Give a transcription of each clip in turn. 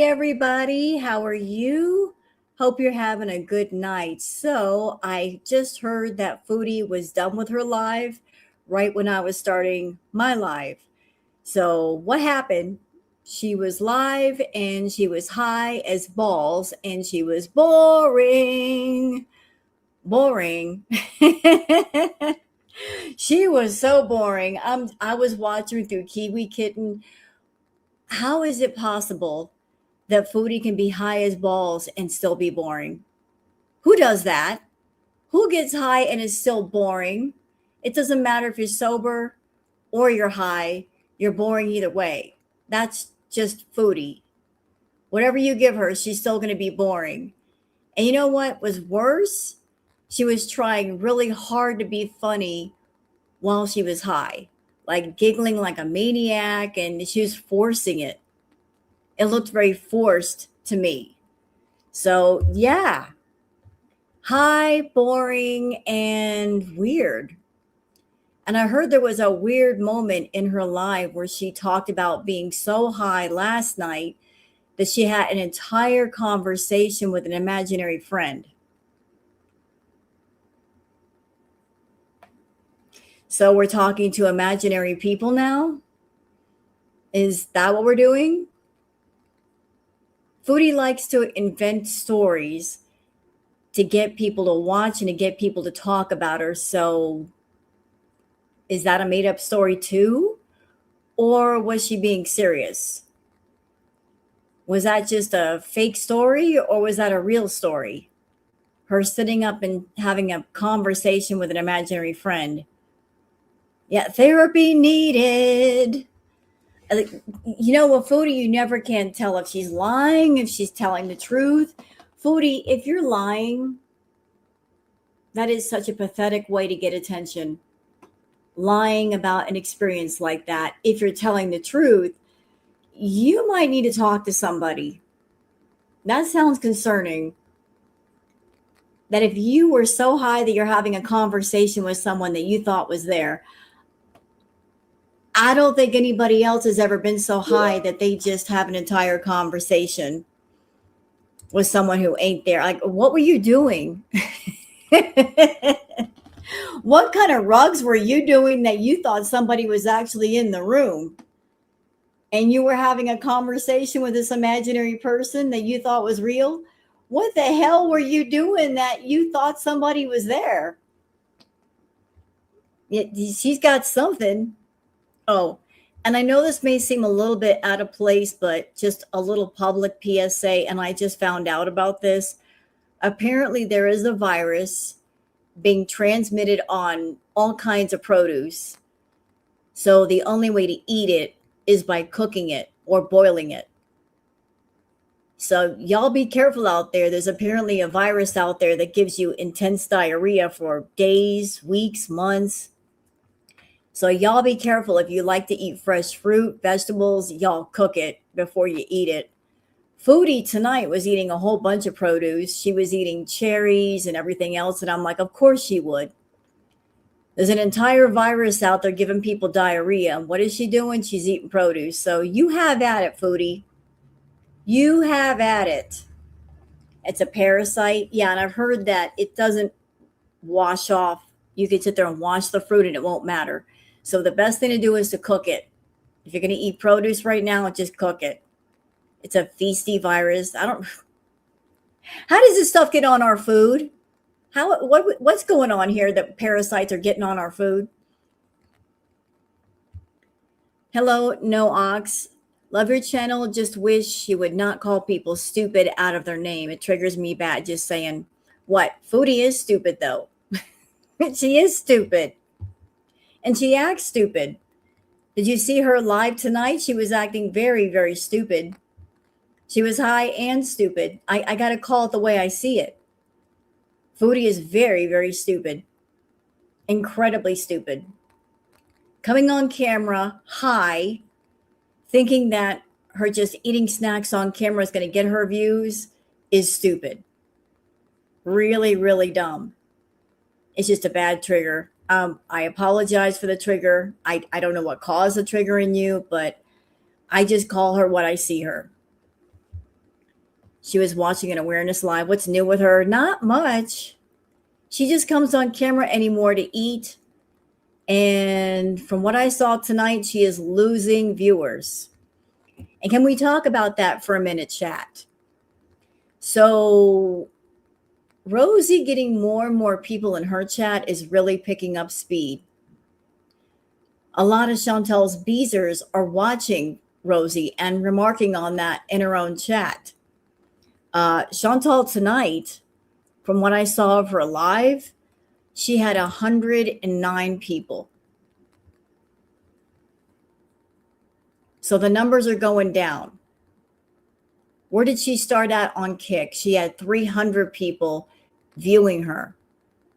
everybody. How are you? Hope you're having a good night. So, I just heard that Foodie was done with her live right when I was starting my live. So, what happened? She was live and she was high as balls and she was boring. Boring. She was so boring. I was watching through Kiwi Kitten. How is it possible that Foodie can be high as balls and still be boring? Who does that? Who gets high and is still boring? It doesn't matter if you're sober or you're high, you're boring either way. That's just Foodie. Whatever you give her, she's still going to be boring. And you know what was worse? She was trying really hard to be funny while she was high, like giggling like a maniac, and she was forcing it. It looked very forced to me. So, yeah, high, boring, and weird. And I heard there was a weird moment in her life where she talked about being so high last night that she had an entire conversation with an imaginary friend. So we're talking to imaginary people now? Is that what we're doing? Foodie likes to invent stories to get people to watch and to get people to talk about her. So is that a made up story too? Or was she being serious? Was that just a fake story or was that a real story? Her sitting up and having a conversation with an imaginary friend. Yeah, therapy needed. You know, with Foodie, you never can tell if she's lying, if she's telling the truth. Foodie, if you're lying, that is such a pathetic way to get attention. Lying about an experience like that. If you're telling the truth, you might need to talk to somebody. That sounds concerning. That if you were so high that you're having a conversation with someone that you thought was there, I don't think anybody else has ever been so high that they just have an entire conversation with someone who ain't there. Like, what were you doing? What kind of rugs were you doing that you thought somebody was actually in the room? And you were having a conversation with this imaginary person that you thought was real? What the hell were you doing that you thought somebody was there? She's got something. Oh, and I know this may seem a little bit out of place, but just a little public PSA, and I just found out about this. Apparently, there is a virus being transmitted on all kinds of produce. So the only way to eat it is by cooking it or boiling it. So y'all be careful out there. There's apparently a virus out there that gives you intense diarrhea for days, weeks, months. So y'all be careful. If you like to eat fresh fruit, vegetables, y'all cook it before you eat it. Foodie tonight was eating a whole bunch of produce. She was eating cherries and everything else. And I'm like, of course she would. There's an entire virus out there giving people diarrhea. What is she doing? She's eating produce. So you have at it, Foodie. You have at it. It's a parasite. Yeah, and I've heard that it doesn't wash off. You can sit there and wash the fruit and it won't matter. So the best thing to do is to cook it. If you're going to eat produce right now, just cook it. It's a feisty virus. How does this stuff get on our food? What's going on here that parasites are getting on our food? Hello, no ox. Love your channel. Just wish you would not call people stupid out of their name. It triggers me bad just saying. What? Foodie is stupid though. She is stupid. And she acts stupid. Did you see her live tonight? She was acting very, very stupid. She was high and stupid. I got to call it the way I see it. Foodie is very, very stupid. Incredibly stupid. Coming on camera high, thinking that her just eating snacks on camera is going to get her views is stupid. Really, really dumb. It's just a bad trigger. I apologize for the trigger. I don't know what caused the trigger in you, but I just call her what I see her. She was watching an awareness live. What's new with her? Not much. She just comes on camera anymore to eat. And from what I saw tonight, she is losing viewers. And can we talk about that for a minute, chat? So Rosie getting more and more people in her chat is really picking up speed. A lot of Chantel's Beezers are watching Rosie and remarking on that in her own chat. Chantal tonight, from what I saw of her live, she had 109 people. So the numbers are going down. Where did she start at on Kick? She had 300 people viewing her,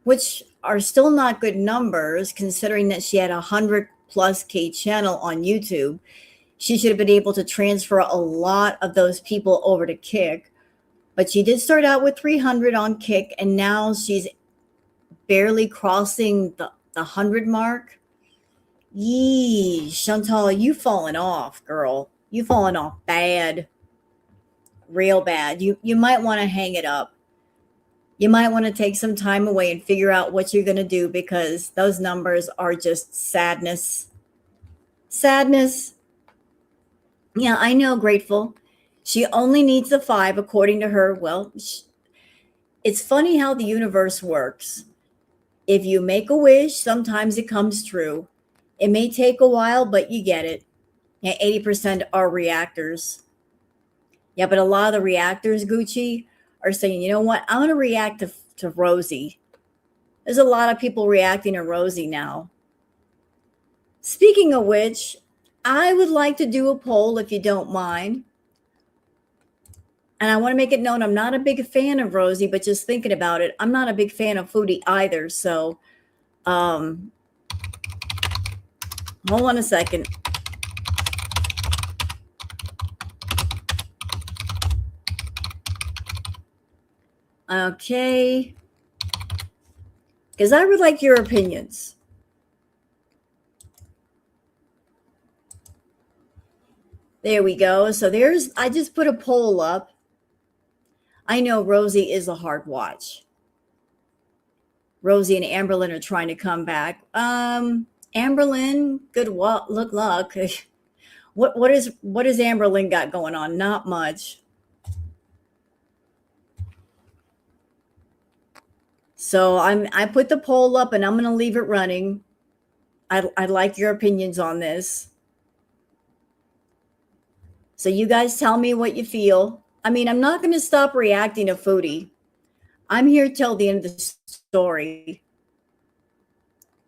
which are still not good numbers considering that she had 100+ K channel on YouTube. She should have been able to transfer a lot of those people over to Kick, but she did start out with 300 on Kick, and now she's barely crossing the 100 mark. Yee, Chantal, you fallen off, girl. You fallen off bad, real bad. You might want to hang it up. You might want to take some time away and figure out what you're going to do, because those numbers are just sadness. Sadness. Yeah, I know, Grateful. She only needs a 5, according to her. Well, it's funny how the universe works. If you make a wish, sometimes it comes true. It may take a while, but you get it. Yeah, 80% are reactors. Yeah, but a lot of the reactors, Gucci, are saying, you know what? I'm going to react to Rosie. There's a lot of people reacting to Rosie now. Speaking of which, I would like to do a poll if you don't mind. And I want to make it known I'm not a big fan of Rosie, but just thinking about it, I'm not a big fan of Foodie either. So, hold on a second. Okay. Because I would like your opinions. There we go. So I just put a poll up. I know Rosie is a hard watch. Rosie and Amberlynn are trying to come back. Amberlynn, good luck. What is Amberlynn got going on? Not much. So I put the poll up and I'm going to leave it running. I'd like your opinions on this. So you guys tell me what you feel. I mean, I'm not going to stop reacting to Foodie. I'm here till the end of the story.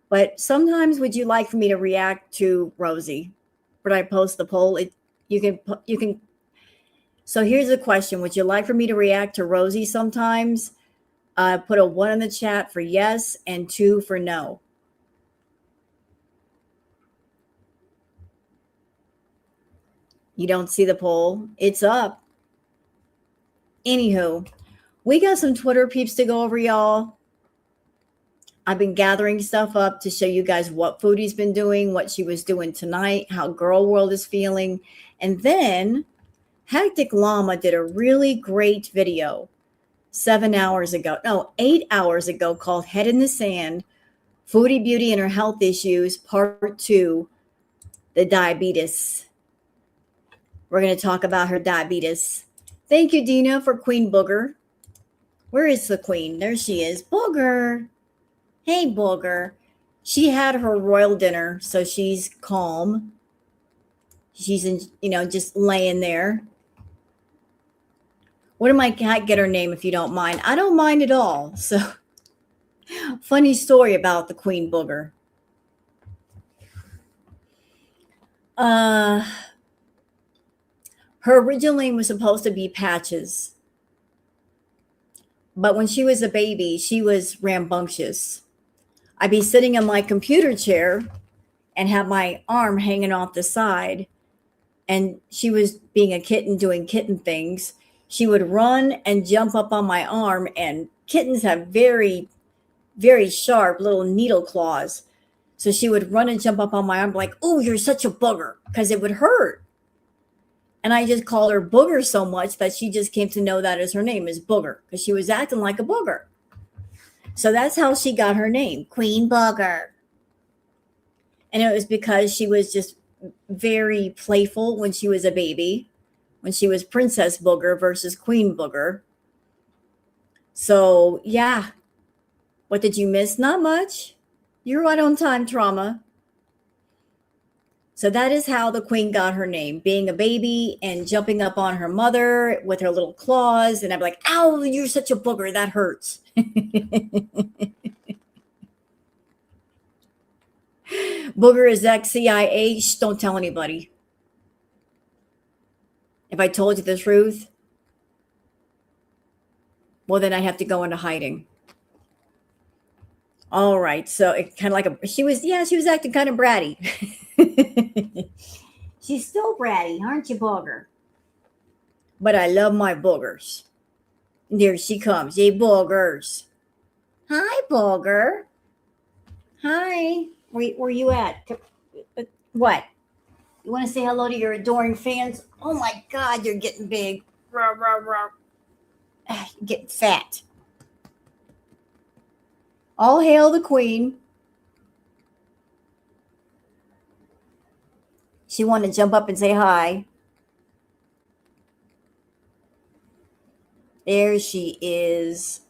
But sometimes would you like for me to react to Rosie? Would I post the poll? You can. So here's the question. Would you like for me to react to Rosie sometimes? Put a 1 in the chat for yes and 2 for no. You don't see the poll? It's up. Anywho, we got some Twitter peeps to go over, y'all. I've been gathering stuff up to show you guys what Foodie's been doing, what she was doing tonight, how Girl World is feeling. And then Hectic Llama did a really great video 8 hours ago called Head in the Sand, Foodie Beauty and Her Health Issues, Part 2, the diabetes. We're going to talk about her diabetes. Thank you, Dina, for Queen Booger. Where is the queen? There she is. Booger. Hey, Booger. She had her royal dinner, so she's calm. She's just laying there. What did my cat get her name, if you don't mind? I don't mind at all. So, funny story about the Queen Booger. Her original name was supposed to be Patches. But when she was a baby, she was rambunctious. I'd be sitting in my computer chair and have my arm hanging off the side. And she was being a kitten doing kitten things. She would run and jump up on my arm. And kittens have very, very sharp little needle claws. So she would run and jump up on my arm like, oh, you're such a booger, because it would hurt. And I just called her Booger so much that she just came to know that as her name is Booger because she was acting like a booger. So that's how she got her name, Queen Booger. And it was because she was just very playful when she was a baby, when she was Princess Booger versus Queen Booger. So, yeah. What did you miss? Not much. You're right on time, Trauma. So that is how the queen got her name, being a baby and jumping up on her mother with her little claws. And I'm like, ow, you're such a booger. That hurts. Booger is XCIA. Shh, don't tell anybody. If I told you the truth, well, then I have to go into hiding. All right. So it kind of like she was acting kind of bratty. She's still bratty, aren't you, Booger? But I love my boogers. There she comes. Hey, boogers. Hi, Booger. Hi. Where you at? What? You want to say hello to your adoring fans? Oh my God, you're getting big. Rah, rah, rah. You're getting fat. All hail the queen. She wanted to jump up and say hi. There she is.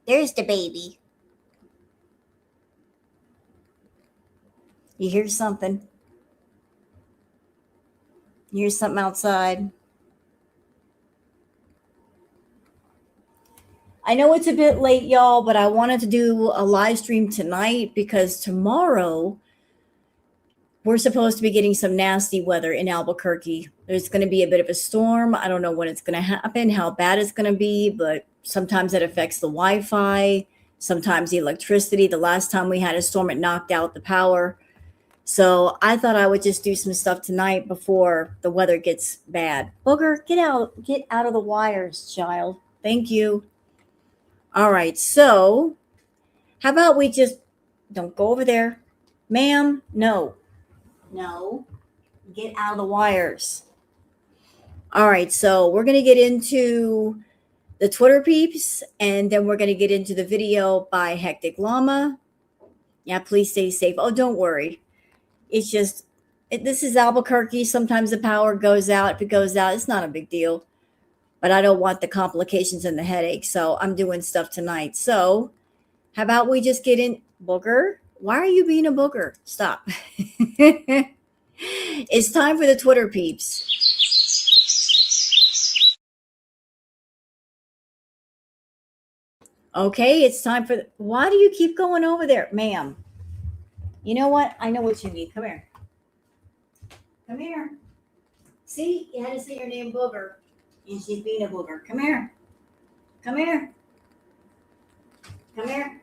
There's the baby. You hear something? You hear something outside? I know it's a bit late, y'all, but I wanted to do a live stream tonight because tomorrow we're supposed to be getting some nasty weather in Albuquerque. There's going to be a bit of a storm. I don't know when it's going to happen, how bad it's going to be, but sometimes it affects the Wi-Fi, sometimes the electricity. The last time we had a storm, it knocked out the power. So I thought I would just do some stuff tonight before the weather gets bad. Booger, get out of the wires, child. Thank you. All right, so how about we just don't go over there, ma'am? No, get out of the wires. All right, so we're gonna get into the Twitter peeps, and then we're gonna get into the video by Hectic Llama. Yeah, please stay safe. Oh, don't worry. It's just this is Albuquerque. Sometimes the power goes out. If it goes out, it's not a big deal. But I don't want the complications and the headache, so I'm doing stuff tonight. So how about we just get in? Booger? Why are you being a booger? Stop. It's time for the Twitter peeps. Okay, it's time for why do you keep going over there, ma'am? You know what? I know what you need. Come here. Come here. See, you had to say your name, Booger. And she's being a booger. Come here. Come here. Come here.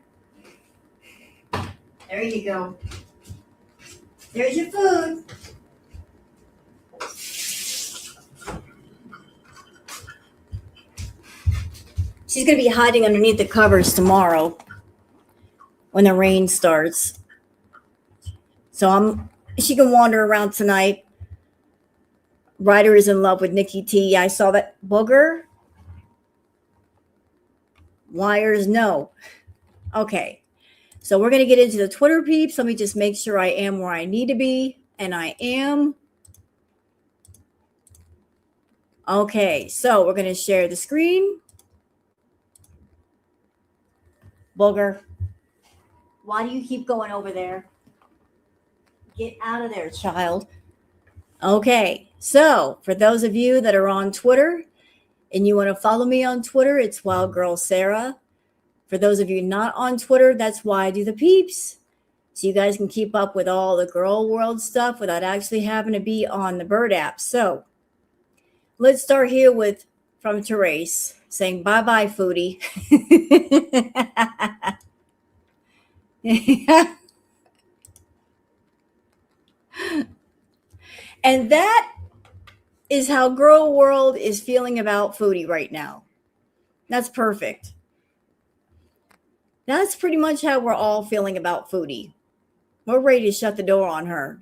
There you go. There's your food. She's going to be hiding underneath the covers tomorrow when the rain starts. So she can wander around tonight. Ryder is in love with Nikki T. I saw that. Booger? Wires? No. Okay. So we're going to get into the Twitter peeps. Let me just make sure I am where I need to be. And I am. Okay. So we're going to share the screen. Booger. Why do you keep going over there? Get out of there, child. Okay. So for those of you that are on Twitter and you want to follow me on Twitter, it's Wild Girl Sarah. For those of you not on Twitter, that's why I do the peeps. So you guys can keep up with all the girl world stuff without actually having to be on the Bird app. So let's start here with from Therese saying bye-bye, Foodie. And that is how girl world is feeling about Foodie right now. That's perfect. That's pretty much how we're all feeling about Foodie. We're ready to shut the door on her.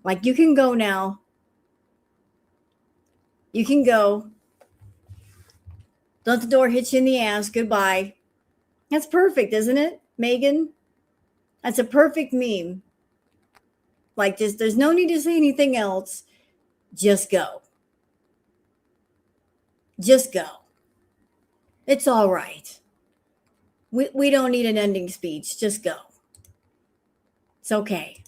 Like, you can go now. You can go. Don't let the door hit you in the ass. Goodbye. That's perfect, isn't it, Megan? That's a perfect meme. Like, just there's no need to say anything else. Just go. Just go. It's all right. We don't need an ending speech. Just go. It's okay.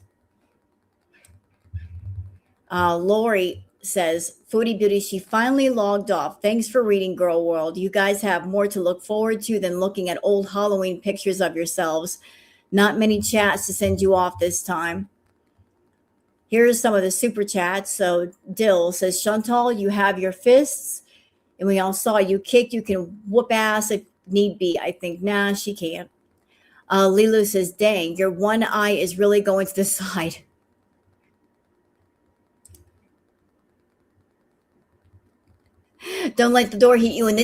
Lori says, Foodie Beauty, she finally logged off. Thanks for reading, Girl World. You guys have more to look forward to than looking at old Halloween pictures of yourselves. Not many chats to send you off this time. Here's some of the super chats. So Dill says, Chantal, you have your fists, and we all saw you kick. You can whoop ass if need be. I think, nah, she can't. Lilu says, dang, your one eye is really going to the side. Don't let the door hit you in the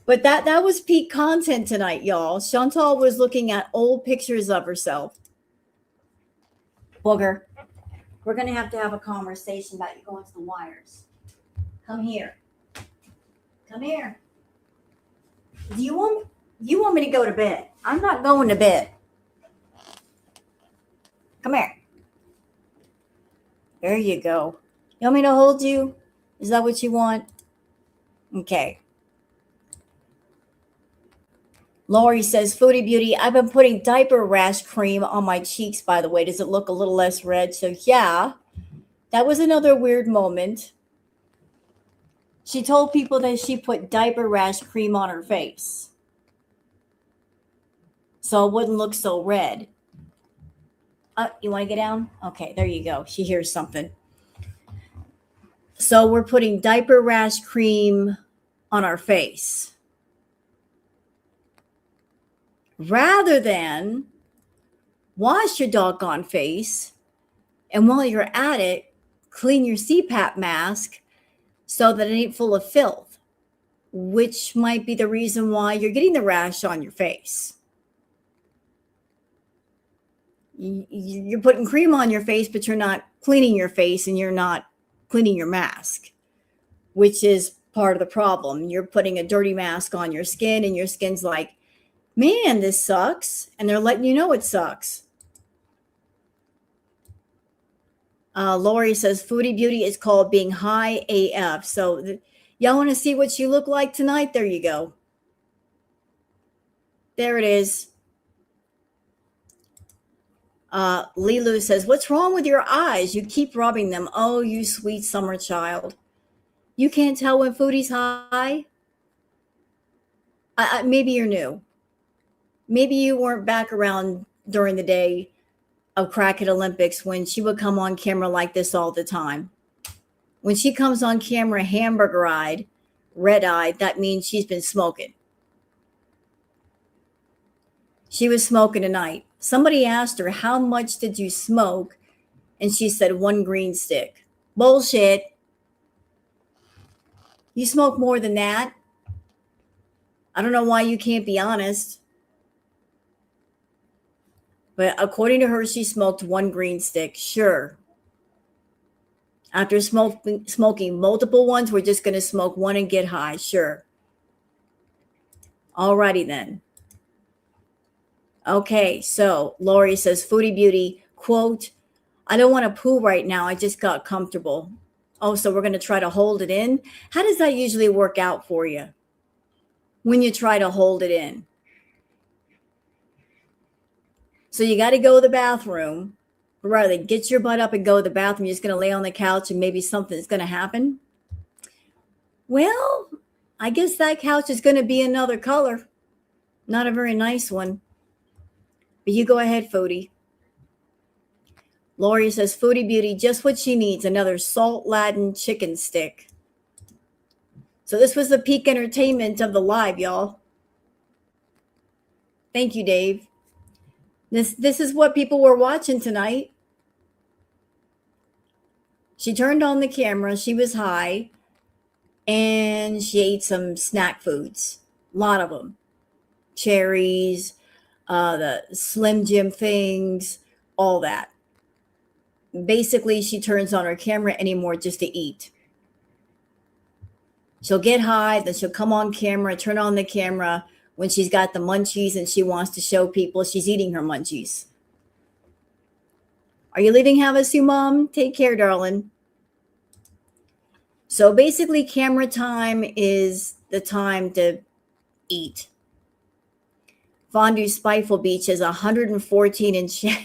But that was peak content tonight, y'all. Chantal was looking at old pictures of herself. Booger, we're gonna have to have a conversation about you going to the wires. Come here. Come here. Do you want me to go to bed? I'm not going to bed. Come here. There you go. You want me to hold you? Is that what you want? Okay. Lori says, Foodie Beauty, I've been putting diaper rash cream on my cheeks, by the way. Does it look a little less red? So, yeah, that was another weird moment. She told people that she put diaper rash cream on her face so it wouldn't look so red. You want to get down? Okay, there you go. She hears something. So we're putting diaper rash cream on our face, rather than wash your doggone face, and while you're at it, clean your CPAP mask so that it ain't full of filth, which might be the reason why you're getting the rash on your face. You're putting cream on your face, but you're not cleaning your face and you're not cleaning your mask, which is part of the problem. You're putting a dirty mask on your skin and your skin's like, man, this sucks. And they're letting you know it sucks. Lori says, Foodie Beauty is called being high AF. So y'all want to see what you look like tonight? There you go. There it is. Lilu says, what's wrong with your eyes? You keep rubbing them. Oh, you sweet summer child. You can't tell when Foodie's high? Maybe you're new. Maybe you weren't back around during the day of Crackhead Olympics when she would come on camera like this all the time. When she comes on camera hamburger-eyed, red-eyed, that means she's been smoking. She was smoking tonight. Somebody asked her, how much did you smoke? And she said, 1 green stick. Bullshit. You smoke more than that. I don't know why you can't be honest. But according to her, she smoked 1 green stick. Sure. After smoking multiple ones, we're just going to smoke one and get high. Sure. Alrighty then. Okay, so Lori says, Foodie Beauty, quote, I don't want to poo right now. I just got comfortable. Oh, so we're going to try to hold it in? How does that usually work out for you when you try to hold it in? So you got to go to the bathroom, or rather get your butt up and go to the bathroom. You're just going to lay on the couch and maybe something's going to happen. Well, I guess that couch is going to be another color. Not a very nice one. But you go ahead, Foodie. Lori says, Foodie Beauty, just what she needs, another salt Latin chicken stick. So this was the peak entertainment of the live, y'all. Thank you, Dave. This is what people were watching tonight. She turned on the camera. She was high. And she ate some snack foods. A lot of them. Cherries, the Slim Jim things, all that. Basically, she turns on her camera anymore just to eat. She'll get high, then she'll come on camera, turn on the camera when she's got the munchies and she wants to show people she's eating her munchies. Are you leaving Havasu, Mom? Take care, darling. So basically, camera time is the time to eat. Fondue Spiteful Beach is 114 in chat.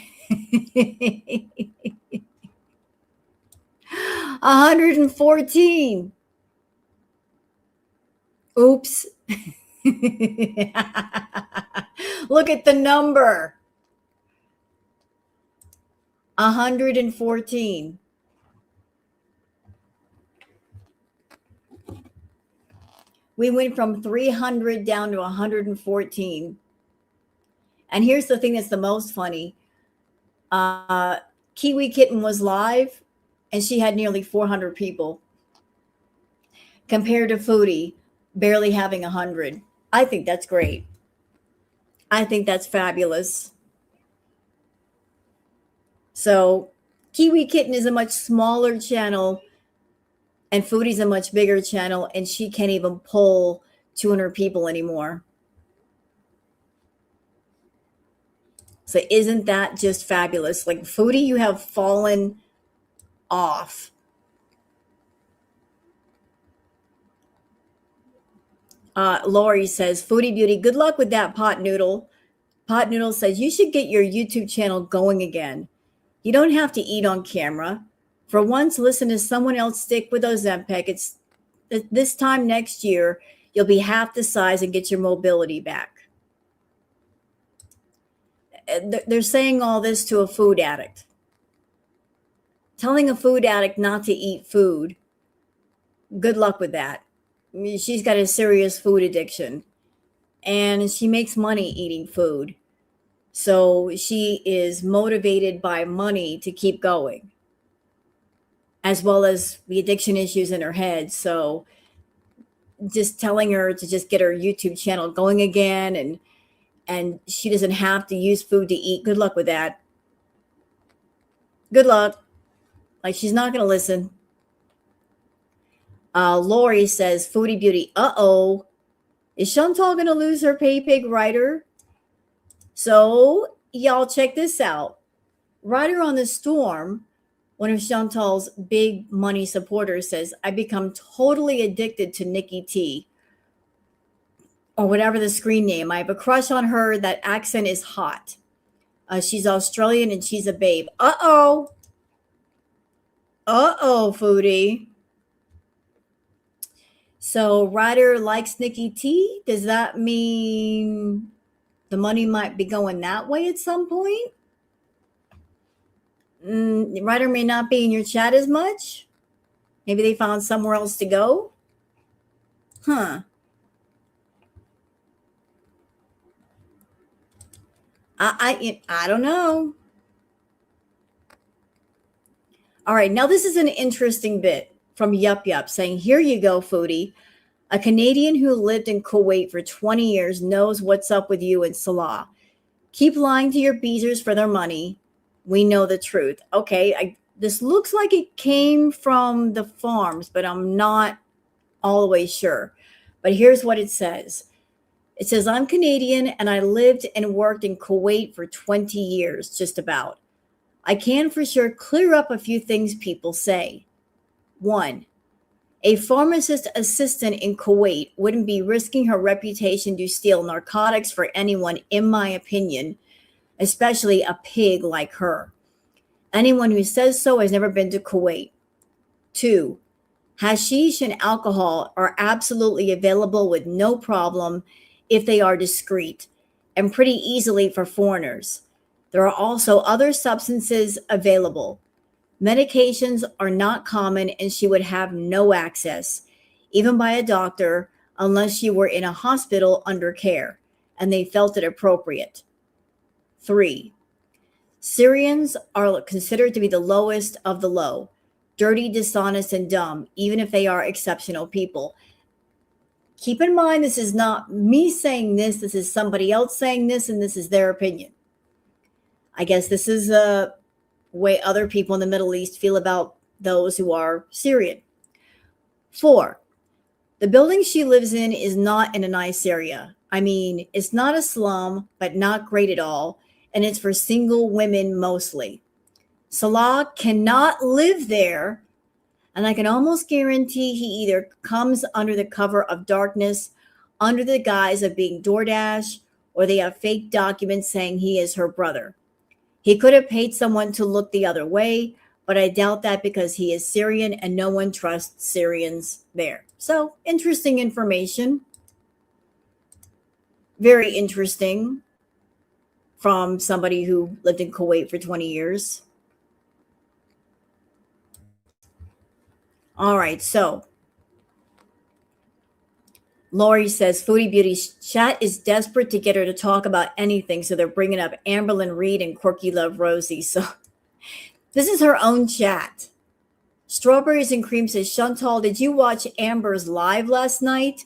114. Oops. Look at the number. 114. We went from 300 down to 114. And here's the thing that's the most funny. Kiwi Kitten was live and she had nearly 400 people compared to Foodie barely having 100. I think that's great. I think that's fabulous. So Kiwi Kitten is a much smaller channel and Foodie's a much bigger channel, and she can't even pull 200 people anymore. So isn't that just fabulous? Like, Foodie, you have fallen off. Lori says, Foodie Beauty, good luck with that, Pot Noodle. Pot Noodle says, you should get your YouTube channel going again. You don't have to eat on camera. For once, listen to someone else stick with Ozempic. It's this time next year, you'll be half the size and get your mobility back. They're saying all this to a food addict. Telling a food addict not to eat food. Good luck with that. I mean, she's got a serious food addiction and she makes money eating food. So she is motivated by money to keep going, as well as the addiction issues in her head. So just telling her to just get her YouTube channel going again and she doesn't have to use food to eat. Good luck with that. Good luck. Like, she's not going to listen. Lori says, Foodie Beauty, uh-oh. Is Chantal going to lose her Pay Pig writer? So, y'all check this out. Rider on the Storm, one of Chantal's big money supporters, says, I become totally addicted to Nikki T, or whatever the screen name. I have a crush on her. That accent is hot. She's Australian and she's a babe. Uh-oh. Uh-oh, Foodie. So Ryder likes Nikki T. Does that mean the money might be going that way at some point? Ryder may not be in your chat as much. Maybe they found somewhere else to go. Huh. I don't know. All right, now this is an interesting bit from Yup Yup saying, here you go, Foodie. A Canadian who lived in Kuwait for 20 years knows what's up with you and Salah. Keep lying to your beezers for their money. We know the truth. Okay, this looks like it came from the farms, but I'm not all the way sure. But here's what it says. It says, I'm Canadian and I lived and worked in Kuwait for 20 years, just about. I can for sure clear up a few things people say. 1, a pharmacist assistant in Kuwait wouldn't be risking her reputation to steal narcotics for anyone, in my opinion, especially a pig like her. Anyone who says so has never been to Kuwait. 2, hashish and alcohol are absolutely available with no problem if they are discreet, and pretty easily for foreigners. There are also other substances available. Medications are not common and she would have no access, even by a doctor, unless she were in a hospital under care and they felt it appropriate. 3, Syrians are considered to be the lowest of the low, dirty, dishonest, and dumb, even if they are exceptional people. Keep in mind, this is not me saying this. This is somebody else saying this, and this is their opinion. I guess this is way other people in the Middle East feel about those who are Syrian. 4, the building she lives in is not in a nice area. I mean, it's not a slum, but not great at all. And it's for single women mostly. Salah cannot live there. And I can almost guarantee he either comes under the cover of darkness, under the guise of being DoorDash, or they have fake documents saying he is her brother. He could have paid someone to look the other way, but I doubt that because he is Syrian and no one trusts Syrians there. So, interesting information. Very interesting from somebody who lived in Kuwait for 20 years. All right, so Lori says Foodie Beauty's chat is desperate to get her to talk about anything, so they're bringing up Amberlyn Reed and Quirky Love Rosie. So this is her own chat. Strawberries and Cream says, Chantal, did you watch Amber's live last night?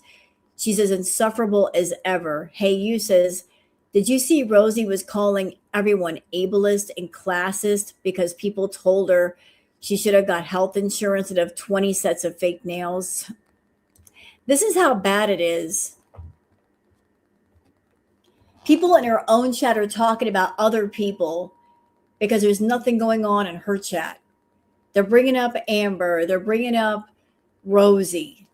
She's as insufferable as ever. Hey, you says, did you see Rosie was calling everyone ableist and classist because people told her she should have got health insurance instead of 20 sets of fake nails? This is how bad it is. People in her own chat are talking about other people because there's nothing going on in her chat. They're bringing up Amber. They're bringing up Rosie.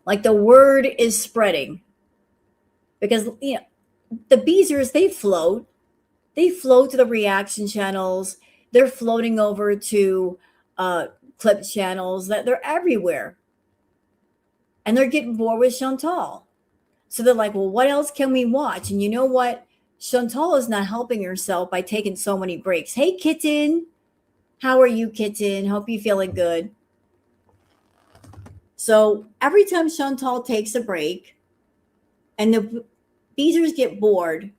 Like the word is spreading because, you know, the Beezers, they float. They float to the reaction channels. They're floating over to clip channels. That they're everywhere. And they're getting bored with Chantal. So they're like, well, what else can we watch? And you know what? Chantal is not helping herself by taking so many breaks. Hey, kitten. How are you, kitten? Hope you're feeling good. So every time Chantal takes a break and the Beezers get bored,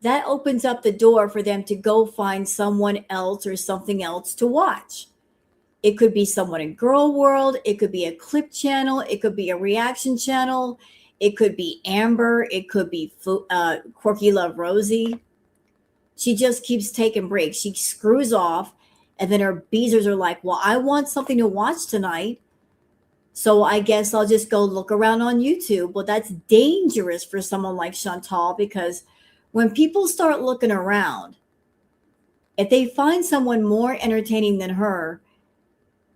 that opens up the door for them to go find someone else or something else to watch. It could be someone in Girl World. It could be a clip channel. It could be a reaction channel. It could be Amber. It could be Quirky Love Rosie. She just keeps taking breaks. She screws off, and then her Beezers are like, well, I want something to watch tonight, so I guess I'll just go look around on YouTube. Well, that's dangerous for someone like Chantal because when people start looking around, if they find someone more entertaining than her,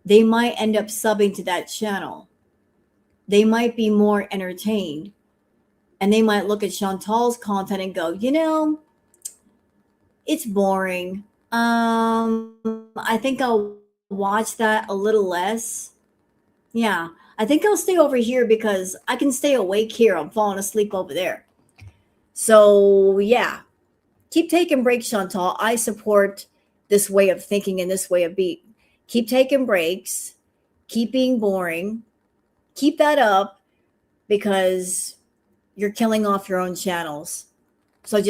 they might end up subbing to that channel. They might be more entertained. And they might look at Chantal's content and go, you know, it's boring. I think I'll watch that a little less. Yeah, I think I'll stay over here because I can stay awake here. I'm falling asleep over there. So, yeah, keep taking breaks, Chantal. I support this way of thinking and this way of being. Keep taking breaks. Keep being boring. Keep that up because you're killing off your own channels. So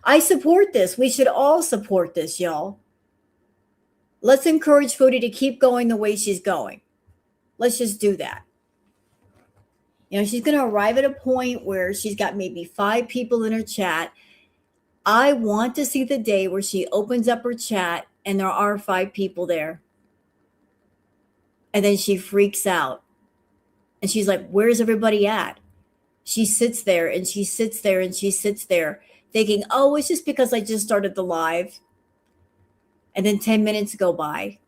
I support this. We should all support this, y'all. Let's encourage Foodie to keep going the way she's going. Let's just do that. You know, she's going to arrive at a point where she's got maybe 5 people in her chat. I want to see the day where she opens up her chat and there are 5 people there. And then she freaks out. And she's like, where's everybody at? She sits there and she sits there and she sits there thinking, oh, it's just because I just started the live. And then 10 minutes go by.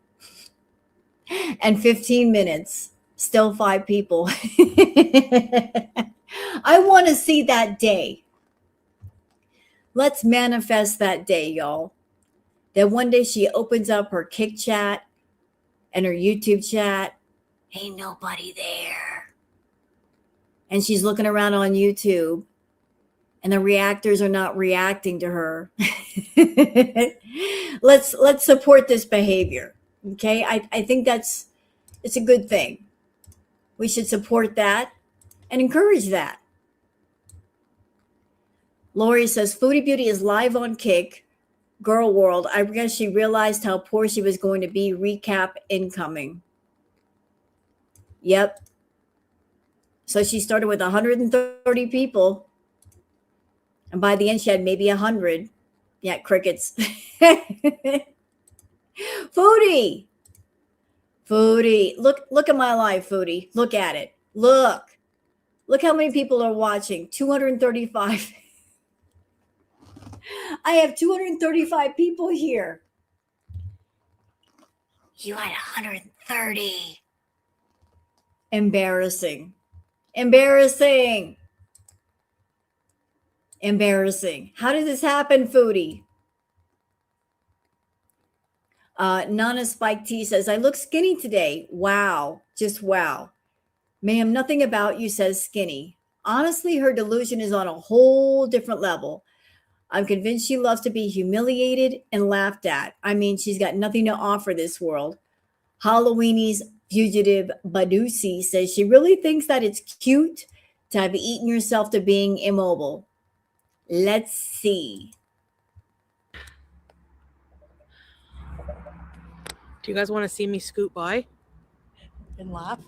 And 15 minutes, still 5 people. I want to see that day. Let's manifest that day, y'all. That one day she opens up her Kick chat and her YouTube chat. Ain't nobody there. And she's looking around on YouTube and the reactors are not reacting to her. Let's support this behavior. Okay. I think it's a good thing. We should support that and encourage that. Lori says, Foodie Beauty is live on Kick. Girl World. I guess she realized how poor she was going to be. Recap incoming. Yep. So she started with 130 people. And by the end, she had maybe 100. Yeah, crickets. Foodie. Foodie. Look at my life, Foodie. Look at it. Look how many people are watching. 235. I have 235 people here. You had 130. Embarrassing. Embarrassing. Embarrassing. How did this happen, Foodie? Nana Spike T says, I look skinny today. Wow. Just wow. Ma'am, nothing about you says skinny. Honestly, her delusion is on a whole different level. I'm convinced she loves to be humiliated and laughed at. I mean, she's got nothing to offer this world. Halloweenie's fugitive Badusi says she really thinks that it's cute to have eaten yourself to being immobile. Let's see. Do you guys want to see me scoot by and laugh?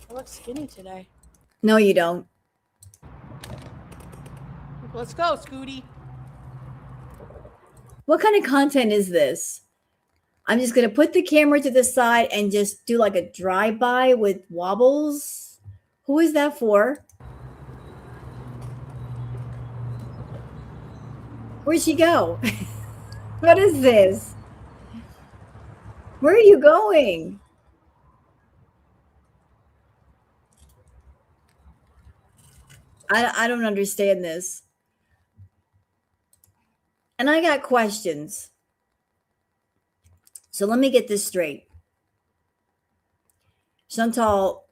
I look skinny today. No, you don't. Let's go, Scooty. What kind of content is this? I'm just going to put the camera to the side and just do like a drive-by with wobbles. Who is that for? Where'd she go? What is this? Where are you going? I don't understand this. And I got questions. So let me get this straight. Chantal,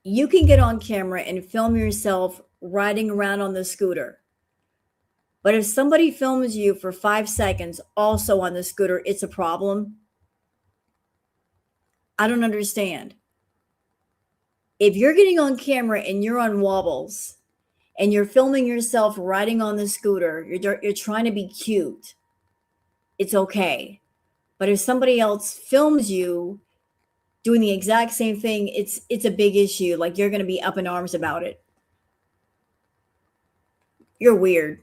you can get on camera and film yourself riding around on the scooter. But if somebody films you for 5 seconds also on the scooter, it's a problem. I don't understand. If you're getting on camera and you're on wobbles and you're filming yourself riding on the scooter, you're trying to be cute, it's okay. But if somebody else films you doing the exact same thing, it's a big issue. Like, you're going to be up in arms about it. You're weird.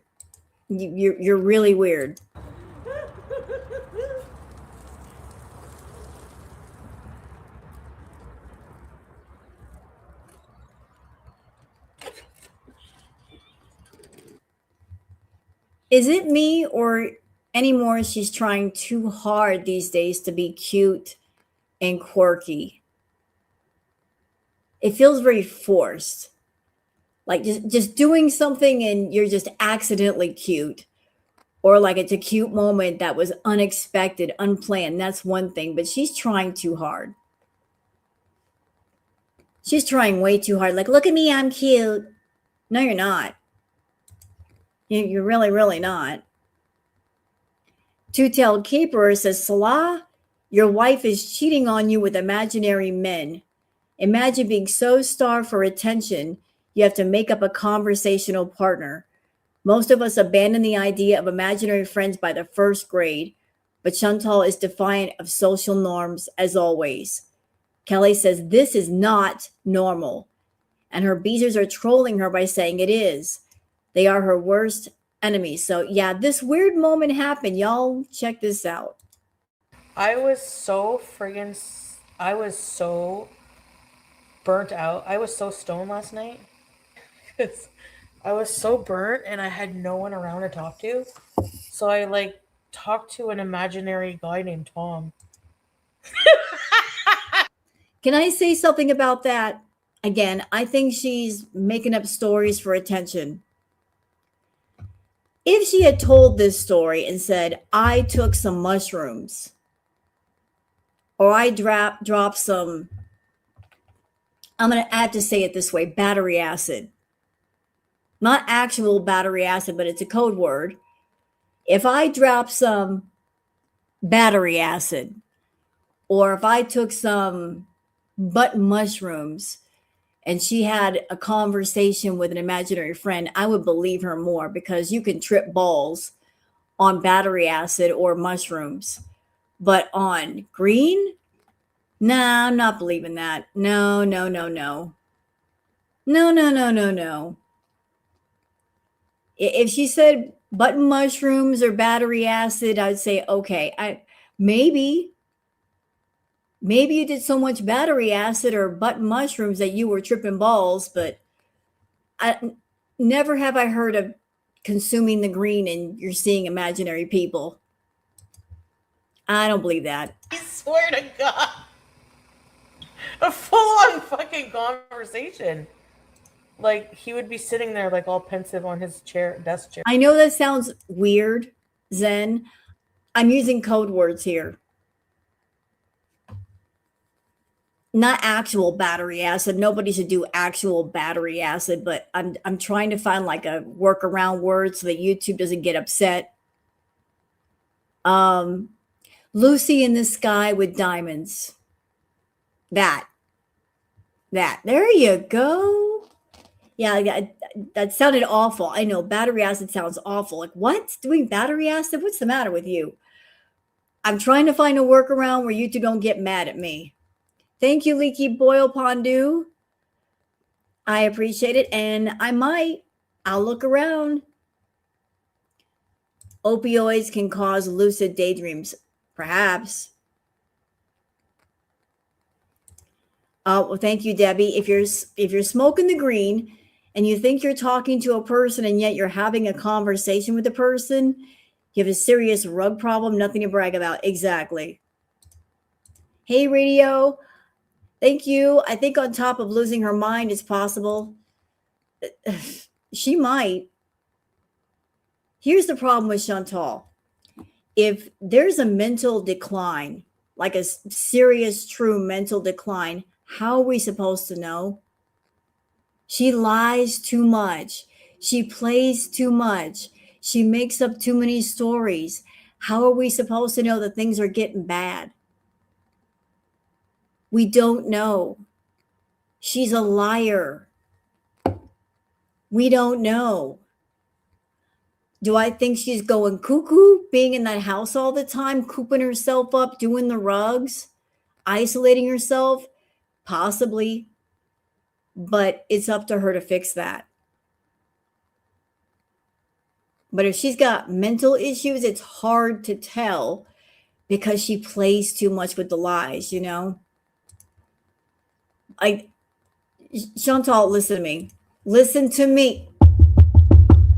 You're really weird. Is it me, or anymore she's trying too hard these days to be cute and quirky? It feels very forced. Like just doing something and you're just accidentally cute. Or like it's a cute moment that was unexpected, unplanned. That's one thing, but she's trying too hard. She's trying way too hard. Like, look at me, I'm cute. No, you're not. You're really, really not. Two-tailed caperer says, Salah, your wife is cheating on you with imaginary men. Imagine being so starved for attention, you have to make up a conversational partner. Most of us abandon the idea of imaginary friends by the first grade, but Chantal is defiant of social norms as always. Kelly says this is not normal, and her beezers are trolling her by saying it is. They are her worst enemies. So yeah, this weird moment happened. Y'all check this out. I was so burnt out. I was so stoned last night. I was so burnt and I had no one around to talk to. So I talked to an imaginary guy named Tom. Can I say something about that? Again, I think she's making up stories for attention. If she had told this story and said, I took some mushrooms, or I dropped some, I'm going to have to say it this way, battery acid. Not actual battery acid, but it's a code word. If I drop some battery acid, or if I took some button mushrooms and she had a conversation with an imaginary friend, I would believe her more, because you can trip balls on battery acid or mushrooms. But on green, nah, I'm not believing that. No, no, no, no. No, no, no, no, no. If she said button mushrooms or battery acid, I'd say, okay, maybe, maybe you did so much battery acid or button mushrooms that you were tripping balls, but I never have I heard of consuming the green and you're seeing imaginary people. I don't believe that. I swear to God. A full on fucking conversation. Like, he would be sitting there, like, all pensive on his desk chair. I know that sounds weird, Zen. I'm using code words here. Not actual battery acid. Nobody should do actual battery acid, but I'm trying to find like a workaround word so that YouTube doesn't get upset. Lucy in the sky with diamonds. That. There you go. Yeah, that sounded awful. I know battery acid sounds awful. Like, what? Doing battery acid? What's the matter with you? I'm trying to find a workaround where YouTube don't get mad at me. Thank you, Leaky Boil Pondu. I appreciate it. And I'll look around. Opioids can cause lucid daydreams. Perhaps. Well, thank you, Debbie. If you're smoking the green and you think you're talking to a person and yet you're having a conversation with the person, you have a serious rug problem, nothing to brag about. Exactly. Hey, radio. Thank you. I think on top of losing her mind, it's possible. She might. Here's the problem with Chantal. If there's a mental decline, like a serious, true mental decline, how are we supposed to know? She lies too much. She plays too much. She makes up too many stories. How are we supposed to know that things are getting bad? We don't know. She's a liar. We don't know. Do I think she's going cuckoo, being in that house all the time, cooping herself up, doing the rugs, isolating herself? Possibly. But it's up to her to fix that. But if she's got mental issues, it's hard to tell because she plays too much with the lies, you know? Chantal, listen to me. Listen to me.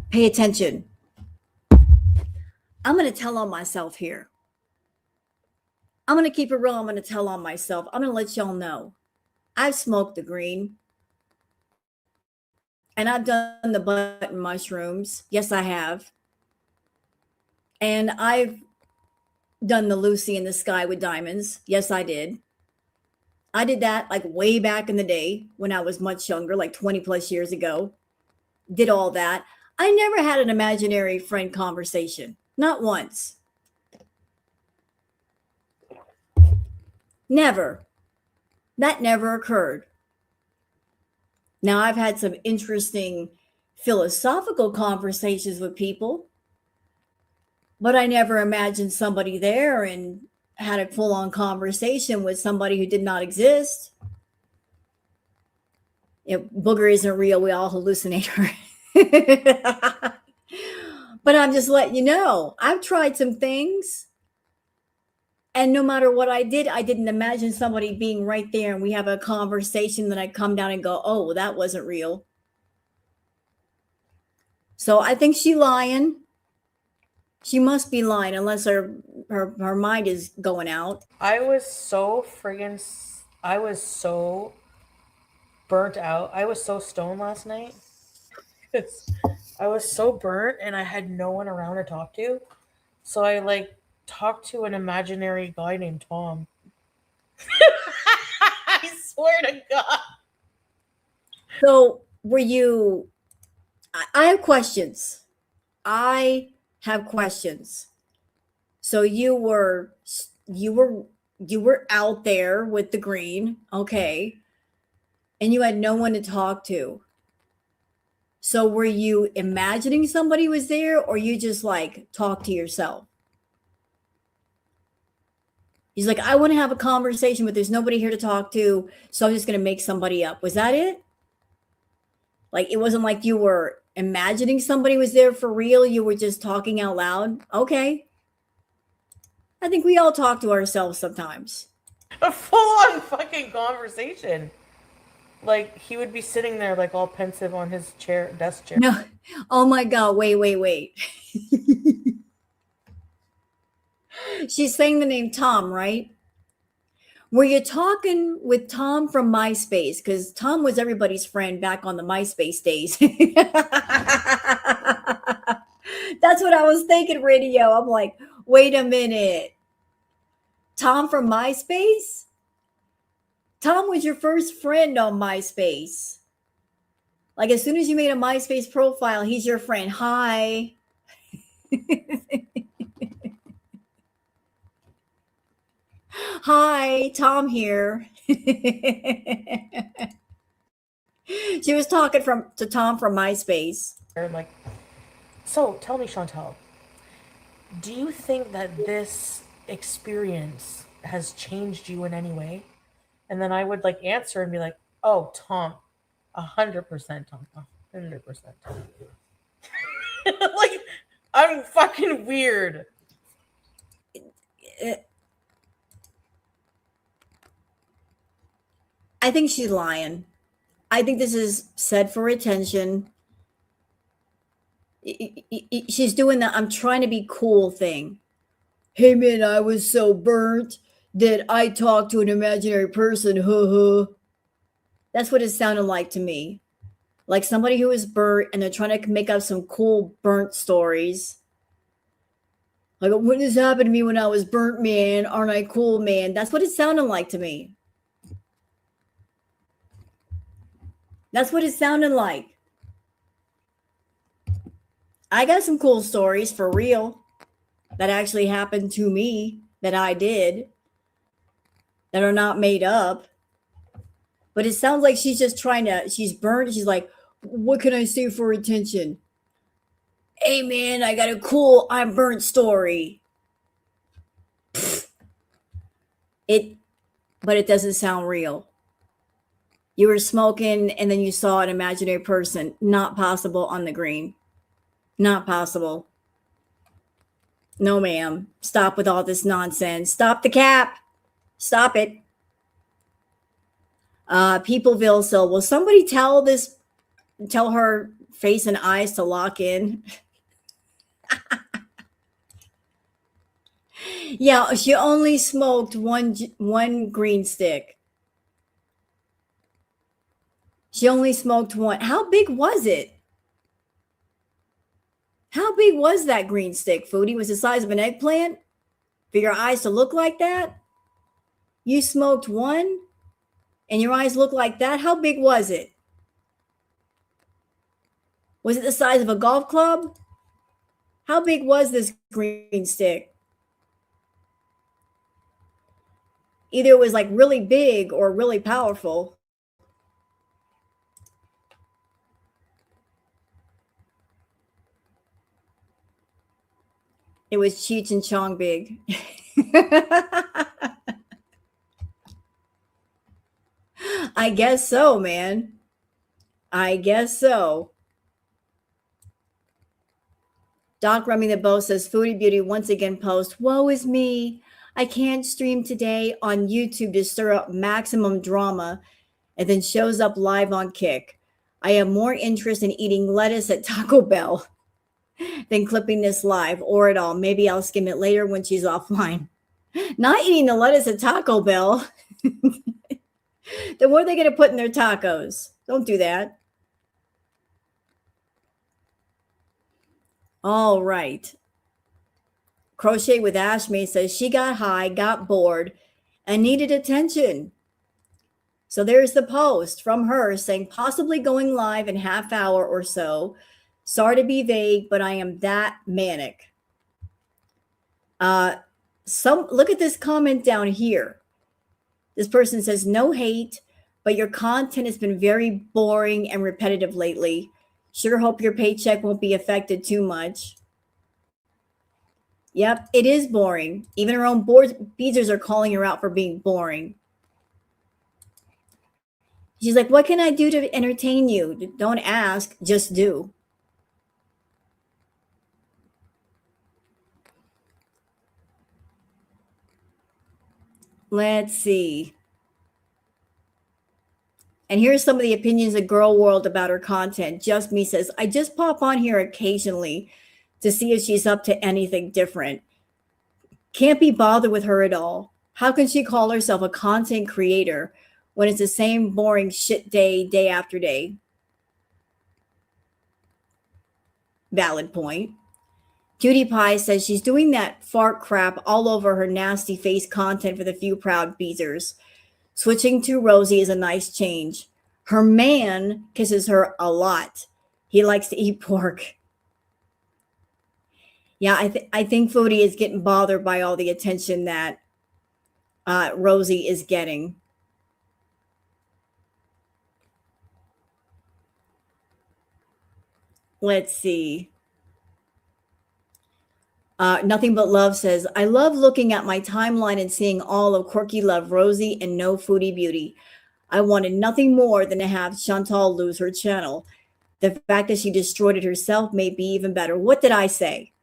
Pay attention. I'm going to tell on myself here. I'm going to keep it real. I'm going to tell on myself. I'm going to let y'all know. I've smoked the green. And I've done the button mushrooms. Yes, I have. And I've done the Lucy in the sky with diamonds. Yes, I did. I did that like way back in the day when I was much younger, like 20 plus years ago. Did all that. I never had an imaginary friend conversation. Not once. Never. That never occurred. Now, I've had some interesting philosophical conversations with people, but I never imagined somebody there and had a full on conversation with somebody who did not exist. Booger isn't real. We all hallucinate her. But I'm just letting you know, I've tried some things. And no matter what I did, I didn't imagine somebody being right there and we have a conversation that I come down and go, oh, well, that wasn't real. So I think she's lying. She must be lying unless her mind is going out. I was so burnt out. I was so stoned last night. I was so burnt and I had no one around to talk to. So I like talked to an imaginary guy named Tom. I swear to God. So were you, I have questions. So you were out there with the green, okay, and you had no one to talk to. So were you imagining somebody was there or you just like talk to yourself? He's like, I want to have a conversation, but there's nobody here to talk to, so I'm just going to make somebody up. Was that it? Like, it wasn't like you were imagining somebody was there for real. You were just talking out loud. Okay. I think we all talk to ourselves sometimes. A full-on fucking conversation. Like he would be sitting there like all pensive on his desk chair. No. Oh my God. Wait. She's saying the name Tom, right? Were you talking with Tom from MySpace? Because Tom was everybody's friend back on the MySpace days. That's what I was thinking, radio. I'm like, wait a minute. Tom from MySpace? Tom was your first friend on MySpace. Like, as soon as you made a MySpace profile, he's your friend. Hi. Hi, Tom here. She was talking to Tom from MySpace. Like, so tell me, Chantal, do you think that this experience has changed you in any way? And then I would like answer and be like, oh, Tom, 100% Tom, 100% Tom. Like, I'm fucking weird. I think she's lying. I think this is said for attention. She's doing the I'm trying to be cool thing. Hey man, I was so burnt that I talked to an imaginary person. That's what it sounded like to me. Like somebody who was burnt and they're trying to make up some cool burnt stories. Like, what has happened to me when I was burnt, man? Aren't I cool, man? That's what it sounded like to me. That's what it sounded like. I got some cool stories for real that actually happened to me that I did that are not made up. But it sounds like she's just she's burnt. She's like, what can I say for attention? Hey man, I got a cool I'm burnt story. But it doesn't sound real. You were smoking and then you saw an imaginary person. Not possible on the green. Not possible. No, ma'am. Stop with all this nonsense. Stop the cap. Stop it. Peopleville, so will somebody tell her face and eyes to lock in? Yeah, she only smoked one green stick. She only smoked one. How big was it? How big was that green stick, Foodie? Was the size of an eggplant? For your eyes to look like that? You smoked one and your eyes look like that? How big was it? Was it the size of a golf club? How big was this green stick? Either it was like really big or really powerful. It was Cheech and Chong big. I guess so, man. I guess so. Doc Rummy the Bow says Foodie Beauty once again post, woe is me. I can't stream today on YouTube to stir up maximum drama and then shows up live on Kick. I have more interest in eating lettuce at Taco Bell than clipping this live or at all. Maybe I'll skim it later when she's offline. Not eating the lettuce at Taco Bell. Then what are they going to put in their tacos? Don't do that. All right. Crochet with Ashme says she got high, got bored, and needed attention. So there's the post from her saying possibly going live in half hour or so. Sorry to be vague, but I am that manic. Look at this comment down here. This person says, no hate, but your content has been very boring and repetitive lately. Sure hope your paycheck won't be affected too much. Yep, it is boring. Even her own board beaters are calling her out for being boring. She's like, "What can I do to entertain you? Don't ask, just do." Let's see. And here's some of the opinions of Girl World about her content. Just Me says, "I just pop on here occasionally to see if she's up to anything different. Can't be bothered with her at all. How can she call herself a content creator when it's the same boring shit day after day?" Valid point. Cutie Pie says she's doing that fart crap all over her nasty face content for the few proud beezers. Switching to Rosie is a nice change. Her man kisses her a lot. He likes to eat pork. Yeah, I think Foodie is getting bothered by all the attention that Rosie is getting. Let's see. Nothing But Love says, "I love looking at my timeline and seeing all of Quirky Love, Rosie, and No Foodie Beauty. I wanted nothing more than to have Chantal lose her channel. The fact that she destroyed it herself may be even better." What did I say?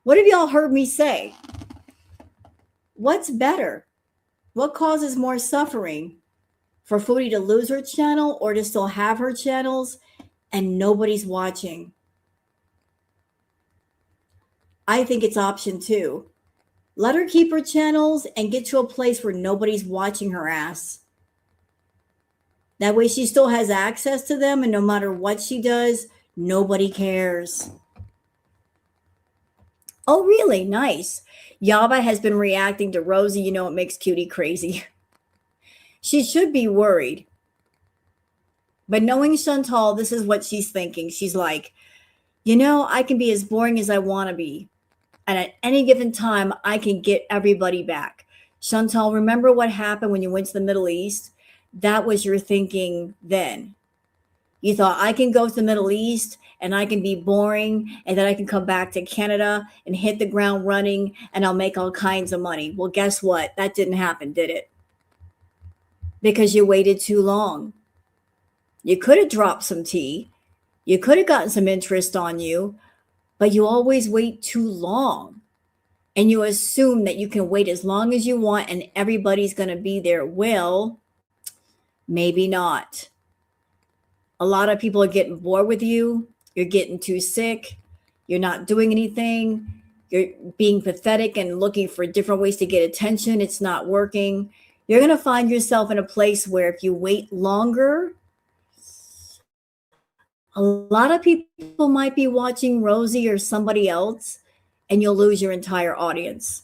What have y'all heard me say? What's better? What causes more suffering? For Foodie to lose her channel or to still have her channels and nobody's watching? I think it's option two. Let her keep her channels and get to a place where nobody's watching her ass. That way she still has access to them, and no matter what she does, nobody cares. Oh, really? Nice. Yaba has been reacting to Rosie. You know, it makes Cutie crazy. She should be worried. But knowing Chantal, this is what she's thinking. She's like, I can be as boring as I want to be. And at any given time, I can get everybody back. Chantal, remember what happened when you went to the Middle East? That was your thinking then. You thought, I can go to the Middle East and I can be boring, and then I can come back to Canada and hit the ground running and I'll make all kinds of money. Well, guess what? That didn't happen, did it? Because you waited too long. You could have dropped some tea. You could have gotten some interest on you, but you always wait too long. And you assume that you can wait as long as you want and everybody's going to be there. Well, maybe not. A lot of people are getting bored with you. You're getting too sick. You're not doing anything. You're being pathetic and looking for different ways to get attention. It's not working. You're going to find yourself in a place where if you wait longer, a lot of people might be watching Rosie or somebody else, and you'll lose your entire audience.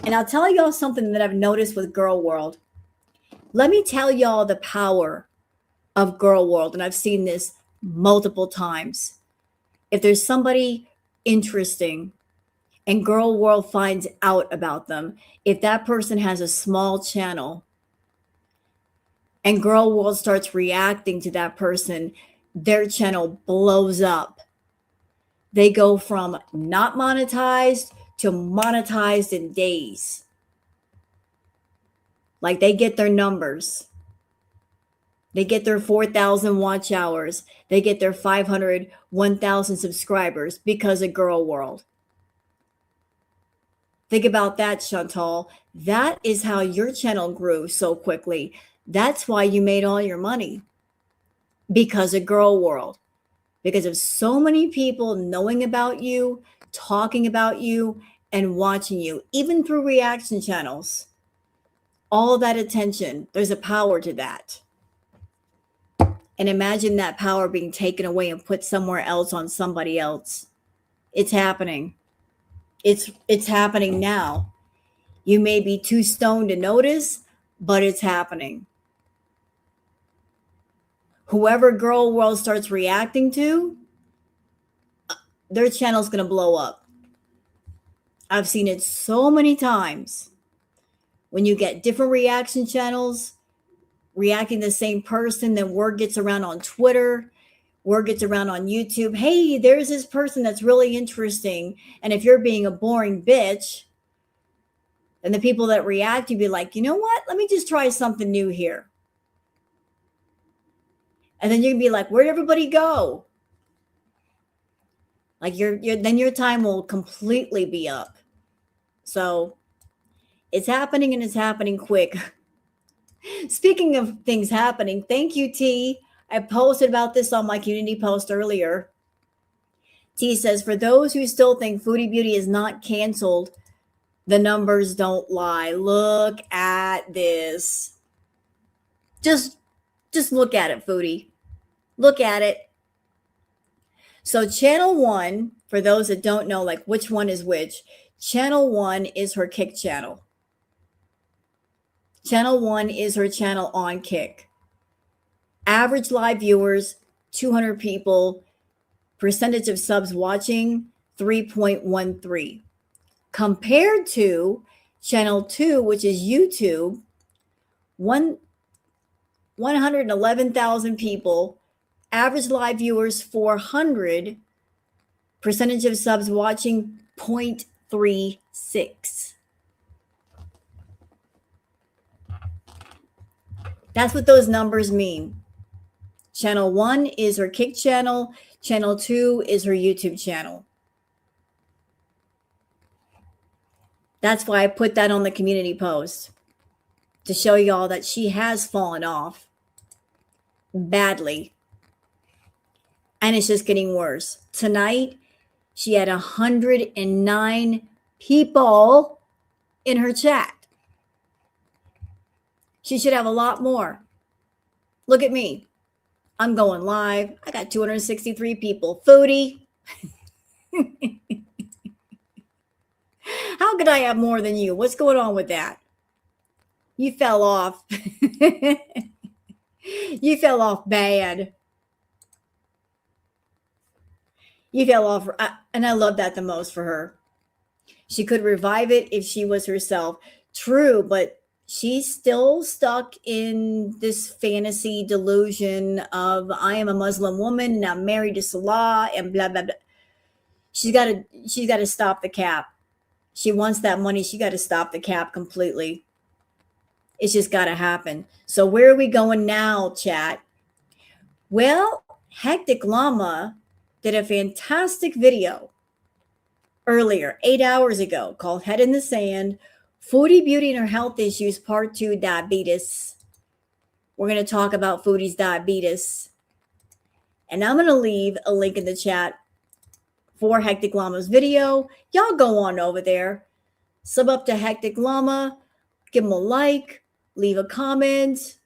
And I'll tell y'all something that I've noticed with Girl World. Let me tell y'all the power of Girl World, and I've seen this multiple times. If there's somebody interesting and Girl World finds out about them, if that person has a small channel and Girl World starts reacting to that person, their channel blows up. They go from not monetized to monetized in days. Like they get their numbers. They get their 4,000 watch hours. They get their 500, 1,000 subscribers because of Girl World. Think about that, Chantal. That is how your channel grew so quickly. That's why you made all your money. Because of Girl World. Because of so many people knowing about you, talking about you, and watching you, even through reaction channels. All that attention, there's a power to that. And imagine that power being taken away and put somewhere else on somebody else. It's happening. It's happening now. You may be too stoned to notice, but it's happening. Whoever Girl World starts reacting to, their channel's going to blow up. I've seen it so many times. When you get different reaction channels reacting to the same person, then word gets around on Twitter. Word gets around on YouTube, hey, there's this person that's really interesting. And if you're being a boring bitch, then the people that react, you'd be like, you know what? Let me just try something new here. And then you'd be like, where'd everybody go? Like then your time will completely be up. So it's happening, and it's happening quick. Speaking of things happening, thank you, T. I posted about this on my community post earlier. T says, for those who still think Foodie Beauty is not canceled, the numbers don't lie. Look at this. Just look at it, Foodie. Look at it. So channel 1, for those that don't know, like which one is which, channel 1 is her Kick channel. Channel 1 is her channel on Kick. Average live viewers, 200 people. Percentage of subs watching, 3.13. Compared to channel 2, which is YouTube, 111,000 people. Average live viewers, 400. Percentage of subs watching, 0.36. That's what those numbers mean. Channel 1 is her Kick channel. Channel 2 is her YouTube channel. That's why I put that on the community post, to show y'all that she has fallen off badly. And it's just getting worse. Tonight, she had 109 people in her chat. She should have a lot more. Look at me. I'm going live. I got 263 people. Foodie. How could I have more than you? What's going on with that? You fell off. You fell off bad. You fell off. And I love that the most for her. She could revive it if she was herself. True, but she's still stuck in this fantasy delusion of, I am a Muslim woman and I'm married to Salah and blah, blah, blah. She's got to stop the cap. She wants that money. She got to stop the cap completely. It's just got to happen. So where are we going now, chat? Well, Hectic Llama did a fantastic video earlier, 8 hours ago, called Head in the Sand, Foodie Beauty and Her Health Issues, Part 2, Diabetes. We're going to talk about Foodie's diabetes. And I'm going to leave a link in the chat for Hectic Llama's video. Y'all go on over there, sub up to Hectic Llama, give them a like, leave a comment,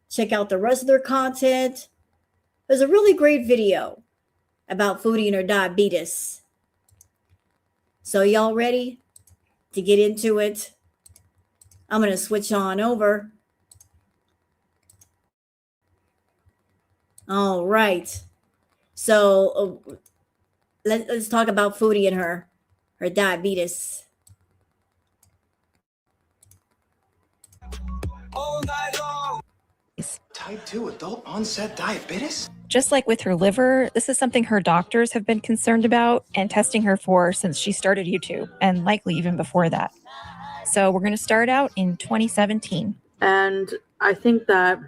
check out the rest of their content. There's a really great video about Foodie and her diabetes. So y'all ready to get into it? I'm going to switch on over. All right. So let's talk about Foodie and her diabetes. All night long. Type 2 adult onset diabetes? Just like with her liver, this is something her doctors have been concerned about and testing her for since she started YouTube, and likely even before that. So we're going to start out in 2017. And I think that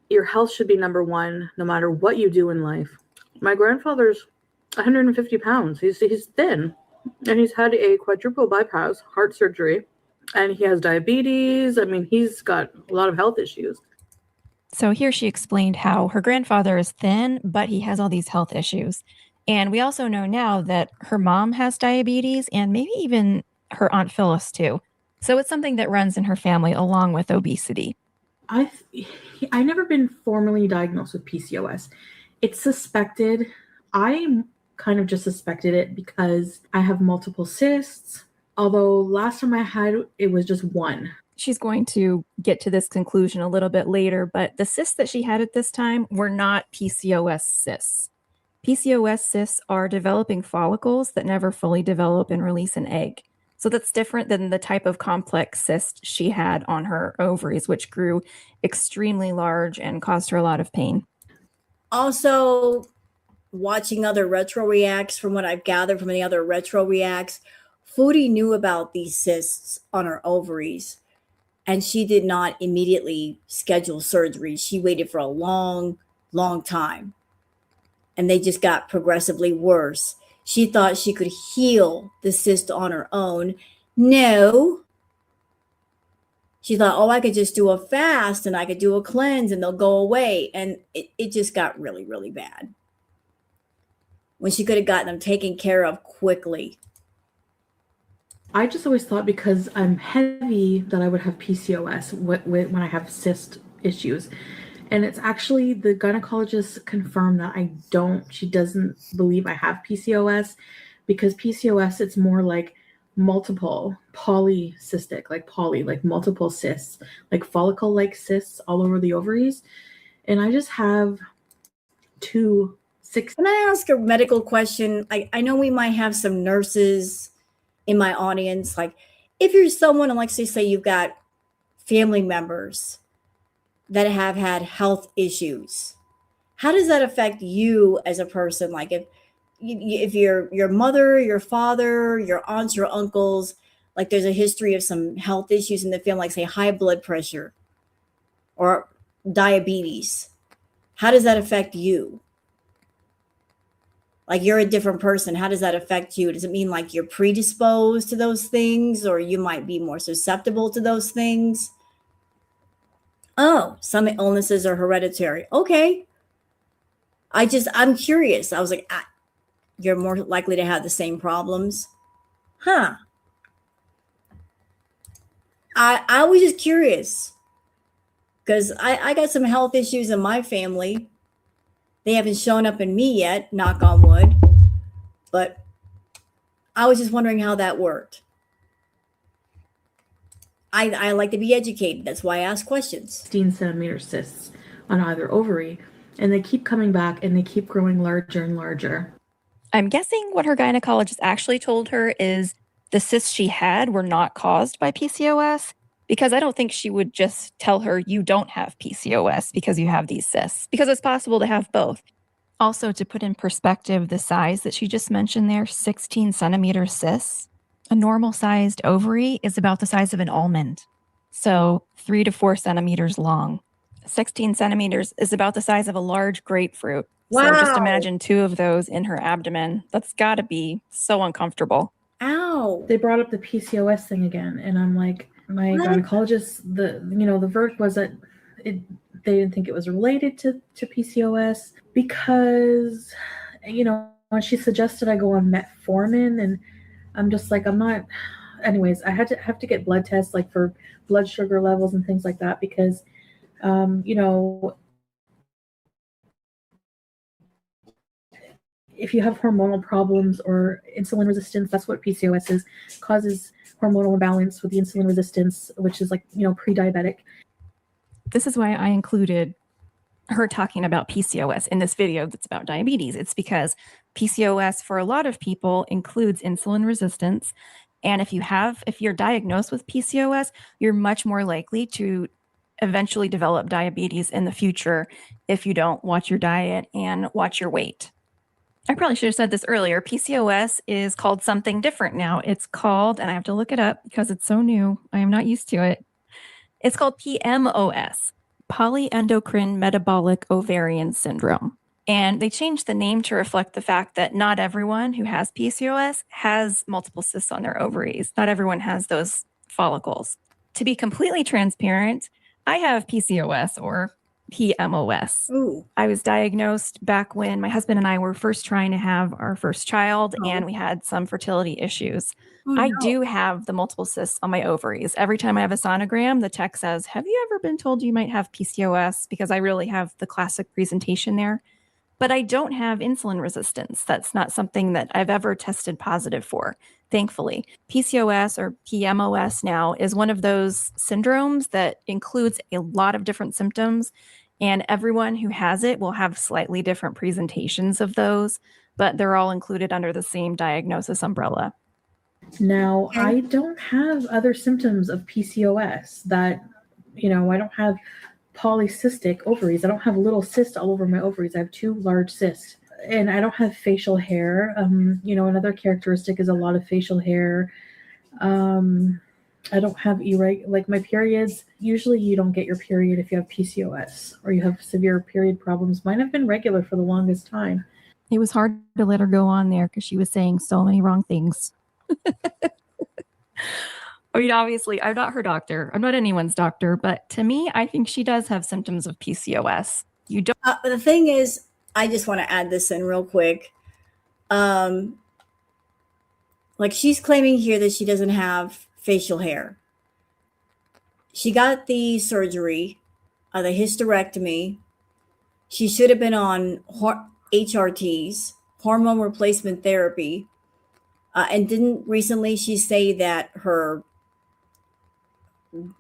your health should be number one, no matter what you do in life. My grandfather's 150 pounds. He's thin, and he's had a quadruple bypass, heart surgery, and he has diabetes. I mean, he's got a lot of health issues. So here she explained how her grandfather is thin, but he has all these health issues. And we also know now that her mom has diabetes and maybe even her Aunt Phyllis too. So it's something that runs in her family along with obesity. I've never been formally diagnosed with PCOS. It's suspected. I kind of just suspected it because I have multiple cysts. Although last time I had, it was just one. She's going to get to this conclusion a little bit later, but the cysts that she had at this time were not PCOS cysts. PCOS cysts are developing follicles that never fully develop and release an egg. So that's different than the type of complex cyst she had on her ovaries, which grew extremely large and caused her a lot of pain. Also, watching other retro reacts, from what I've gathered from the other retro reacts, Foodie knew about these cysts on her ovaries, and she did not immediately schedule surgery. She waited for a long, long time, and they just got progressively worse. She thought she could heal the cyst on her own. No. She thought, oh, I could just do a fast and I could do a cleanse and they'll go away. And it just got really, really bad, when she could have gotten them taken care of quickly. I just always thought because I'm heavy that I would have PCOS when I have cyst issues. And it's actually, the gynecologist confirmed that I don't. She doesn't believe I have PCOS, because PCOS, it's more like multiple polycystic, like multiple cysts, like follicle-like cysts all over the ovaries. And I just have 6. Can I ask a medical question? I know we might have some nurses in my audience. Like, if you're someone, and like say you've got family members that have had health issues, how does that affect you as a person? Like, if your mother, your father, your aunts, your uncles, like there's a history of some health issues in the family, like say high blood pressure or diabetes, how does that affect you? Like, you're a different person. How does that affect you? Does it mean like you're predisposed to those things, or you might be more susceptible to those things? Oh, some illnesses are hereditary. Okay. I'm curious. I was like, you're more likely to have the same problems. Huh. I was just curious, because I got some health issues in my family. They haven't shown up in me yet, knock on wood. But I was just wondering how that worked. I like to be educated. That's why I ask questions. 16-centimeter cysts on either ovary, and they keep coming back and they keep growing larger and larger. I'm guessing what her gynecologist actually told her is the cysts she had were not caused by PCOS, because I don't think she would just tell her you don't have PCOS because you have these cysts, because it's possible to have both. Also, to put in perspective the size that she just mentioned there, 16-centimeter cysts, a normal sized ovary is about the size of an almond. So 3 to 4 centimeters long. 16 centimeters is about the size of a large grapefruit. Wow. So just imagine 2 of those in her abdomen. That's got to be so uncomfortable. Ow. They brought up the PCOS thing again, and I'm like, my gynecologist, the verdict was that they didn't think it was related to PCOS, because, when she suggested I go on metformin, and I'm just like, I'm not. Anyways, I have to get blood tests, like for blood sugar levels and things like that, because, if you have hormonal problems or insulin resistance, that's what PCOS is. Causes hormonal imbalance with the insulin resistance, which is like, pre-diabetic. This is why I included her talking about PCOS in this video that's about diabetes. It's because PCOS for a lot of people includes insulin resistance. And if you're diagnosed with PCOS, you're much more likely to eventually develop diabetes in the future if you don't watch your diet and watch your weight. I probably should have said this earlier. PCOS is called something different now. It's called, and I have to look it up because it's so new, I am not used to it. It's called PMOS, Polyendocrine Metabolic Ovarian Syndrome. And they changed the name to reflect the fact that not everyone who has PCOS has multiple cysts on their ovaries. Not everyone has those follicles. To be completely transparent, I have PCOS, or PMOS. Ooh. I was diagnosed back when my husband and I were first trying to have our first child, and we had some fertility issues. I do have the multiple cysts on my ovaries. Every time I have a sonogram, the tech says, have you ever been told you might have PCOS? Because I really have the classic presentation there. But I don't have insulin resistance. That's not something that I've ever tested positive for, thankfully. PCOS, or PMOS now, is one of those syndromes that includes a lot of different symptoms, and everyone who has it will have slightly different presentations of those, but they're all included under the same diagnosis umbrella. Now, I don't have other symptoms of PCOS that, I don't have polycystic ovaries. I don't have little cysts all over my ovaries. I have 2 large cysts. And I don't have facial hair. Another characteristic is a lot of facial hair. I don't have like my periods. Usually you don't get your period if you have PCOS or you have severe period problems. Mine have been regular for the longest time. It was hard to let her go on there because she was saying so many wrong things. I mean, obviously, I'm not her doctor. I'm not anyone's doctor, but to me, I think she does have symptoms of PCOS. You don't. But the thing is, I just want to add this in real quick. Like she's claiming here that she doesn't have facial hair. She got the surgery, the hysterectomy. She should have been on HRTs, hormone replacement therapy. And didn't recently she say that her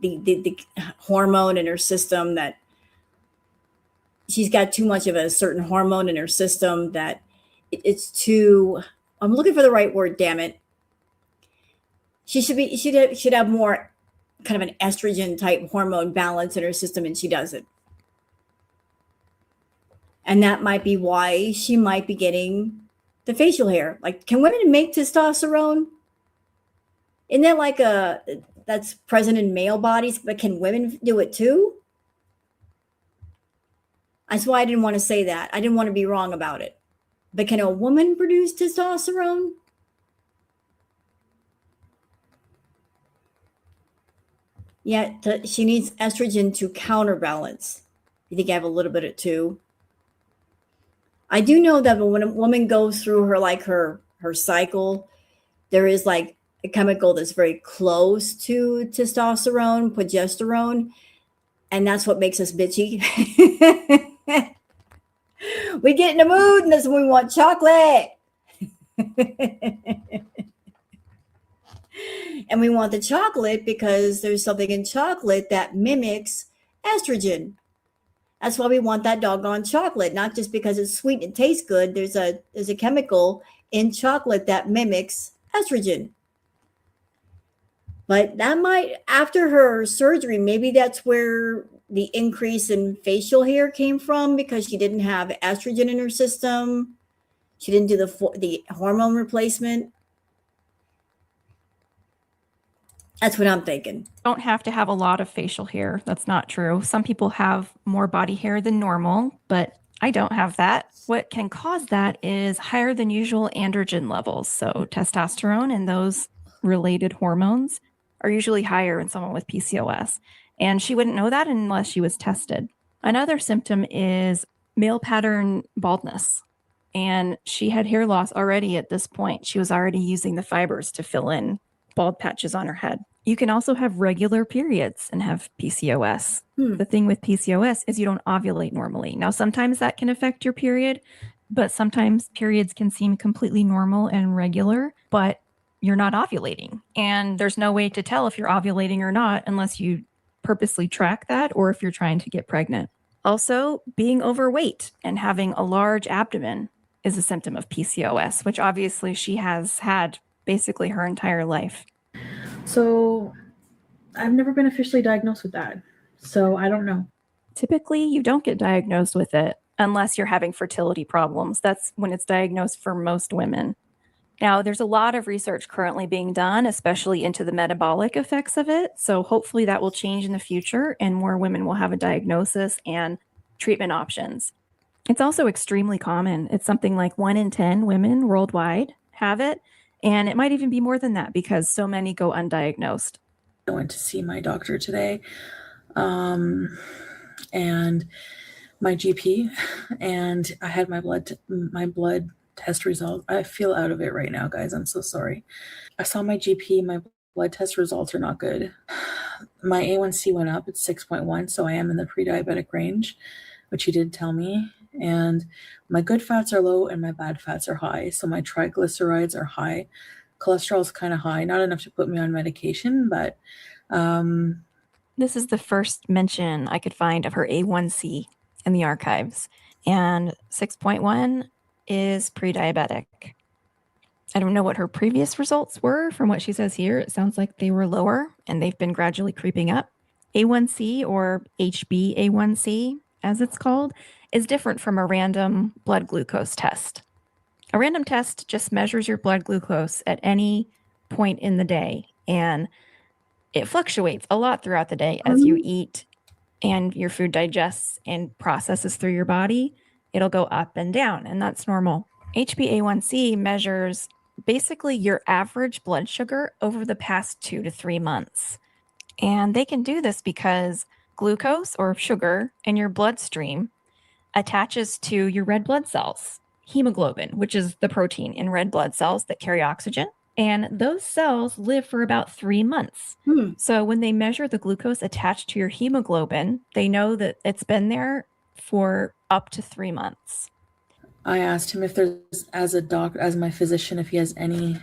the hormone in her system, that she's got too much of a certain hormone in her system, that it's too, I'm looking for the right word, damn it. She should have more kind of an estrogen type hormone balance in her system, and she doesn't. And that might be why she might be getting the facial hair. Like, can women make testosterone? Isn't that like that's present in male bodies, but can women do it too? That's why I didn't want to say that. I didn't want to be wrong about it. But can a woman produce testosterone? Yeah, she needs estrogen to counterbalance. You think I have a little bit of it too? I do know that when a woman goes through her cycle, there is like a chemical that's very close to testosterone, progesterone, and that's what makes us bitchy. We get in the mood and that's when we want chocolate. And we want the chocolate because there's something in chocolate that mimics estrogen. That's why we want that doggone chocolate, not just because it's sweet and tastes good. There's a chemical in chocolate that mimics estrogen. But that might, after her surgery, maybe that's where the increase in facial hair came from, because she didn't have estrogen in her system. She didn't do the hormone replacement. That's what I'm thinking. Don't have to have a lot of facial hair. That's not true. Some people have more body hair than normal, but I don't have that. What can cause that is higher than usual androgen levels. So testosterone and those related hormones are usually higher in someone with PCOS. And she wouldn't know that unless she was tested. Another symptom is male pattern baldness. And she had hair loss already at this point. She was already using the fibers to fill in bald patches on her head. You can also have regular periods and have PCOS. The thing with PCOS is you don't ovulate normally. Now, sometimes that can affect your period, but sometimes periods can seem completely normal and regular, but you're not ovulating. And there's no way to tell if you're ovulating or not unless you purposely track that or if you're trying to get pregnant. Also, being overweight and having a large abdomen is a symptom of PCOS, which obviously she has had basically her entire life. So I've never been officially diagnosed with that. So I don't know. Typically, you don't get diagnosed with it unless you're having fertility problems. That's when it's diagnosed for most women. Now, there's a lot of research currently being done, especially into the metabolic effects of it. So hopefully that will change in the future and more women will have a diagnosis and treatment options. It's also extremely common. It's something like 1 in 10 women worldwide have it. And it might even be more than that because so many go undiagnosed. I went to see my doctor today and my GP, and I had my blood test result. I feel out of it right now, guys. I'm so sorry. I saw my GP. My blood test results are not good. My A1C went up. It's 6.1, so I am in the pre-diabetic range, which he did tell me. And my good fats are low and my bad fats are high. So my triglycerides are high. Cholesterol is kind of high, not enough to put me on medication, but this is the first mention I could find of her A1C in the archives. And 6.1 is pre-diabetic. I don't know what her previous results were. From what she says here, it sounds like they were lower and they've been gradually creeping up. A1C, or HbA1c, as it's called, is different from a random blood glucose test. A random test just measures your blood glucose at any point in the day, and it fluctuates a lot throughout the day as you eat and your food digests and processes through your body. It'll go up and down, and that's normal. HbA1c measures basically your average blood sugar over the past 2 to 3 months. And they can do this because glucose, or sugar, in your bloodstream attaches to your red blood cells, hemoglobin, which is the protein in red blood cells that carry oxygen. And those cells live for about 3 months. So when they measure the glucose attached to your hemoglobin, they know that it's been there for up to 3 months. I asked him if there's, as a doctor, as my physician, if he has any,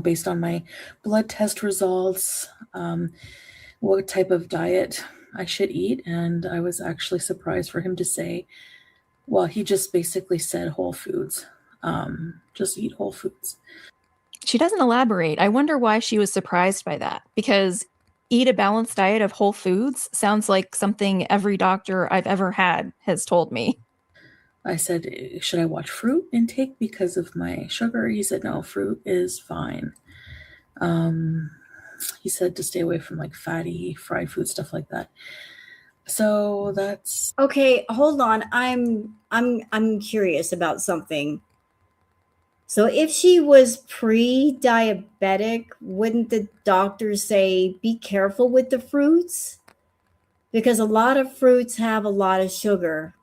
based on my blood test results, what type of diet I should eat. And I was actually surprised for him to say, well, he just basically said whole foods. Just eat whole foods. She doesn't elaborate. I wonder why she was surprised by that, because eat a balanced diet of whole foods sounds like something every doctor I've ever had has told me. I said, should I watch fruit intake because of my sugar? He said, no, fruit is fine. He said to stay away from like fatty, fried food, stuff like that. So that's Okay, hold on. I'm curious about something. So if she was pre-diabetic, wouldn't the doctor say be careful with the fruits? Because a lot of fruits have a lot of sugar.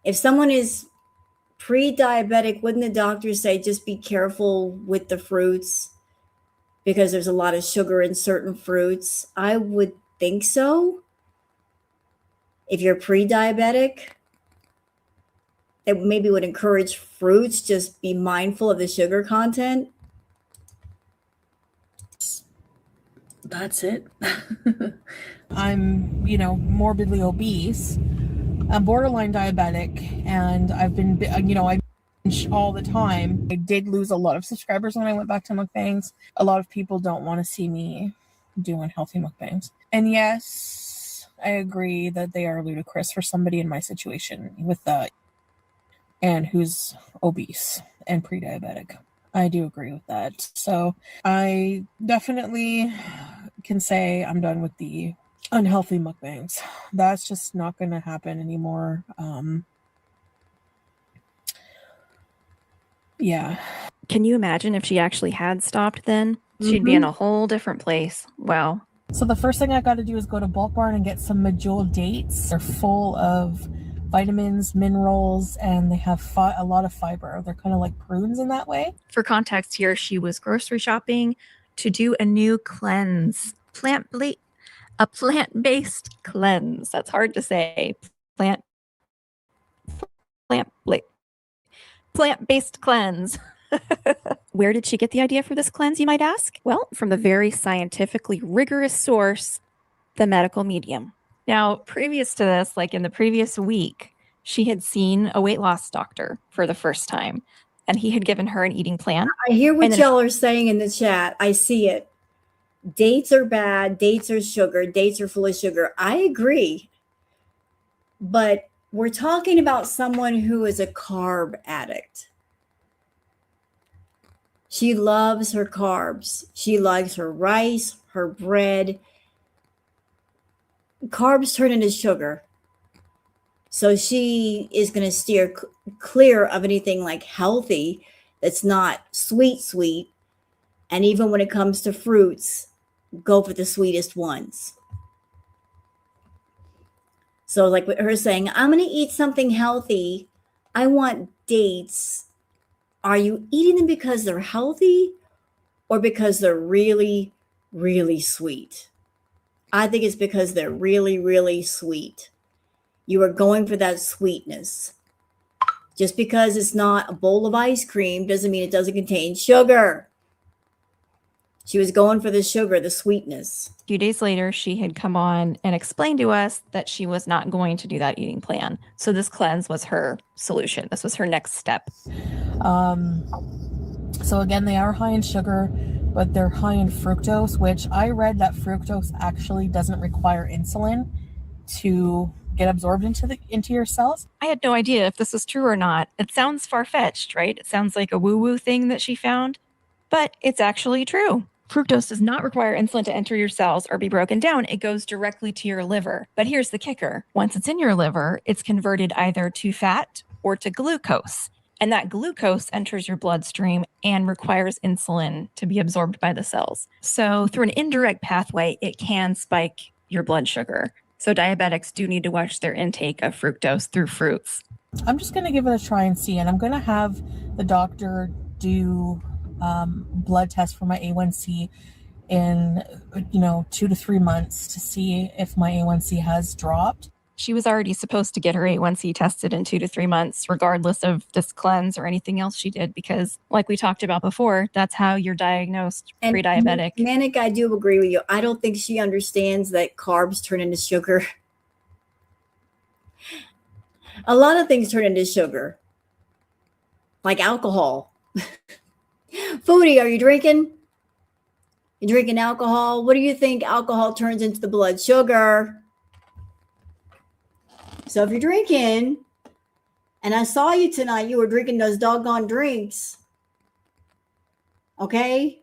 If someone is pre-diabetic, wouldn't the doctor say just be careful with the fruits because there's a lot of sugar in certain fruits? I would think so. If you're pre-diabetic, that maybe would encourage fruits, just be mindful of the sugar content. That's it. I'm, morbidly obese. I'm borderline diabetic, and I've been, I binge all the time. I did lose a lot of subscribers when I went back to mukbangs. A lot of people don't want to see me doing healthy mukbangs. And yes, I agree that they are ludicrous for somebody in my situation with and who's obese and pre-diabetic. I do agree with that. So I definitely can say I'm done with the unhealthy mukbangs. That's just not going to happen anymore. Yeah. Can you imagine if she actually had stopped then? She'd be in a whole different place. Wow. So the first thing I got to do is go to Bulk Barn and get some Medjool dates. They're full of vitamins, minerals, and they have a lot of fiber. They're kind of like prunes in that way. For context here, she was grocery shopping to do a new cleanse. A plant-based cleanse. That's hard to say. Plant-based cleanse. Where did she get the idea for this cleanse, you might ask? Well, from the very scientifically rigorous source, the medical medium. Now, previous to this, like in the previous week, she had seen a weight loss doctor for the first time, and he had given her an eating plan. I hear what y'all are saying in the chat. I see it. Dates are bad. Dates are sugar. Dates are full of sugar. I agree. But we're talking about someone who is a carb addict. She loves her carbs. She likes her rice, her bread. Carbs turn into sugar. So she is going to steer clear of anything like healthy that's not sweet. And even when it comes to fruits, go for the sweetest ones. So like with her saying, I'm going to eat something healthy. I want dates. Are you eating them because they're healthy or because they're really, really sweet? I think it's because they're really, really sweet. You are going for that sweetness. Just because it's not a bowl of ice cream doesn't mean it doesn't contain sugar. She was going for the sugar, the sweetness. A few days later, she had come on and explained to us that she was not going to do that eating plan. So this cleanse was her solution. This was her next step. So again, they are high in sugar. but they're high in fructose, which I read that fructose actually doesn't require insulin to get absorbed into your cells. I had no idea if this was true or not. It sounds far-fetched, right? It sounds like a woo-woo thing that she found, but it's actually true. Fructose does not require insulin to enter your cells or be broken down. It goes directly to your liver. But here's the kicker. Once it's in your liver, it's converted either to fat or to glucose. And that glucose enters your bloodstream and requires insulin to be absorbed by the cells. So through an indirect pathway, it can spike your blood sugar. So diabetics do need to watch their intake of fructose through fruits. I'm just going to give it a try and see, and I'm going to have the doctor do blood tests for my A1C in 2 to 3 months to see if my A1C has dropped. She was already supposed to get her A1C tested in 2 to 3 months, regardless of this cleanse or anything else she did, because like we talked about before, that's how you're diagnosed And pre-diabetic. Manic, I do agree with you. I don't think she understands that carbs turn into sugar. A lot of things turn into sugar, like alcohol. Foodie, are you drinking? You drinking alcohol? What do you think alcohol turns into the blood? Sugar. So if you're drinking, and I saw you tonight, you were drinking those doggone drinks. Okay?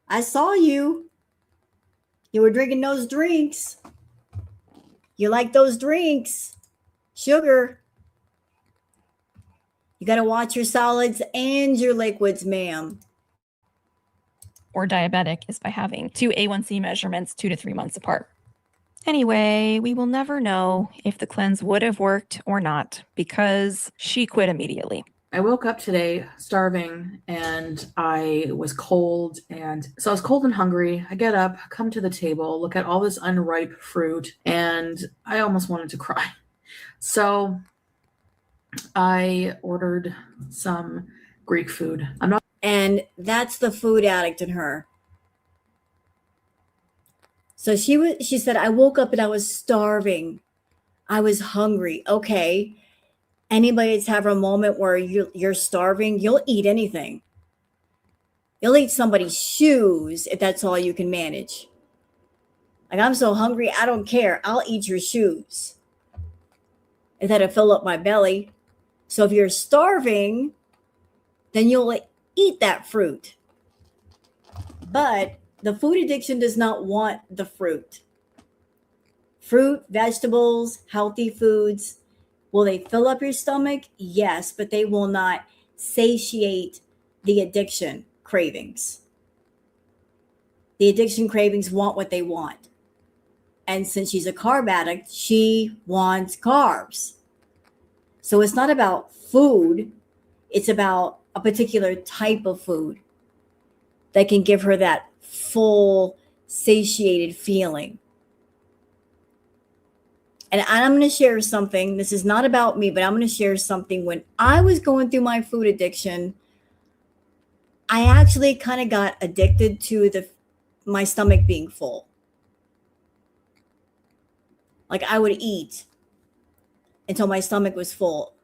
I saw you. You were drinking those drinks. You like those drinks. Sugar. You got to watch your solids and your liquids, ma'am. Or diabetic is by having 2 A1C measurements 2 to 3 months apart. Anyway, we will never know if the cleanse would have worked or not because she quit immediately. I woke up today starving and I was cold. And so I was cold and hungry. I get up, come to the table, look at all this unripe fruit, and I almost wanted to cry. So I ordered some Greek food. And that's the food addict in her. So she said, I woke up and I was starving. I was hungry. Okay. Anybody that's have a moment where you're starving, you'll eat anything. You'll eat somebody's shoes if that's all you can manage. Like, I'm so hungry, I don't care. I'll eat your shoes if that'll fill up my belly. So if you're starving, then you'll eat that fruit. But the food addiction does not want the fruit. Fruit, vegetables, healthy foods, will they fill up your stomach? Yes, but they will not satiate the addiction cravings. The addiction cravings want what they want. And since she's a carb addict, she wants carbs. So it's not about food. It's about a particular type of food that can give her that full, satiated feeling. And I'm going to share something. This is not about me, but I'm going to share something. When I was going through my food addiction, I actually kind of got addicted to my stomach being full. Like, I would eat until my stomach was full.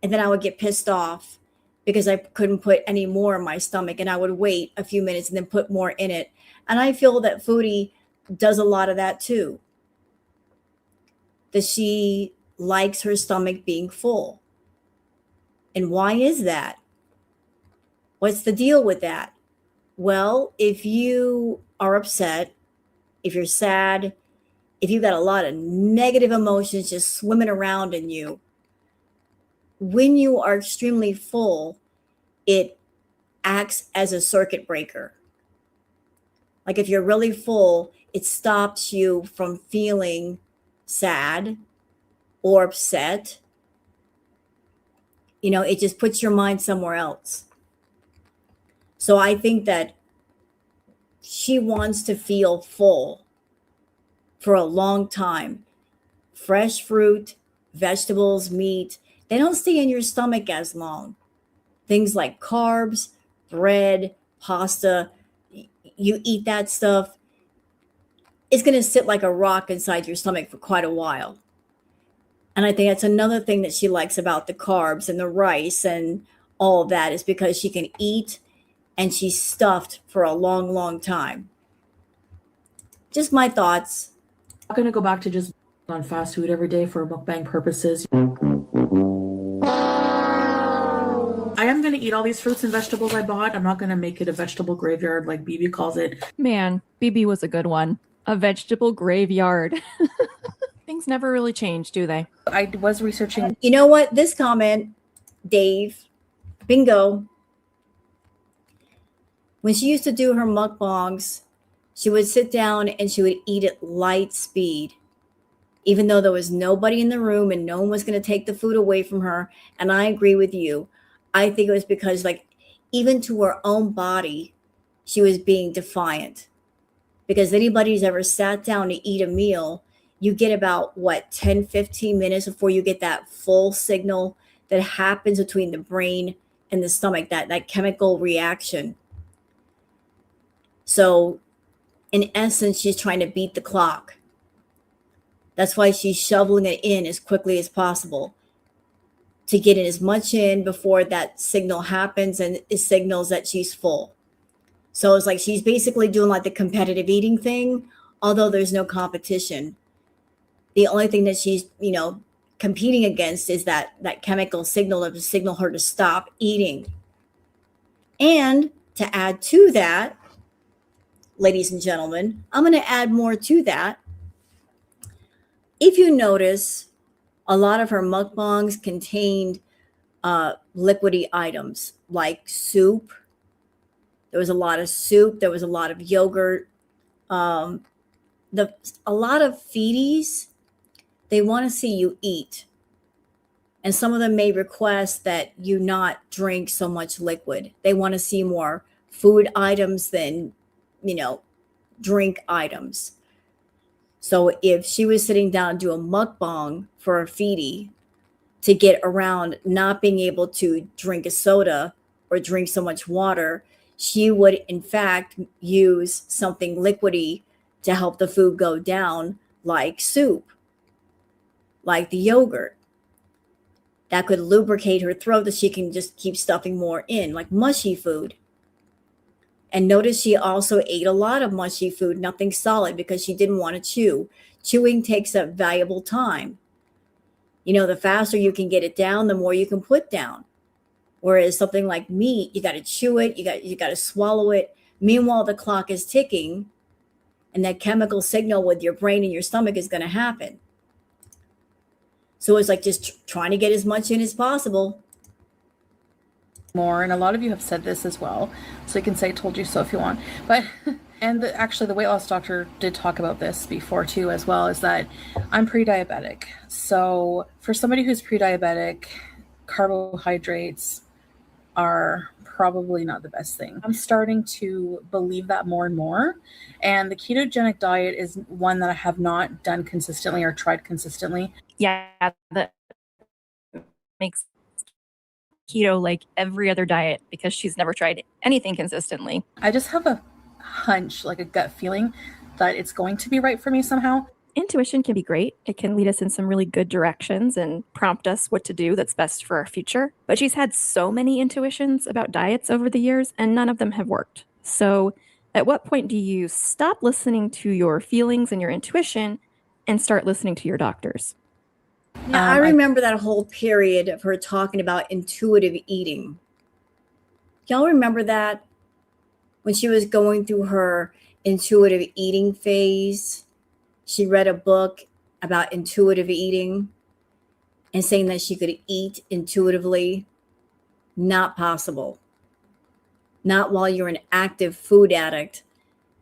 And then I would get pissed off because I couldn't put any more in my stomach. And I would wait a few minutes and then put more in it. And I feel that Foodie does a lot of that too. That she likes her stomach being full. And why is that? What's the deal with that? Well, if you are upset, if you're sad, if you've got a lot of negative emotions just swimming around in you, when you are extremely full, it acts as a circuit breaker. Like, if you're really full, it stops you from feeling sad or upset. It just puts your mind somewhere else. So I think that she wants to feel full for a long time. Fresh fruit, vegetables, meat, they don't stay in your stomach as long. Things like carbs, bread, pasta, you eat that stuff, it's going to sit like a rock inside your stomach for quite a while. And I think that's another thing that she likes about the carbs and the rice and all of that, is because she can eat and she's stuffed for a long, long time. Just my thoughts. I'm not gonna go back to just on fast food every day for mukbang purposes. I am gonna eat all these fruits and vegetables I bought. I'm not gonna make it a vegetable graveyard like BB calls it. Man, BB was a good one. A vegetable graveyard. Things never really change, do they? I was researching. You know what? This comment, Dave, bingo. When she used to do her mukbangs, she would sit down and she would eat at light speed, even though there was nobody in the room and no one was going to take the food away from her. And I agree with you. I think it was because, like, even to her own body, she was being defiant. Because anybody who's ever sat down to eat a meal, you get about, 10, 15 minutes before you get that full signal that happens between the brain and the stomach, that chemical reaction. So, in essence, she's trying to beat the clock. That's why she's shoveling it in as quickly as possible to get in as much in before that signal happens and it signals that she's full. So it's like she's basically doing like the competitive eating thing, although there's no competition. The only thing that she's, competing against is that chemical signal to signal her to stop eating. And to add to that, ladies and gentlemen, I'm going to add more to that. If you notice, a lot of her mukbangs contained liquidy items like soup. There was a lot of soup. There was a lot of yogurt. A lot of feedies, they want to see you eat. And some of them may request that you not drink so much liquid. They want to see more food items than, drink items. So if she was sitting down to do a mukbang for a feedie to get around not being able to drink a soda or drink so much water, she would in fact use something liquidy to help the food go down, like soup, like the yogurt. That could lubricate her throat that she can just keep stuffing more in, like mushy food. And notice she also ate a lot of mushy food, nothing solid, because she didn't want to chew. Chewing takes up valuable time. The faster you can get it down, the more you can put down. Whereas something like meat, you got to chew it, you got to swallow it. Meanwhile, the clock is ticking, and that chemical signal with your brain and your stomach is going to happen. So it's like just trying to get as much in as possible. More, and a lot of you have said this as well, so you can say "told you so" if you want. But actually the weight loss doctor did talk about this before too, as well, is that I'm pre-diabetic. So for somebody who's pre-diabetic, carbohydrates are probably not the best thing. I'm starting to believe that more and more, and the ketogenic diet is one that I have not done consistently or tried consistently. Yeah, that makes keto like every other diet because she's never tried anything consistently. I just have a hunch, like a gut feeling, that it's going to be right for me somehow. Intuition can be great. It can lead us in some really good directions and prompt us what to do that's best for our future. But she's had so many intuitions about diets over the years, and none of them have worked. So at what point do you stop listening to your feelings and your intuition and start listening to your doctors? Yeah, I remember that whole period of her talking about intuitive eating. Y'all remember that? When she was going through her intuitive eating phase, she read a book about intuitive eating and saying that she could eat intuitively. Not possible. Not while you're an active food addict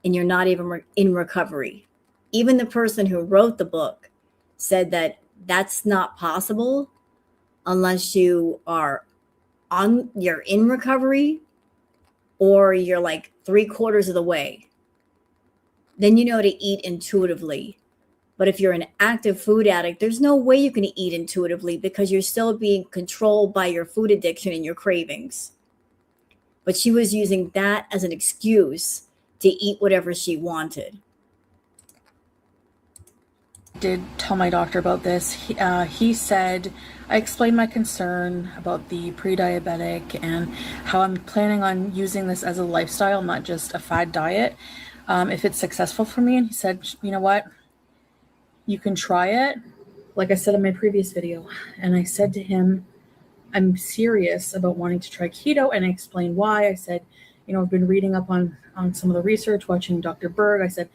and you're not even in recovery. Even the person who wrote the book said that that's not possible unless you're in recovery or you're like 3/4 of the way. Then you know to eat intuitively. But if you're an active food addict, there's no way you can eat intuitively because you're still being controlled by your food addiction and your cravings. But she was using that as an excuse to eat whatever she wanted. Did tell my doctor about this. He said, I explained my concern about the pre-diabetic and how I'm planning on using this as a lifestyle, not just a fad diet, if it's successful for me. And he said, you know what, you can try it, like I said in my previous video. And I said to him, I'm serious about wanting to try keto, and I explained why. I said, I've been reading up on some of the research, watching Dr. Berg. I said,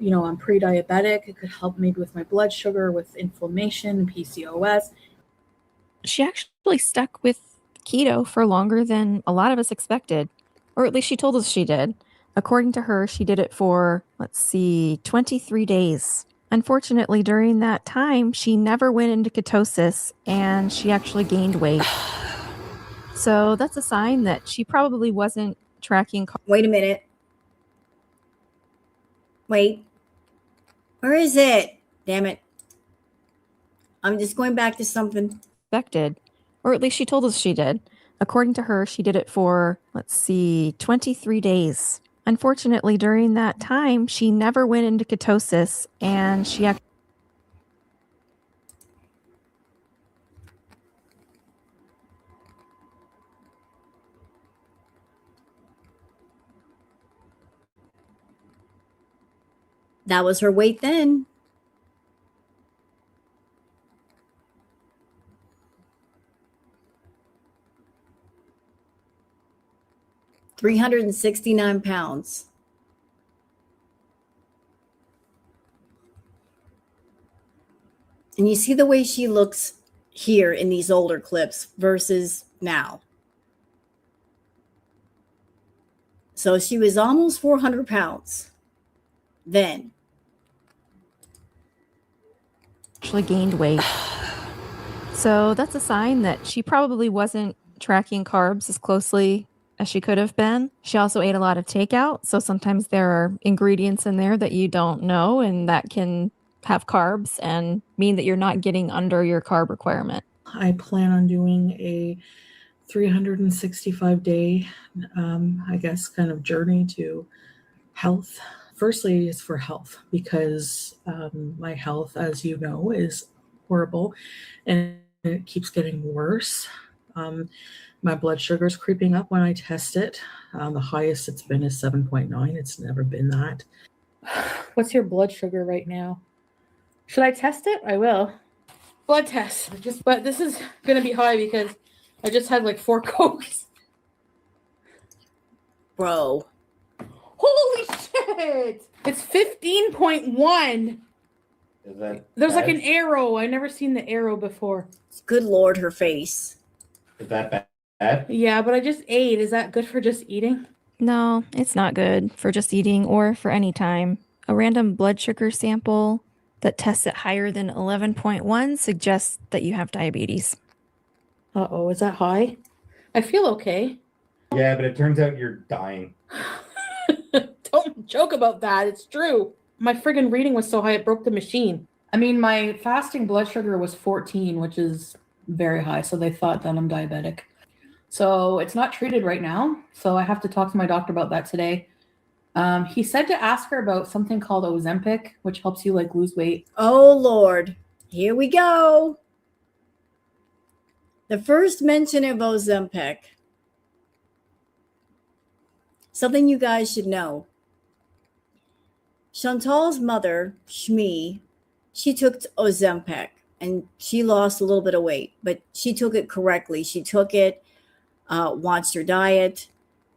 I'm pre-diabetic. It could help maybe with my blood sugar, with inflammation, PCOS. She actually stuck with keto for longer than a lot of us expected, or at least she told us she did. According to her, she did it for, 23 days. Unfortunately, during that time, she never went into ketosis and she actually gained weight. So that's a sign that she probably wasn't tracking. Wait a minute. Wait. Where is it? Damn it. I'm just going back to something. Expected, or at least she told us she did. According to her, she did it for, 23 days. Unfortunately, during that time, she never went into ketosis and she actually. That was her weight then. £369. And you see the way she looks here in these older clips versus now. So she was almost 400 pounds then. Actually gained weight. So that's a sign that she probably wasn't tracking carbs as closely as she could have been. She also ate a lot of takeout. So sometimes there are ingredients in there that you don't know, and that can have carbs and mean that you're not getting under your carb requirement. I plan on doing a 365-day, I guess, kind of journey to health. Firstly, it's for health because my health, as you know, is horrible and it keeps getting worse. My blood sugar is creeping up when I test it. The highest it's been is 7.9. It's never been that. What's your blood sugar right now? Should I test it? I will. Blood test. But this is going to be high because I just had like 4 Cokes. Bro. Holy shit! It's 15.1. There's like an arrow. I've never seen the arrow before. Good Lord, her face. Is that bad? Yeah, but I just ate. Is that good for just eating? No, it's not good for just eating or for any time. A random blood sugar sample that tests it higher than 11.1 suggests that you have diabetes. Uh-oh, is that high? I feel okay. Yeah, but it turns out you're dying. Don't joke about that. It's true. My friggin' reading was so high it broke the machine. I mean, my fasting blood sugar was 14, which is very high. So they thought that I'm diabetic. So it's not treated right now. So I have to talk to my doctor about that today. He said to ask her about something called Ozempic, which helps you like lose weight. Oh, Lord. Here we go. The first mention of Ozempic. Something you guys should know. Chantal's mother, Shmi, she took Ozempic and she lost a little bit of weight, but she took it correctly. She took it, watched her diet,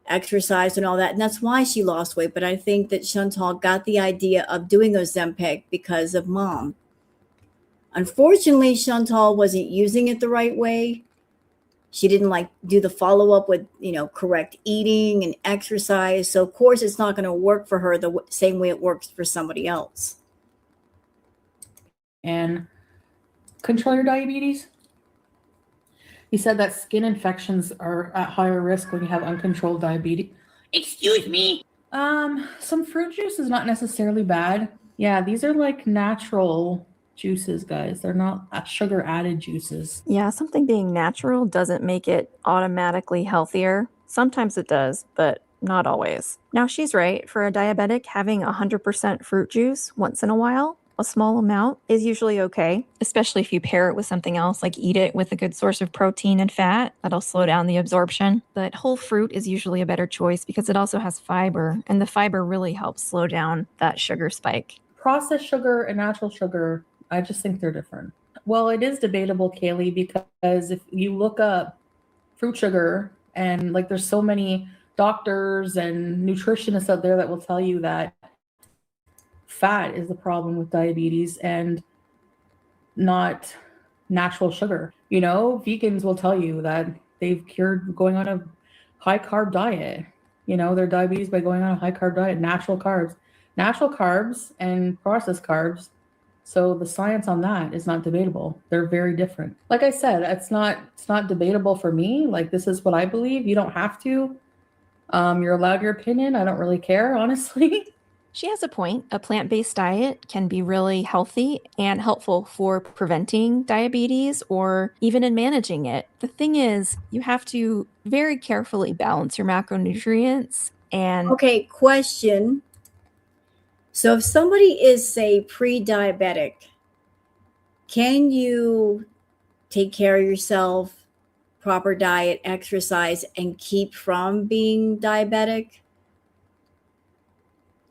exercised and all that. And that's why she lost weight. But I think that Chantal got the idea of doing Ozempic because of mom. Unfortunately, Chantal wasn't using it the right way. She didn't do the follow-up with, correct eating and exercise. So of course it's not going to work for her the same way it works for somebody else. And control your diabetes. He said that skin infections are at higher risk when you have uncontrolled diabetes. Excuse me. Some fruit juice is not necessarily bad. Yeah, these are like natural juices, guys. They're not sugar added juices. Yeah, something being natural doesn't make it automatically healthier. Sometimes it does, but not always. Now, she's right. For a diabetic, having 100% fruit juice once in a while, A small amount is usually okay, especially if you pair it with something else, like eat it with a good source of protein and fat. That'll slow down the absorption. But whole fruit is usually a better choice because it also has fiber, and the fiber really helps slow down that sugar spike. Processed sugar and natural sugar, I just think they're different. Well, it is debatable, Kaylee, because if you look up fruit sugar, and like there's so many doctors and nutritionists out there that will tell you that fat is the problem with diabetes and not natural sugar. You know, vegans will tell you that they've cured going on a high carb diet, their diabetes by going on a high carb diet, natural carbs and processed carbs. So the science on that is not debatable. They're very different. Like I said, it's not debatable for me. Like, this is what I believe. You don't have to. You're allowed your opinion. I don't really care, honestly. She has a point. A plant-based diet can be really healthy and helpful for preventing diabetes or even in managing it. The thing is, you have to very carefully balance your macronutrients and Okay, question. So if somebody is, say, pre-diabetic, can you take care of yourself, proper diet, exercise, and keep from being diabetic?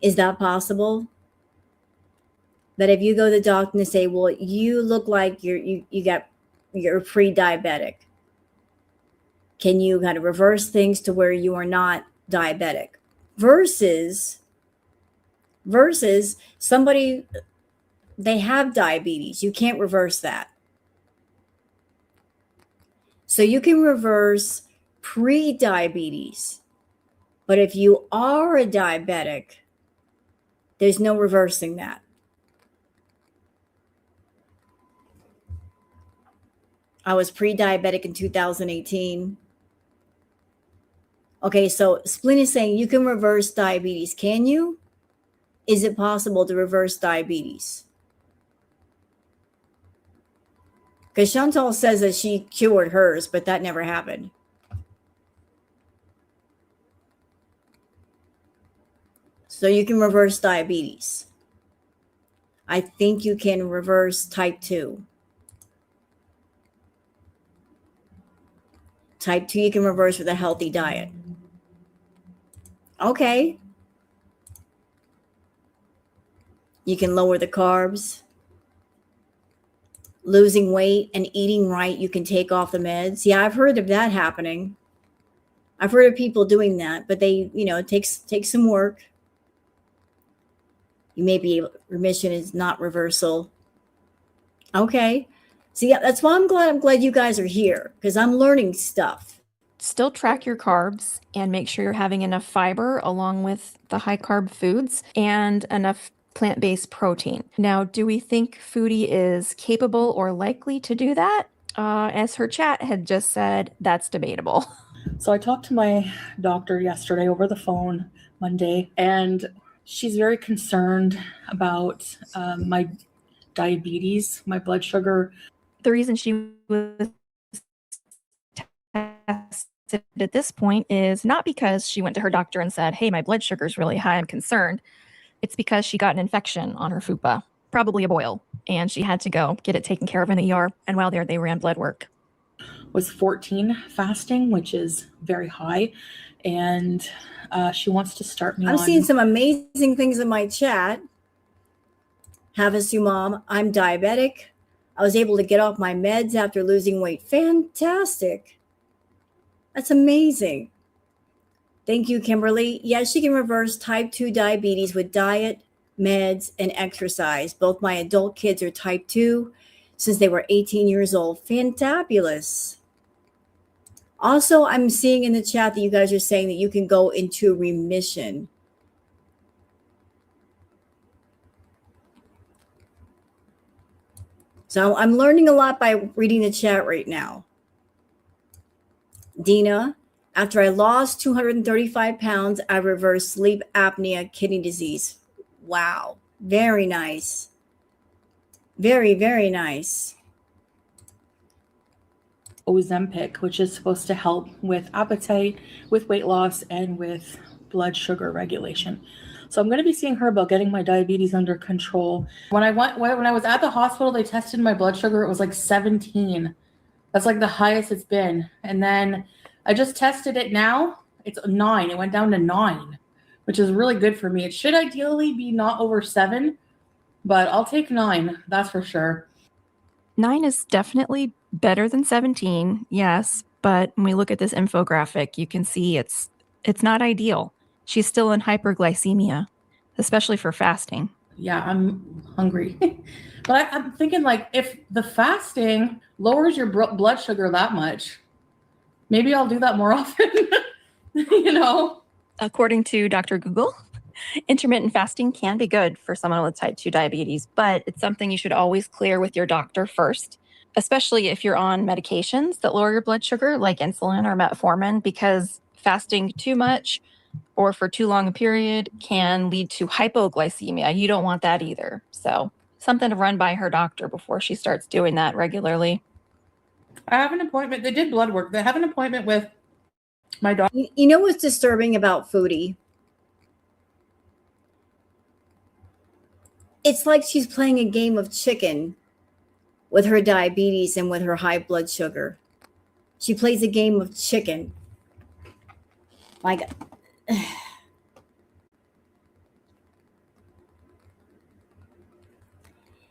Is that possible? That if you go to the doctor and say, well, you look like you're pre-diabetic, can you kind of reverse things to where you are not diabetic? Versus somebody, they have diabetes. You can't reverse that. So you can reverse pre-diabetes, but if you are a diabetic, there's no reversing that. I was pre-diabetic in 2018. Okay, so Splin is saying you can reverse diabetes. Can you? Is it possible to reverse diabetes? Because Chantal says that she cured hers, but that never happened. So you can reverse diabetes. I think you can reverse type 2. Type 2 you can reverse with a healthy diet. Okay. You can lower the carbs. Losing weight and eating right, you can take off the meds. Yeah, I've heard of that happening. I've heard of people doing that, but it takes some work. You may be able, remission is not reversal. Okay. So yeah, that's why I'm glad you guys are here, because I'm learning stuff. still track your carbs and make sure you're having enough fiber along with the high carb foods and enough plant-based protein. Now, do we think Foodie is capable or likely to do that? As her chat had just said, that's debatable. So I talked to my doctor yesterday over the phone, Monday, and she's very concerned about my diabetes, my blood sugar. The reason she was tested at this point is not because she went to her doctor and said, hey, my blood sugar is really high, I'm concerned. It's because she got an infection on her fupa, probably a boil, and she had to go get it taken care of in the ER. And while there, they ran blood work. Was 14 fasting, which is very high, and she wants to start me I'm on. seeing some amazing things in my chat. Havasu Mom, I'm diabetic. I was able to get off my meds after losing weight. Fantastic. That's amazing. Thank you, Kimberly. Yes, she can reverse type 2 diabetes with diet, meds, and exercise. Both my adult kids are type 2 since they were 18 years old. Fantabulous. Also, I'm seeing in the chat that you guys are saying that you can go into remission. So I'm learning a lot by reading the chat right now. Dina, after I lost 235 pounds, I reversed sleep apnea, kidney disease. Wow. Very nice. Very, very nice. Ozempic, which is supposed to help with appetite, with weight loss, and with blood sugar regulation. So I'm going to be seeing her about getting my diabetes under control. When I was at the hospital, they tested my blood sugar. It was like 17. That's like the highest it's been. And then I just tested it now. It's 9. It went down to 9, which is really good for me. It should ideally be not over 7, but I'll take 9. That's for sure. 9 is definitely better than 17, yes. But when we look at this infographic, you can see it's not ideal. She's still in hyperglycemia, especially for fasting. Yeah, I'm hungry. But I'm thinking, like, if the fasting lowers your blood sugar that much, maybe I'll do that more often, you know? According to Dr. Google, intermittent fasting can be good for someone with type 2 diabetes, but it's something you should always clear with your doctor first, especially if you're on medications that lower your blood sugar, like insulin or metformin, because fasting too much or for too long a period can lead to hypoglycemia. You don't want that either. So something to run by her doctor before she starts doing that regularly. I have an appointment. They did blood work. They have an appointment with my doctor. You know what's disturbing about Foodie? It's like she's playing a game of chicken with her diabetes and with her high blood sugar. She plays a game of chicken. Like,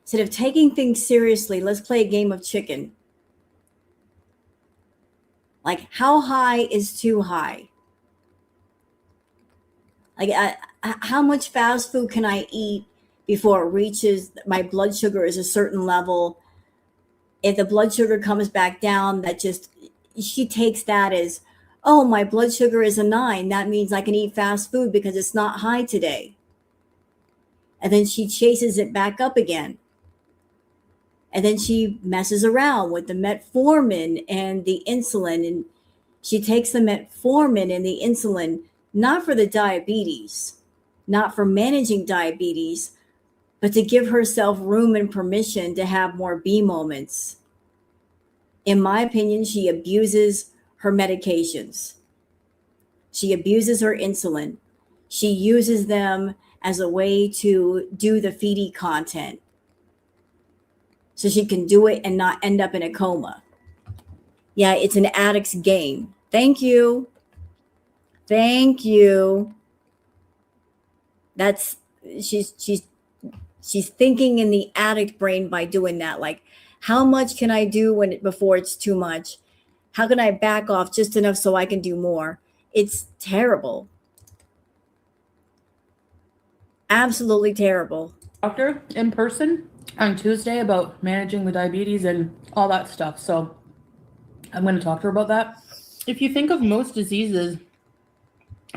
instead of taking things seriously, let's play a game of chicken. Like, how high is too high? Like, how much fast food can I eat before it reaches my blood sugar is a certain level? If the blood sugar comes back down, she takes that as, oh, my blood sugar is a 9. That means I can eat fast food because it's not high today. And then she chases it back up again. And then she messes around with the metformin and the insulin. And she takes the metformin and the insulin, not for the diabetes, not for managing diabetes, but to give herself room and permission to have more B moments. In my opinion, she abuses her medications. She abuses her insulin. She uses them as a way to do the Foodie content so she can do it and not end up in a coma. Yeah, it's an addict's game. Thank you. Thank you. That's she's thinking in the addict brain by doing that. Like, how much can I do before it's too much? How can I back off just enough so I can do more? It's terrible. Absolutely terrible. Doctor in person on Tuesday about managing the diabetes and all that stuff. So I'm going to talk to her about that. If you think of most diseases,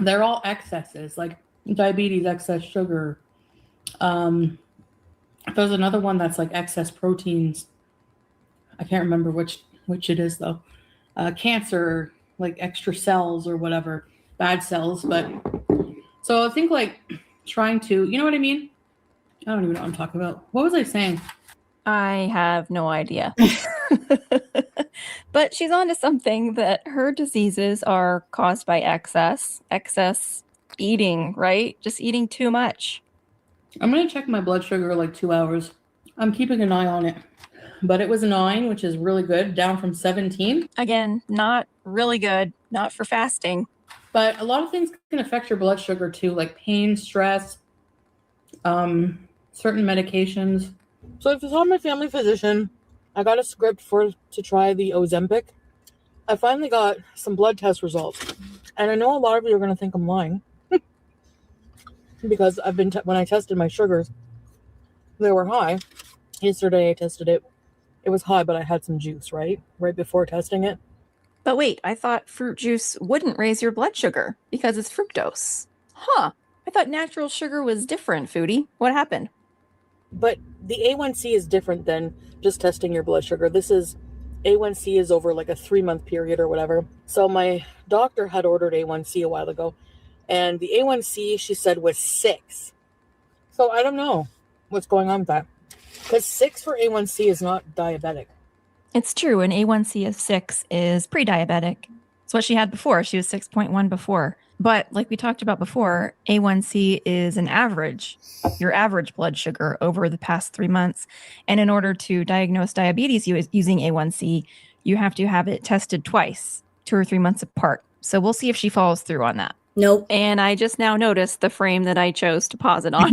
they're all excesses, like diabetes, excess sugar. There's another one that's like excess proteins. I can't remember which it is though. Cancer, like extra cells or whatever, bad cells. But so I think like trying to, you know what I mean? I don't even know what I'm talking about. What was I saying? I have no idea. But she's onto something, that her diseases are caused by excess eating, right? Just eating too much. I'm going to check my blood sugar like 2 hours. I'm keeping an eye on it. But it was 9, which is really good, down from 17. Again, not really good, not for fasting. But a lot of things can affect your blood sugar too, like pain, stress, certain medications. So if it's on my family physician, I got a script to try the Ozempic. I finally got some blood test results. And I know a lot of you are going to think I'm lying. Because when I tested my sugars, they were high. Yesterday I tested it. It was high, but I had some juice, right before testing it. But wait, I thought fruit juice wouldn't raise your blood sugar because it's fructose. Huh. I thought natural sugar was different, Foodie. What happened? But the A1C is different than just testing your blood sugar. This is, A1C is over like a 3-month period or whatever. So my doctor had ordered A1C a while ago. And the A1C, she said, was 6. So I don't know what's going on with that. Because 6 for A1C is not diabetic. It's true. An A1C of 6 is pre-diabetic. It's what she had before. She was 6.1 before. But like we talked about before, A1C is an average, your average blood sugar over the past 3 months. And in order to diagnose diabetes using A1C, you have to have it tested twice, 2 or 3 months apart. So we'll see if she follows through on that. Nope. And I just now noticed the frame that I chose to pause it on.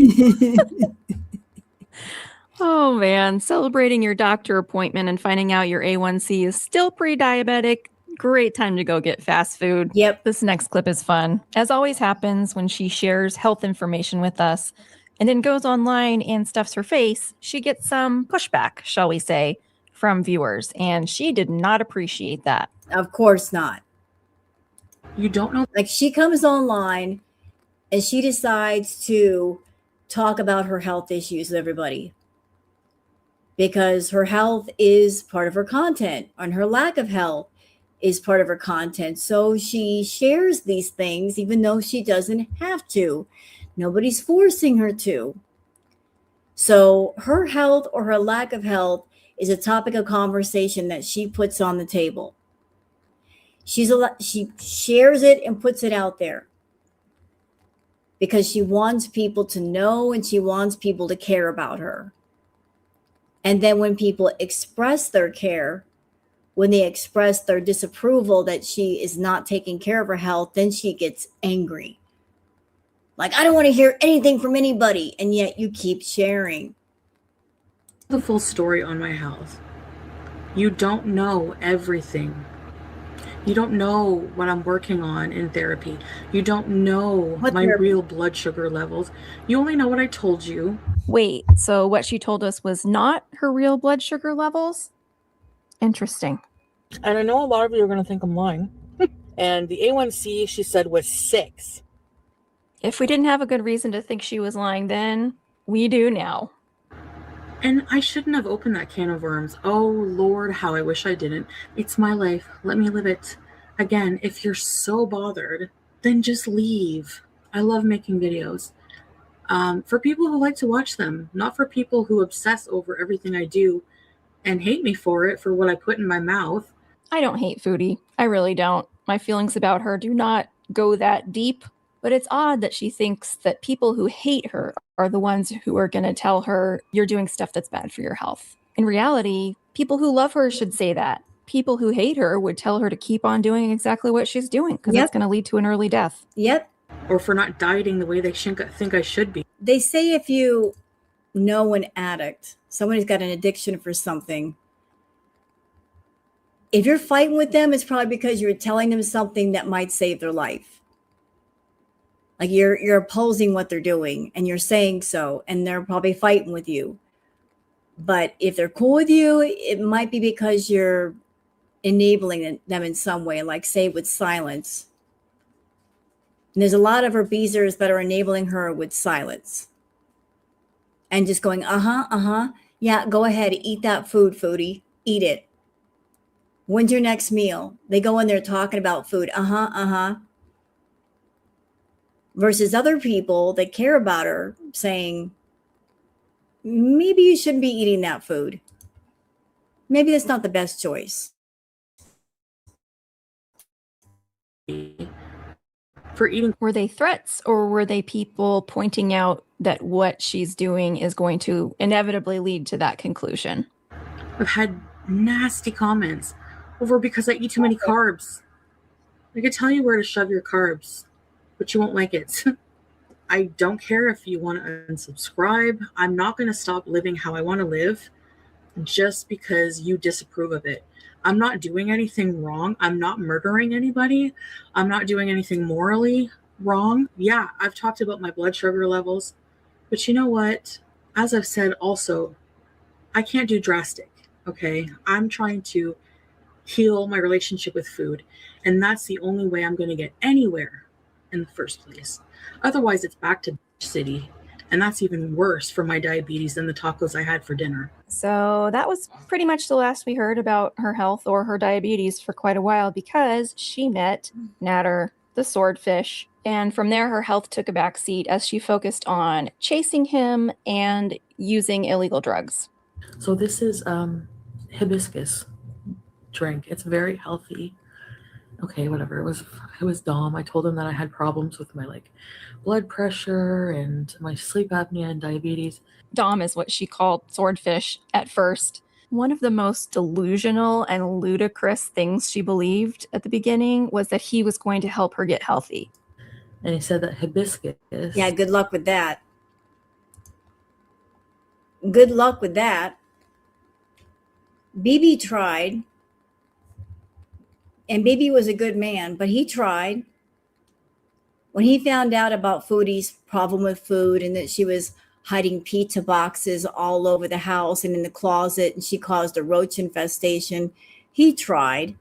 Oh man, celebrating your doctor appointment and finding out your A1C is still pre-diabetic. Great time to go get fast food. Yep. This next clip is fun. As always happens when she shares health information with us and then goes online and stuffs her face, she gets some pushback, shall we say, from viewers. And she did not appreciate that. Of course not. You don't know. Like, she comes online and she decides to talk about her health issues with everybody because her health is part of her content and her lack of health is part of her content. So she shares these things even though she doesn't have to. Nobody's forcing her to. So her health or her lack of health is a topic of conversation that she puts on the table. She shares it and puts it out there because she wants people to know and she wants people to care about her. And then when people express their care, when they express their disapproval that she is not taking care of her health, then she gets angry. Like, I don't want to hear anything from anybody, and yet you keep sharing. The full story on my health. You don't know everything. You don't know what I'm working on in therapy. You don't know my real blood sugar levels. You only know what I told you. Wait, so what she told us was not her real blood sugar levels? Interesting. And I know a lot of you are going to think I'm lying. And the A1C, she said, was 6. If we didn't have a good reason to think she was lying then, we do now. And I shouldn't have opened that can of worms. Oh, Lord, how I wish I didn't. It's my life. Let me live it. Again, if you're so bothered, then just leave. I love making videos. For people who like to watch them, not for people who obsess over everything I do and hate me for it, for what I put in my mouth. I don't hate Foodie. I really don't. My feelings about her do not go that deep. But it's odd that she thinks that people who hate her are the ones who are going to tell her you're doing stuff that's bad for your health. In reality, people who love her should say that. People who hate her would tell her to keep on doing exactly what she's doing because it's going to lead to an early death. Yep. Or for not dieting the way they think I should be. They say if you know an addict, someone who's got an addiction for something, if you're fighting with them, it's probably because you're telling them something that might save their life. Like you're opposing what they're doing and you're saying so, and they're probably fighting with you. But if they're cool with you, it might be because you're enabling them in some way, like say with silence. And there's a lot of her beezers that are enabling her with silence. And just going, yeah, go ahead, eat that food, Foodie, eat it. When's your next meal? They go in there talking about food, versus other people that care about her saying, maybe you shouldn't be eating that food. Maybe that's not the best choice. For eating. Were they threats or were they people pointing out that what she's doing is going to inevitably lead to that conclusion? I've had nasty comments over because I eat too many carbs. I could tell you where to shove your carbs, but you won't like it. I don't care if you want to unsubscribe. I'm not going to stop living how I want to live just because you disapprove of it. I'm not doing anything wrong. I'm not murdering anybody. I'm not doing anything morally wrong. Yeah, I've talked about my blood sugar levels, but you know what? As I've said also, I can't do drastic, okay? I'm trying to heal my relationship with food, and that's the only way I'm going to get anywhere in the first place. Otherwise, it's back to city, and that's even worse for my diabetes than the tacos I had for dinner. So that was pretty much the last we heard about her health or her diabetes for quite a while because she met Natter, the swordfish, and from there her health took a back seat as she focused on chasing him and using illegal drugs. So this is hibiscus drink. It's very healthy. okay, whatever. It was Dom. I told him that I had problems with my like blood pressure and my sleep apnea and diabetes. Dom is what she called Swordfish at first. One of the most delusional and ludicrous things she believed at the beginning was that he was going to help her get healthy. And he said that hibiscus. Yeah, good luck with that. Good luck with that. BB tried, and BB was a good man, but he tried. When he found out about Foodie's problem with food and that she was hiding pizza boxes all over the house and in the closet, and she caused a roach infestation, he tried.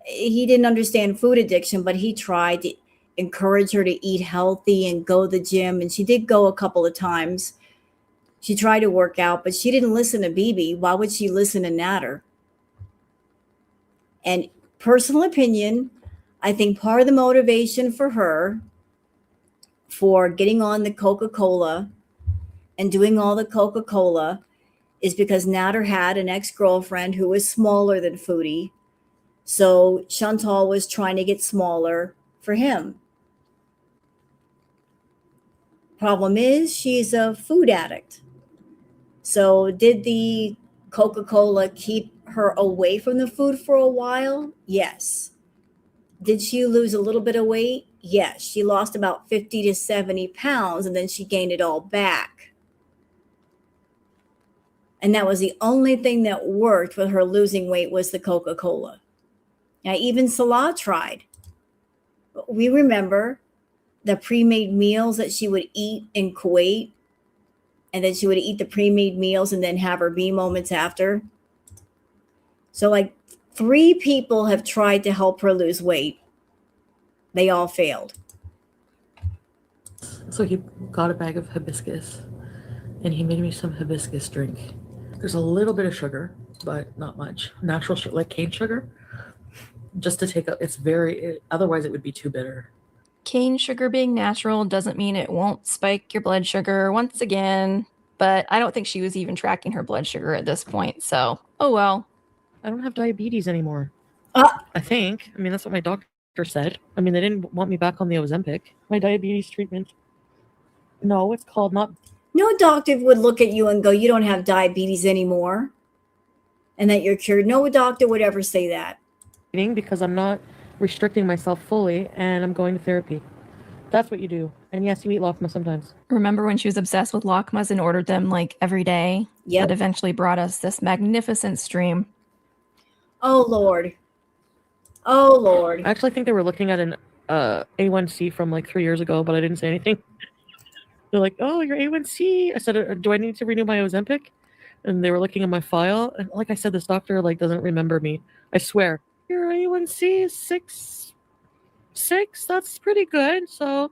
He didn't understand food addiction, but he tried to encourage her to eat healthy and go to the gym. And she did go a couple of times. She tried to work out, but she didn't listen to BB. Why would she listen to Natter? And personal opinion, I think part of the motivation for her for getting on the Coca-Cola and doing all the Coca-Cola is because Natter had an ex-girlfriend who was smaller than Foodie. So Chantal was trying to get smaller for him. Problem is, she's a food addict. So did the Coca-Cola keep her away from the food for a while? Yes. Did she lose a little bit of weight? Yes. She lost about 50 to 70 pounds and then she gained it all back. And that was the only thing that worked with her losing weight was the Coca-Cola. Now, even Salah tried. We remember the pre-made meals that she would eat in Kuwait, and then she would eat the pre-made meals and then have her bee moments after. So like 3 people have tried to help her lose weight. They all failed. So he got a bag of hibiscus and he made me some hibiscus drink. There's a little bit of sugar, but not much. Natural sugar, like cane sugar. Just to take it's otherwise it would be too bitter. Cane sugar being natural doesn't mean it won't spike your blood sugar once again, but I don't think she was even tracking her blood sugar at this point, so oh well. I don't have diabetes anymore. I think. I mean, that's what my doctor said. I mean, they didn't want me back on the Ozempic. My diabetes treatment. No, it's called not. No doctor would look at you and go, you don't have diabetes anymore and that you're cured. No doctor would ever say that. Because I'm not restricting myself fully and I'm going to therapy. That's what you do. And yes, you eat lakma sometimes. Remember when she was obsessed with lakmas and ordered them like every day? Yep. That eventually brought us this magnificent stream. Oh, Lord. Oh, Lord. I actually think they were looking at an A1C from like 3 years ago, but I didn't say anything. They're like, oh, your A1C. I said, do I need to renew my Ozempic? And they were looking at my file. And like I said, this doctor like doesn't remember me. I swear. Your A1C is 6. That's pretty good. So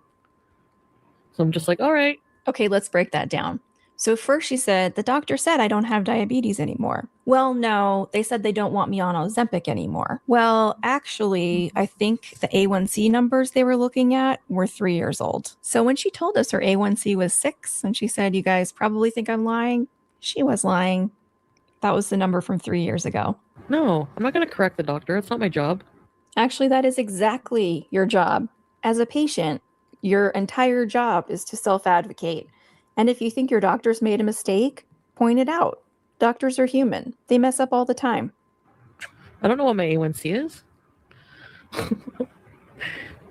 I'm just like, all right. Okay, let's break that down. So first she said, the doctor said I don't have diabetes anymore. Well, no, they said they don't want me on Ozempic anymore. Well, actually, I think the A1C numbers they were looking at were 3 years old. So when she told us her A1C was 6 and she said, you guys probably think I'm lying, she was lying. That was the number from 3 years ago. No, I'm not going to correct the doctor. It's not my job. Actually, that is exactly your job. As a patient, your entire job is to self-advocate. And if you think your doctor's made a mistake, point it out. Doctors are human. They mess up all the time. I don't know what my A1C is.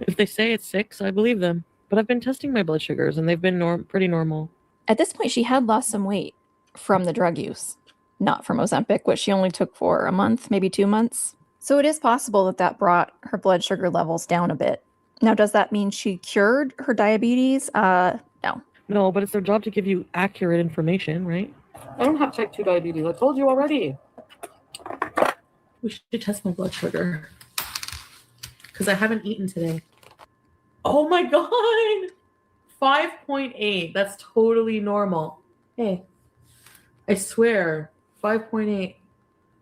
If they say it's 6, I believe them. But I've been testing my blood sugars and they've been pretty normal. At this point, she had lost some weight from the drug use, not from Ozempic, which she only took for a month, maybe 2 months. So it is possible that that brought her blood sugar levels down a bit. Now, does that mean she cured her diabetes? No. No, but it's their job to give you accurate information, right? I don't have type 2 diabetes. I told you already. We should test my blood sugar. Because I haven't eaten today. Oh my god! 5.8. That's totally normal. Hey. I swear. 5.8.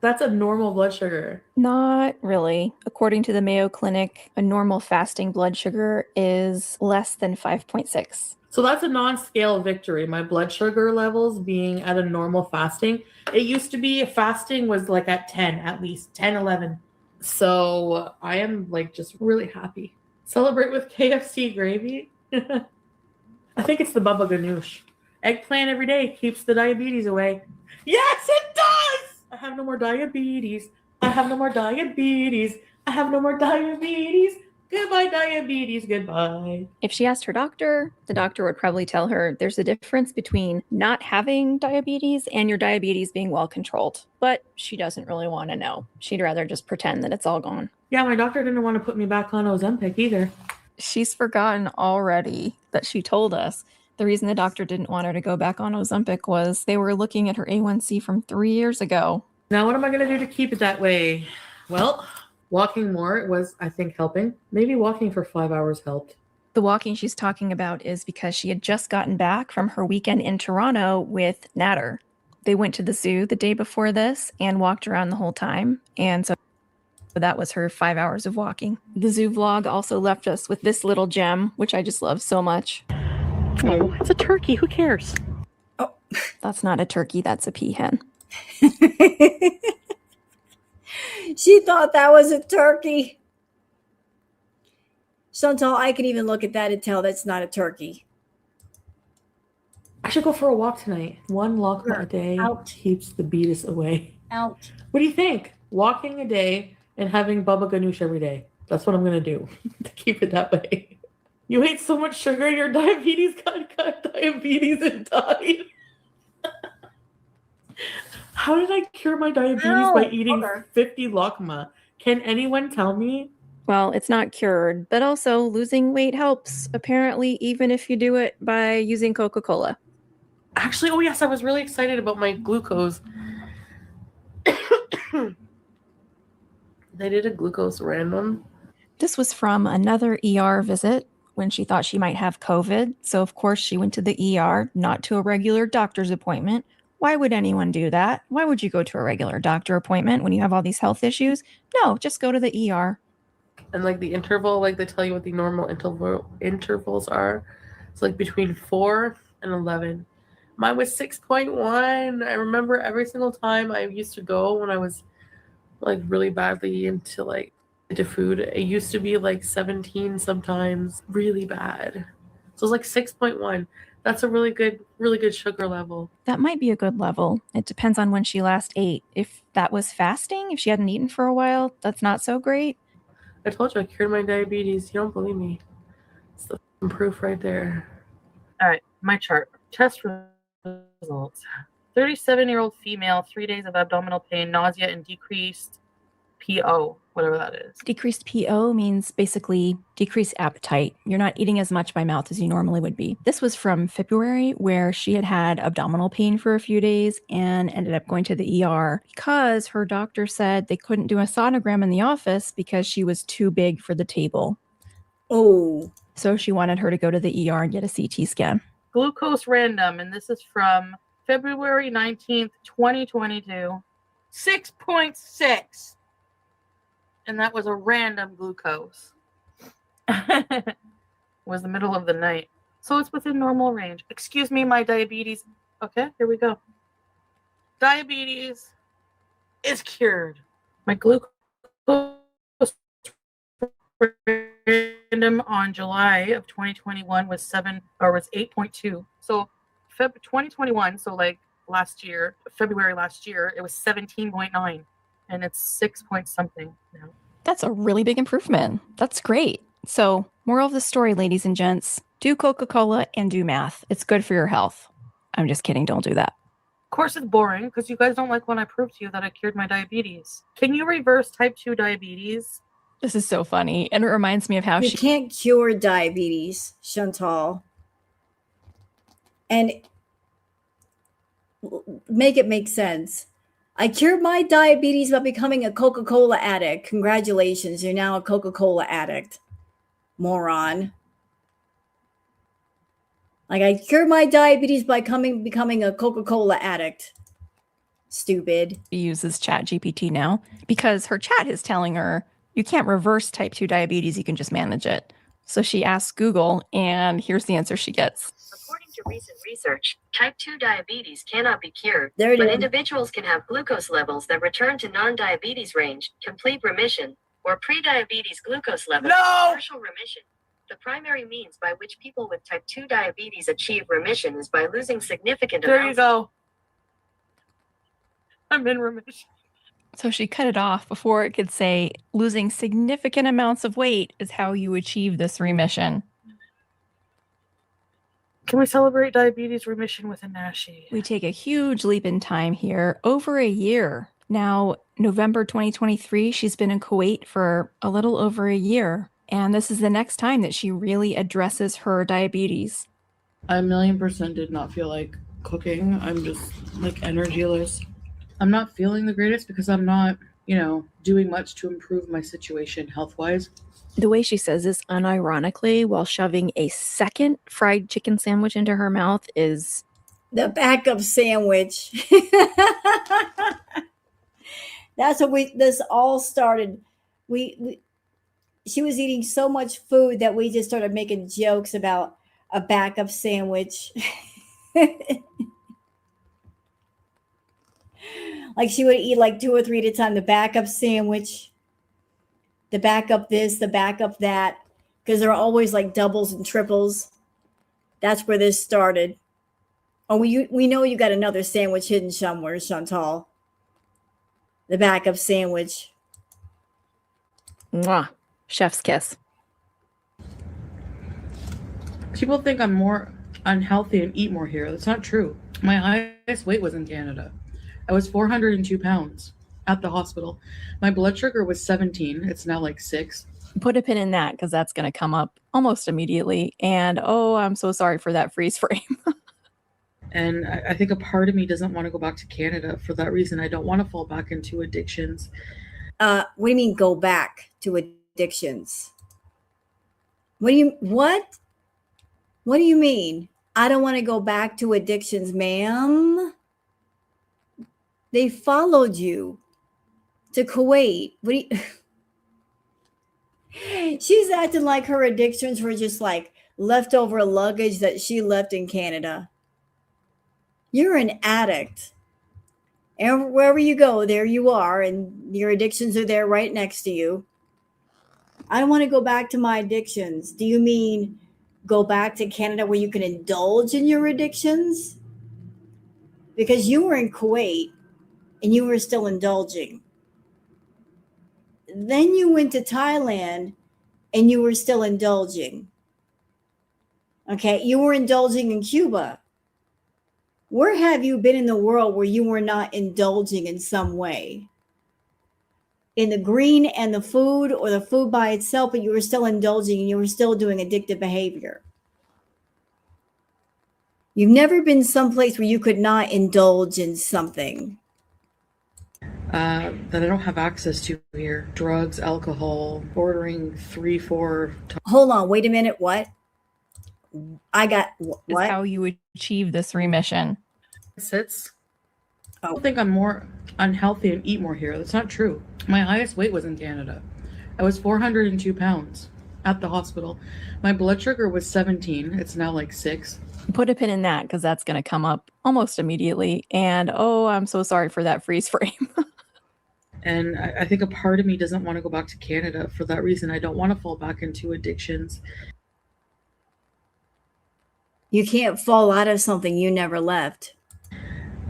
That's a normal blood sugar. Not really. According to the Mayo Clinic, a normal fasting blood sugar is less than 5.6. So that's a non-scale victory. My blood sugar levels being at a normal fasting. It used to be fasting was like at 10, at least 10, 11. So I am like just really happy. Celebrate with KFC gravy. I think it's the Bubba Ganoush. Eggplant every day keeps the diabetes away. Yes, it does! I have no more diabetes. I have no more diabetes. I have no more diabetes. Goodbye, diabetes. Goodbye. If she asked her doctor, the doctor would probably tell her there's a difference between not having diabetes and your diabetes being well controlled. But she doesn't really want to know. She'd rather just pretend that it's all gone. Yeah, my doctor didn't want to put me back on Ozempic either. She's forgotten already that she told us the reason the doctor didn't want her to go back on Ozempic was they were looking at her A1C from 3 years ago. Now, what am I going to do to keep it that way? Well, walking more was, I think, helping. Maybe walking for 5 hours helped. The walking she's talking about is because she had just gotten back from her weekend in Toronto with Natter. They went to the zoo the day before this and walked around the whole time. And so that was her 5 hours of walking. The zoo vlog also left us with this little gem, which I just love so much. Oh, it's a turkey. Who cares? Oh, That's not a turkey, that's a peahen. she thought that was a turkey. Chantal, I can even look at that and tell that's not a turkey. I should go for a walk tonight. One walk a day keeps the beatus away. Out. What do you think? Walking a day and having Bubba Ganoush every day. That's what I'm going to do to keep it that way. You ate so much sugar, your diabetes got diabetes and died. How did I cure my diabetes by eating 50 lakma? Can anyone tell me? Well, it's not cured, but also losing weight helps, apparently, even if you do it by using Coca-Cola. Actually, oh yes, I was really excited about my glucose. They did a glucose random. This was from another ER visit when she thought she might have COVID. So, of course, she went to the ER, not to a regular doctor's appointment. Why would anyone do that? Why would you go to a regular doctor appointment when you have all these health issues? No, just go to the ER. And like the interval, like they tell you what the normal intervals are. It's like between 4 and 11. Mine was 6.1. I remember every single time I used to go when I was like really badly into food. It used to be like 17 sometimes, really bad. So it's like 6.1. That's a really good sugar level. That might be a good level. It depends on when she last ate. If that was fasting, if she hadn't eaten for a while, that's not so great. I told you I cured my diabetes. You don't believe me. It's the proof right there. All right, my chart. Test results. 37-year-old female, 3 days of abdominal pain, nausea, and decreased PO, whatever that is. Decreased PO means basically decreased appetite. You're not eating as much by mouth as you normally would be. This was from February, where she had had abdominal pain for a few days and ended up going to the ER because her doctor said they couldn't do a sonogram in the office because she was too big for the table. Oh. So she wanted her to go to the ER and get a CT scan. Glucose random, and this is from February 19th, 2022. 6.6. And that was a random glucose. It was the middle of the night. So it's within normal range. Excuse me, my diabetes. Okay, here we go. Diabetes is cured. My glucose random on July of 2021 was 8.2. So Feb 2021, so like last year, February last year, it was 17.9. And it's 6 point something now. That's a really big improvement. That's great. So, moral of the story, ladies and gents, do Coca-Cola and do math. It's good for your health. I'm just kidding. Don't do that. Of course it's boring because you guys don't like when I prove to you that I cured my diabetes. Can you reverse type 2 diabetes? This is so funny. And it reminds me of how You can't cure diabetes, Chantal. And make it make sense. I cured my diabetes by becoming a Coca-Cola addict. Congratulations, you're now a Coca-Cola addict. Moron. Like, I cured my diabetes by becoming a Coca-Cola addict. Stupid. she uses ChatGPT now because her chat is telling her you can't reverse type 2 diabetes, you can just manage it. So she asks Google, and here's the answer she gets. According to recent research, type 2 diabetes cannot be cured, There it but is. individuals can have glucose levels that return to non-diabetes range, complete remission, or pre-diabetes glucose levels, partial remission. The primary means by which people with type 2 diabetes achieve remission is by losing significant There amounts. you go. I'm in remission. So she cut it off before it could say losing significant amounts of weight is how you achieve this remission. Can we celebrate diabetes remission with a Nashi? We take a huge leap in time here, over a year. Now, November 2023, she's been in Kuwait for a little over a year. And this is the next time that she really addresses her diabetes. I 1,000,000% did not feel like cooking. I'm just like energyless. I'm not feeling the greatest because I'm not, doing much to improve my situation health-wise. The way she says this unironically while shoving a second fried chicken sandwich into her mouth is The backup sandwich. That's what this all started. She was eating so much food that we just started making jokes about a backup sandwich. Like she would eat like 2 or 3 at a time, the backup sandwich, the backup this, the backup that, because they're always like doubles and triples. That's where this started. Oh, we know you got another sandwich hidden somewhere, Chantal. The backup sandwich. mwah, chef's kiss. People think I'm more unhealthy and eat more here. That's not true. My highest weight was in Canada. I was 402 pounds at the hospital. My blood sugar was 17. It's now like 6. Put a pin in that because that's going to come up almost immediately. And oh, I'm so sorry for that freeze frame. And I think a part of me doesn't want to go back to Canada for that reason. I don't want to fall back into addictions. What do you mean go back to addictions? What? What do you mean? I don't want to go back to addictions, ma'am. They followed you to Kuwait. What do you She's acting like her addictions were just like leftover luggage that she left in Canada. You're an addict. And wherever you go, there you are, and your addictions are there right next to you. I don't want to go back to my addictions. Do you mean go back to Canada where you can indulge in your addictions? Because you were in Kuwait and you were still indulging. Then you went to Thailand and you were still indulging. Okay, you were indulging in Cuba. Where have you been in the world where you were not indulging in some way? In the green and the food, or the food by itself, but you were still indulging and you were still doing addictive behavior. You've never been someplace where you could not indulge in something. That I don't have access to here. Drugs, alcohol, ordering 3, 4 Hold on, wait a minute. What? I got Is what? how you achieve this remission. sits. Oh. People think I'm more unhealthy and eat more here. That's not true. My highest weight was in Canada. I was 402 pounds at the hospital. My blood sugar was 17. It's now like 6. Put a pin in that because that's going to come up almost immediately. And oh, I'm so sorry for that freeze frame. And I think a part of me doesn't want to go back to Canada for that reason. I don't want to fall back into addictions. You can't fall out of something you never left.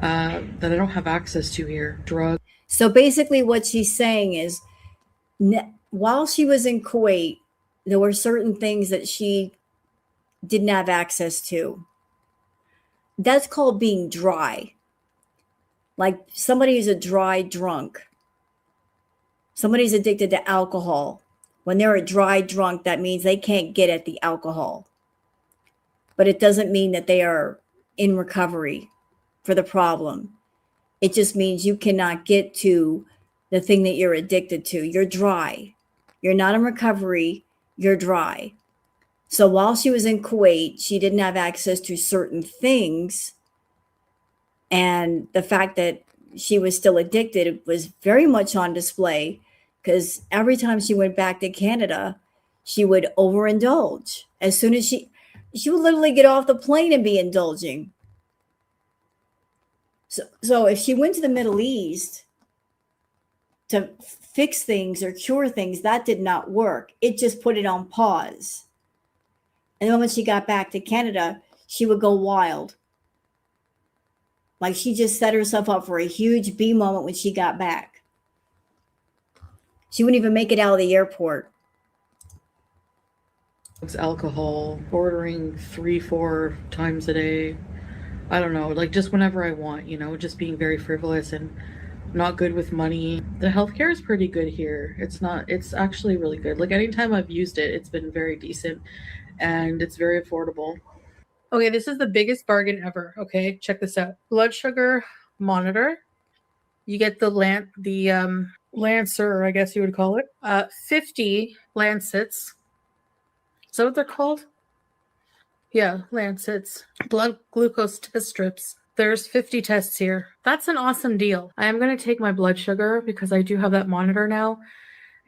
That I don't have access to here. Drugs. So basically what she's saying is while she was in Kuwait, there were certain things that she didn't have access to. That's called being dry. Like somebody who's a dry drunk. Somebody's addicted to alcohol. When they're a dry drunk, that means they can't get at the alcohol. But it doesn't mean that they are in recovery for the problem. It just means you cannot get to the thing that you're addicted to. You're dry. You're not in recovery. You're dry. So while she was in Kuwait, she didn't have access to certain things. And the fact that she was still addicted was very much on display, because every time she went back to Canada, she would overindulge. As soon as she would literally get off the plane and be indulging. So if she went to the Middle East to fix things or cure things, that did not work. It just put it on pause. And then when she got back to Canada, she would go wild. Like she just set herself up for a huge B moment when she got back. She wouldn't even make it out of the airport. Alcohol, ordering 3-4 times a day. I don't know, like just whenever I want, just being very frivolous and not good with money. The healthcare is pretty good here. It's actually really good. Like anytime I've used it, it's been very decent and it's very affordable. Okay, this is the biggest bargain ever. Okay, check this out. Blood sugar monitor. You get the Lancer, I guess you would call it. 50 Lancets. Is that what they're called? Yeah, Lancets. Blood glucose test strips. There's 50 tests here. That's an awesome deal. I am going to take my blood sugar because I do have that monitor now.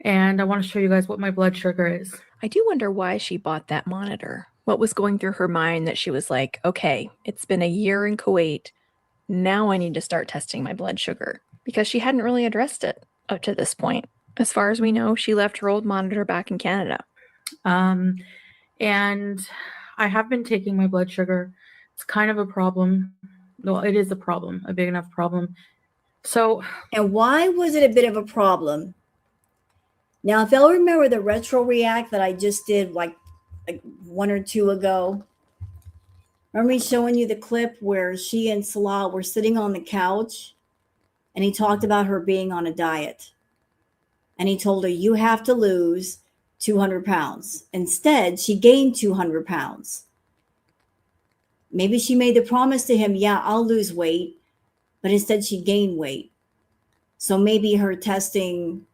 And I want to show you guys what my blood sugar is. I do wonder why she bought that monitor. What was going through her mind that she was like, okay, it's been a year in Kuwait. Now I need to start testing my blood sugar. Because she hadn't really addressed it up to this point. As far as we know, she left her old monitor back in Canada. And I have been taking my blood sugar. It's kind of a problem. Well, it is a problem, a big enough problem. So, and why was it a bit of a problem? Now, if y'all remember the retro react that I just did like 1 or 2 ago, remember me showing you the clip where she and Salah were sitting on the couch and he talked about her being on a diet. And he told her, you have to lose 200 pounds. Instead, she gained 200 pounds. Maybe she made the promise to him, yeah, I'll lose weight, but instead she gained weight. So maybe her testing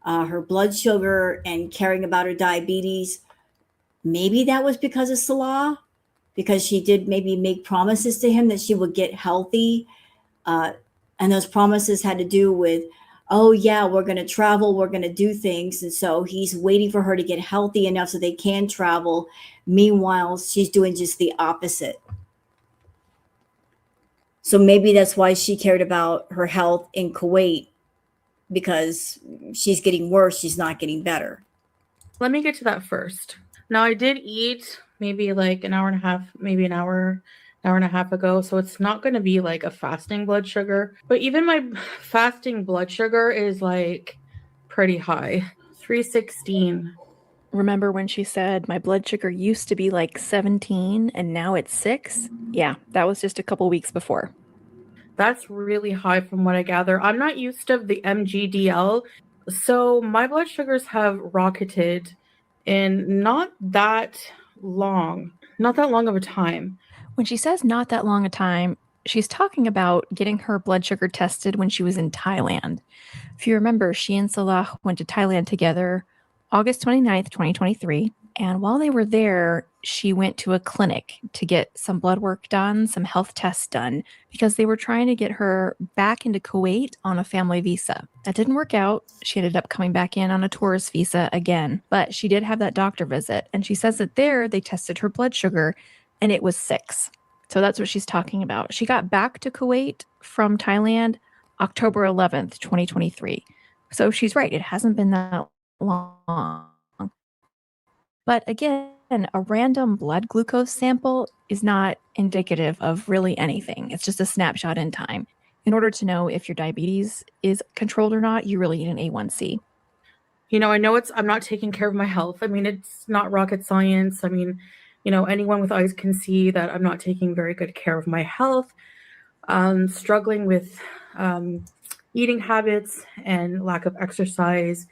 her blood sugar and caring about her diabetes, maybe that was because of Salah, because she did maybe make promises to him that she would get healthy. And those promises had to do with, oh yeah, we're going to travel, we're going to do things. And so he's waiting for her to get healthy enough so they can travel. Meanwhile, she's doing just the opposite. So maybe that's why she cared about her health in Kuwait, because she's getting worse, she's not getting better. Let me get to that first. Now, I did eat maybe like an hour and a half, maybe an hour and a half ago. So it's not going to be like a fasting blood sugar. But even my fasting blood sugar is like pretty high, 316. Remember when she said my blood sugar used to be like 17 and now it's 6? Yeah, that was just a couple weeks before. That's really high from what I gather. I'm not used to the MGDL. So my blood sugars have rocketed in not that long of a time. When she says not that long a time, she's talking about getting her blood sugar tested when she was in Thailand. If you remember, she and Salah went to Thailand together August 29th, 2023. And while they were there, she went to a clinic to get some blood work done, some health tests done, because they were trying to get her back into Kuwait on a family visa. That didn't work out. She ended up coming back in on a tourist visa again. But she did have that doctor visit. And she says that there they tested her blood sugar and it was 6. So that's what she's talking about. She got back to Kuwait from Thailand October 11th, 2023. So she's right. It hasn't been that long. But again, a random blood glucose sample is not indicative of really anything. It's just a snapshot in time. In order to know if your diabetes is controlled or not, you really need an A1C. I know I'm not taking care of my health. I mean, it's not rocket science. I mean, anyone with eyes can see that I'm not taking very good care of my health. Struggling with eating habits and lack of exercise.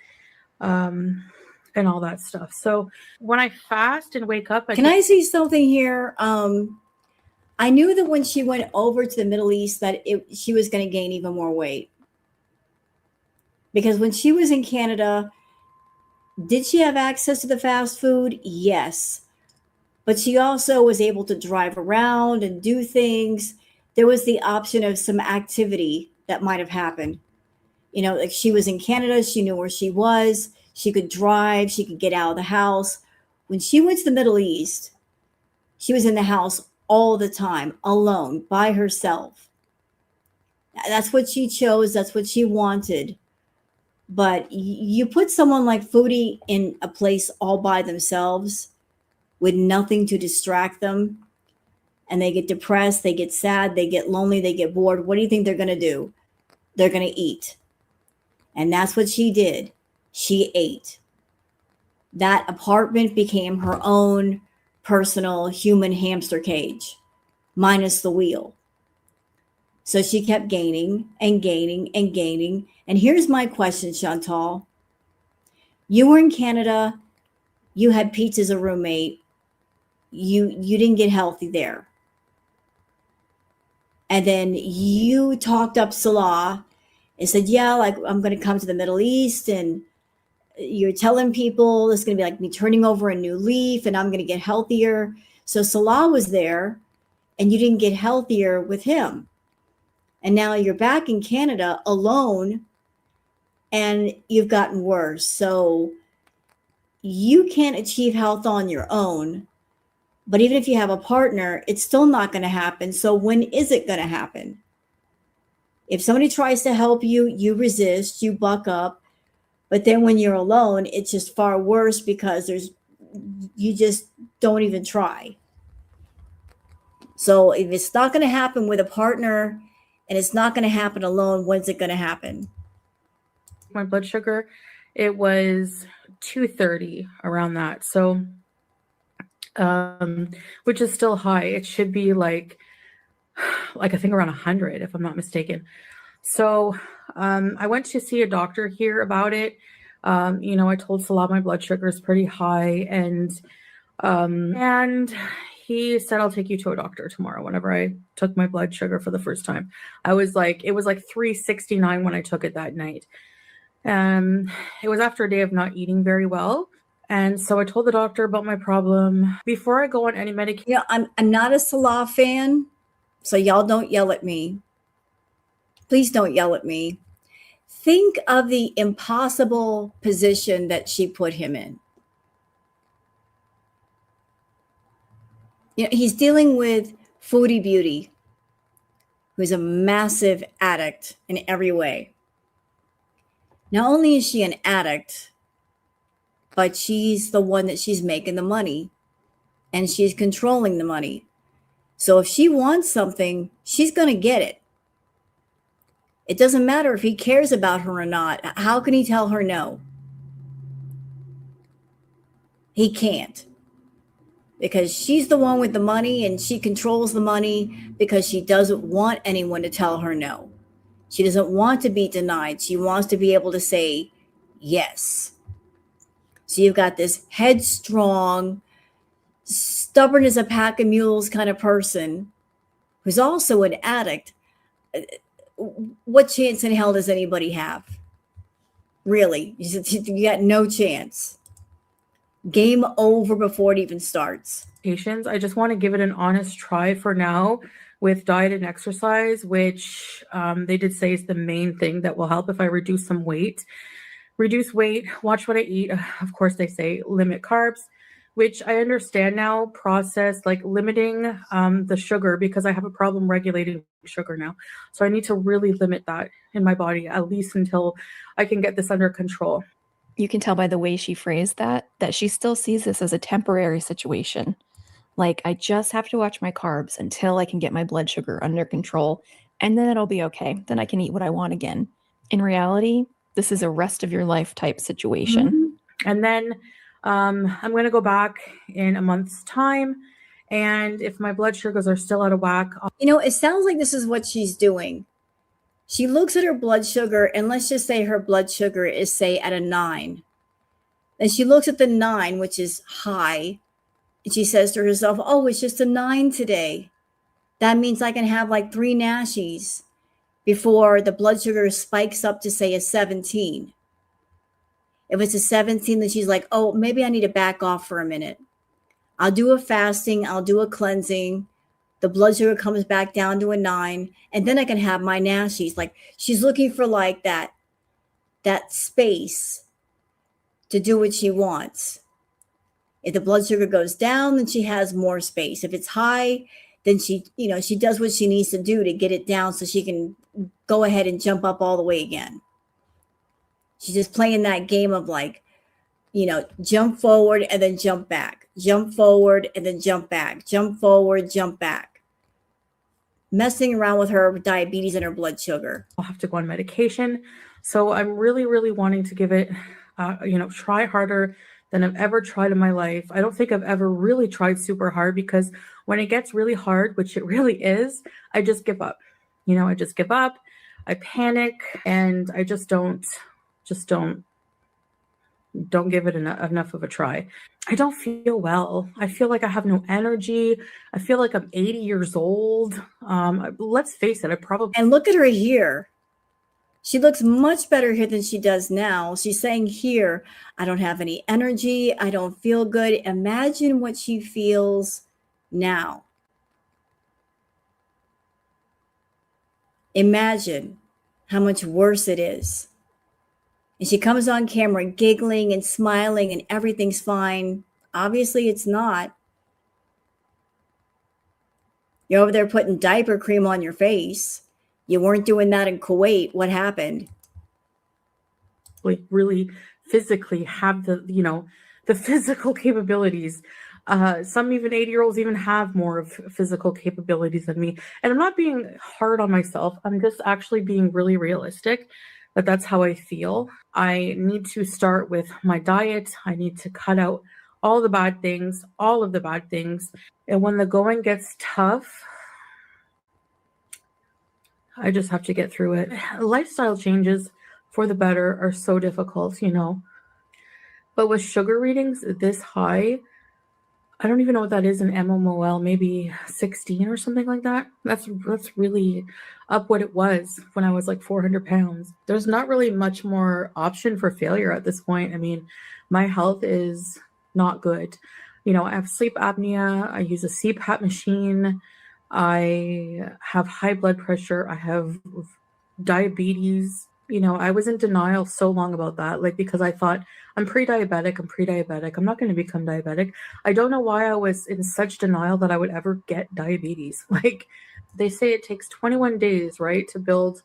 And all that stuff. So when I fast and wake up, I see something here? I knew that when she went over to the Middle East that she was going to gain even more weight. Because when she was in Canada, did she have access to the fast food? Yes. But she also was able to drive around and do things. There was the option of some activity that might have happened. Like she was in Canada, she knew where she was. She could drive. She could get out of the house. When she went to the Middle East, she was in the house all the time, alone, by herself. That's what she chose. That's what she wanted. But you put someone like Foodie in a place all by themselves with nothing to distract them, and they get depressed, they get sad, they get lonely, they get bored. What do you think they're going to do? They're going to eat. And that's what she did. She ate. That apartment became her own personal human hamster cage, minus the wheel. So she kept gaining and gaining and gaining. And here's my question, Chantal. You were in Canada. You had Pete as a roommate. You didn't get healthy there. And then you talked up Salah and said, yeah, like I'm going to come to the Middle East, and you're telling people it's going to be like me turning over a new leaf and I'm going to get healthier. So Salah was there and you didn't get healthier with him. And now you're back in Canada alone and you've gotten worse. So you can't achieve health on your own. But even if you have a partner, it's still not going to happen. So when is it going to happen? If somebody tries to help you, you resist, you buck up. But then when you're alone, it's just far worse because you just don't even try. So if it's not going to happen with a partner and it's not going to happen alone, when's it going to happen? My blood sugar, it was 230 around that. So, which is still high. It should be like I think around 100, if I'm not mistaken. So, I went to see a doctor here about it. I told Salah my blood sugar is pretty high, and he said, I'll take you to a doctor tomorrow. Whenever I took my blood sugar for the first time, it was like 369 when I took it that night. It was after a day of not eating very well. And so I told the doctor about my problem before I go on any medication. I'm not a Salah fan, so y'all don't yell at me. Please don't yell at me. Think of the impossible position that she put him in. He's dealing with Foodie Beauty, who's a massive addict in every way. Not only is she an addict, but she's the one that she's making the money and she's controlling the money. So if she wants something, she's going to get it. It doesn't matter if he cares about her or not. How can he tell her no? He can't. Because she's the one with the money and she controls the money because she doesn't want anyone to tell her no. She doesn't want to be denied. She wants to be able to say yes. So you've got this headstrong, stubborn as a pack of mules kind of person who's also an addict. What chance in hell does anybody have? Really? You got no chance. Game over before it even starts. Patients, I just want to give it an honest try for now with diet and exercise, which they did say is the main thing that will help if I reduce some weight. Reduce weight, watch what I eat. Of course, they say limit carbs, which I understand now, process, like limiting the sugar, because I have a problem regulating sugar now. So I need to really limit that in my body, at least until I can get this under control. You can tell by the way she phrased that she still sees this as a temporary situation. Like, I just have to watch my carbs until I can get my blood sugar under control, and then it'll be okay. Then I can eat what I want again. In reality, this is a rest of your life type situation. Mm-hmm. And then I'm going to go back in a month's time. And if my blood sugars are still out of whack. It sounds like this is what she's doing. She looks at her blood sugar, and let's just say her blood sugar is, say, at a 9. And she looks at the 9, which is high, and she says to herself, oh, it's just a 9 today. That means I can have like 3 Nashies before the blood sugar spikes up to, say, a 17. If it's a 17, then she's like, oh, maybe I need to back off for a minute. I'll do a fasting. I'll do a cleansing. The blood sugar comes back down to a 9, and then I can have my Nashies. Like, she's looking for like that space to do what she wants. If the blood sugar goes down, then she has more space. If it's high, then she does what she needs to do to get it down so she can go ahead and jump up all the way again. She's just playing that game of like, jump forward and then jump back, jump forward and then jump back, jump forward, jump back. Messing around with her diabetes and her blood sugar. I'll have to go on medication. So I'm really, really wanting to give it, try harder than I've ever tried in my life. I don't think I've ever really tried super hard, because when it gets really hard, which it really is, I just give up. I just give up. I panic, and I just don't give it enough of a try. I don't feel well. I feel like I have no energy. I feel like I'm 80 years old. Let's face it, And look at her here. She looks much better here than she does now. She's saying here, I don't have any energy. I don't feel good. Imagine what she feels now. Imagine how much worse it is. And she comes on camera giggling and smiling and everything's fine. Obviously, it's not. You're over there putting diaper cream on your face. You weren't doing that in Kuwait. What happened? Really physically have the physical capabilities. Some even 80-year-olds even have more of physical capabilities than me. And I'm not being hard on myself. I'm just actually being really realistic that that's how I feel. I need to start with my diet. I need to cut out all of the bad things. And when the going gets tough, I just have to get through it. Lifestyle changes for the better are so difficult, But with sugar readings this high, I don't even know what that is in mmol, maybe 16 or something like that. That's really up what it was when I was like 400 pounds. There's not really much more option for failure at this point. I mean, my health is not good. I have sleep apnea. I use a CPAP machine. I have high blood pressure. I have diabetes. I was in denial so long about that, because I thought I'm pre-diabetic. I'm not going to become diabetic. I don't know why I was in such denial that I would ever get diabetes. They say it takes 21 days, right, to build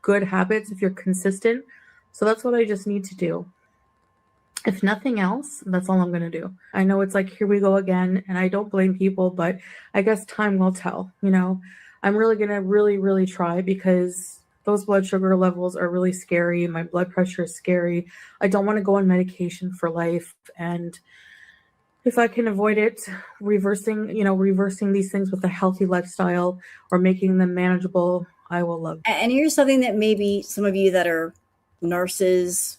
good habits if you're consistent. So that's what I just need to do. If nothing else, that's all I'm going to do. I know it's like, here we go again, and I don't blame people, but I guess time will tell. I'm really going to really try, because those blood sugar levels are really scary. My blood pressure is scary. I don't want to go on medication for life. And if I can avoid it, reversing these things with a healthy lifestyle or making them manageable, I will love it. And here's something that maybe some of you that are nurses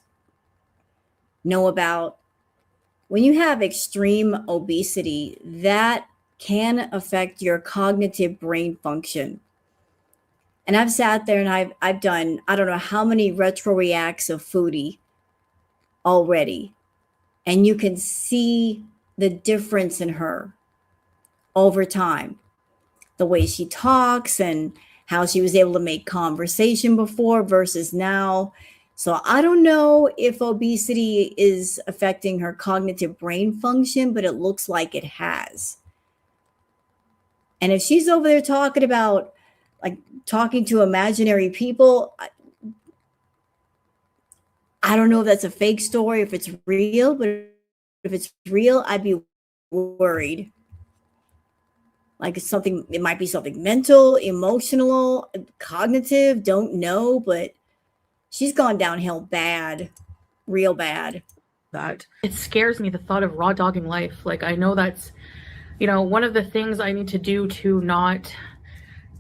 know about. When you have extreme obesity, that can affect your cognitive brain function. And I've sat there and I've done, I don't know how many retro reacts of Foodie already. And you can see the difference in her over time. The way she talks and how she was able to make conversation before versus now. So I don't know if obesity is affecting her cognitive brain function, but it looks like it has. And if she's over there talking about, talking to imaginary people, I don't know if that's a fake story, if it's real, but if it's real, I'd be worried. It might be something mental, emotional, cognitive, don't know, but she's gone downhill bad, real bad. That it scares me, the thought of raw dogging life. I know that's, one of the things I need to do to not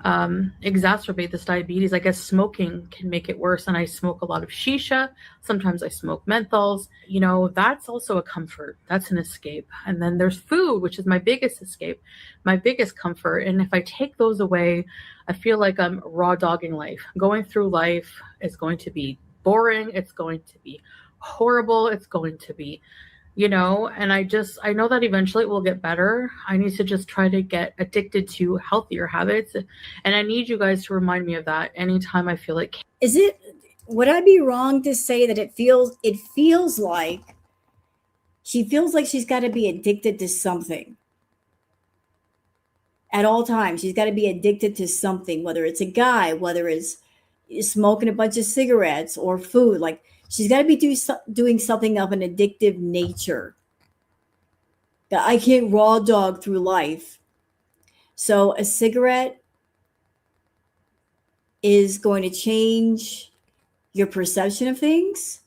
exacerbate this diabetes. I guess smoking can make it worse, and I smoke a lot of shisha. Sometimes I smoke menthols. That's also a comfort. That's an escape. And then there's food, which is my biggest escape, my biggest comfort. And if I take those away, I feel like I'm raw dogging life. Going through life is going to be boring. It's going to be horrible. It's going to be and I know that eventually it will get better. I need to just try to get addicted to healthier habits. And I need you guys to remind me of that anytime I feel like. Would I be wrong to say that it feels like She feels like she's got to be addicted to something at all times. She's got to be addicted to something, whether it's a guy, whether it's smoking a bunch of cigarettes or food. Like she's got to be doing something of an addictive nature. That I can't raw dog through life. So a cigarette is going to change your perception of things,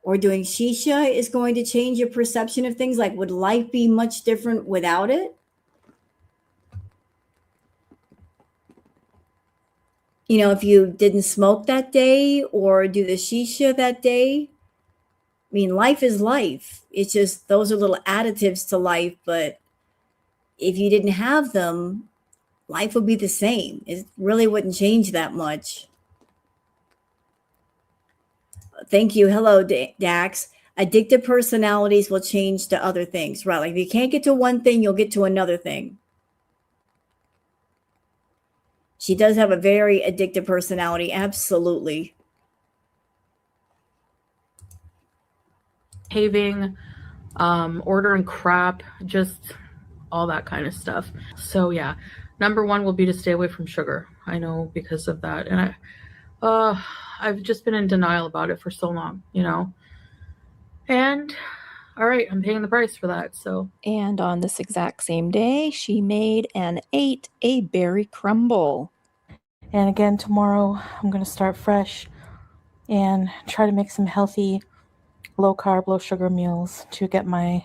or doing shisha is going to change your perception of things. Like, would life be much different without it? You know, if you didn't smoke that day or do the shisha that day, I mean, life is life. It's just those are little additives to life. But if you didn't have them, life would be the same. It really wouldn't change that much. Thank you. Hello, Dax. Addictive personalities will change to other things, right? Like if you can't get to one thing, you'll get to another thing. She does have a very addictive personality. Absolutely. Behaving, ordering crap, just all that kind of stuff. So yeah, number one will be to stay away from sugar. I know because of that. And I've just been in denial about it for so long, you know. And all right, I'm paying the price for that. So, And on this exact same day, she made and ate a berry crumble. And again, tomorrow I'm going to start fresh and try to make some healthy, low carb, low sugar meals to get my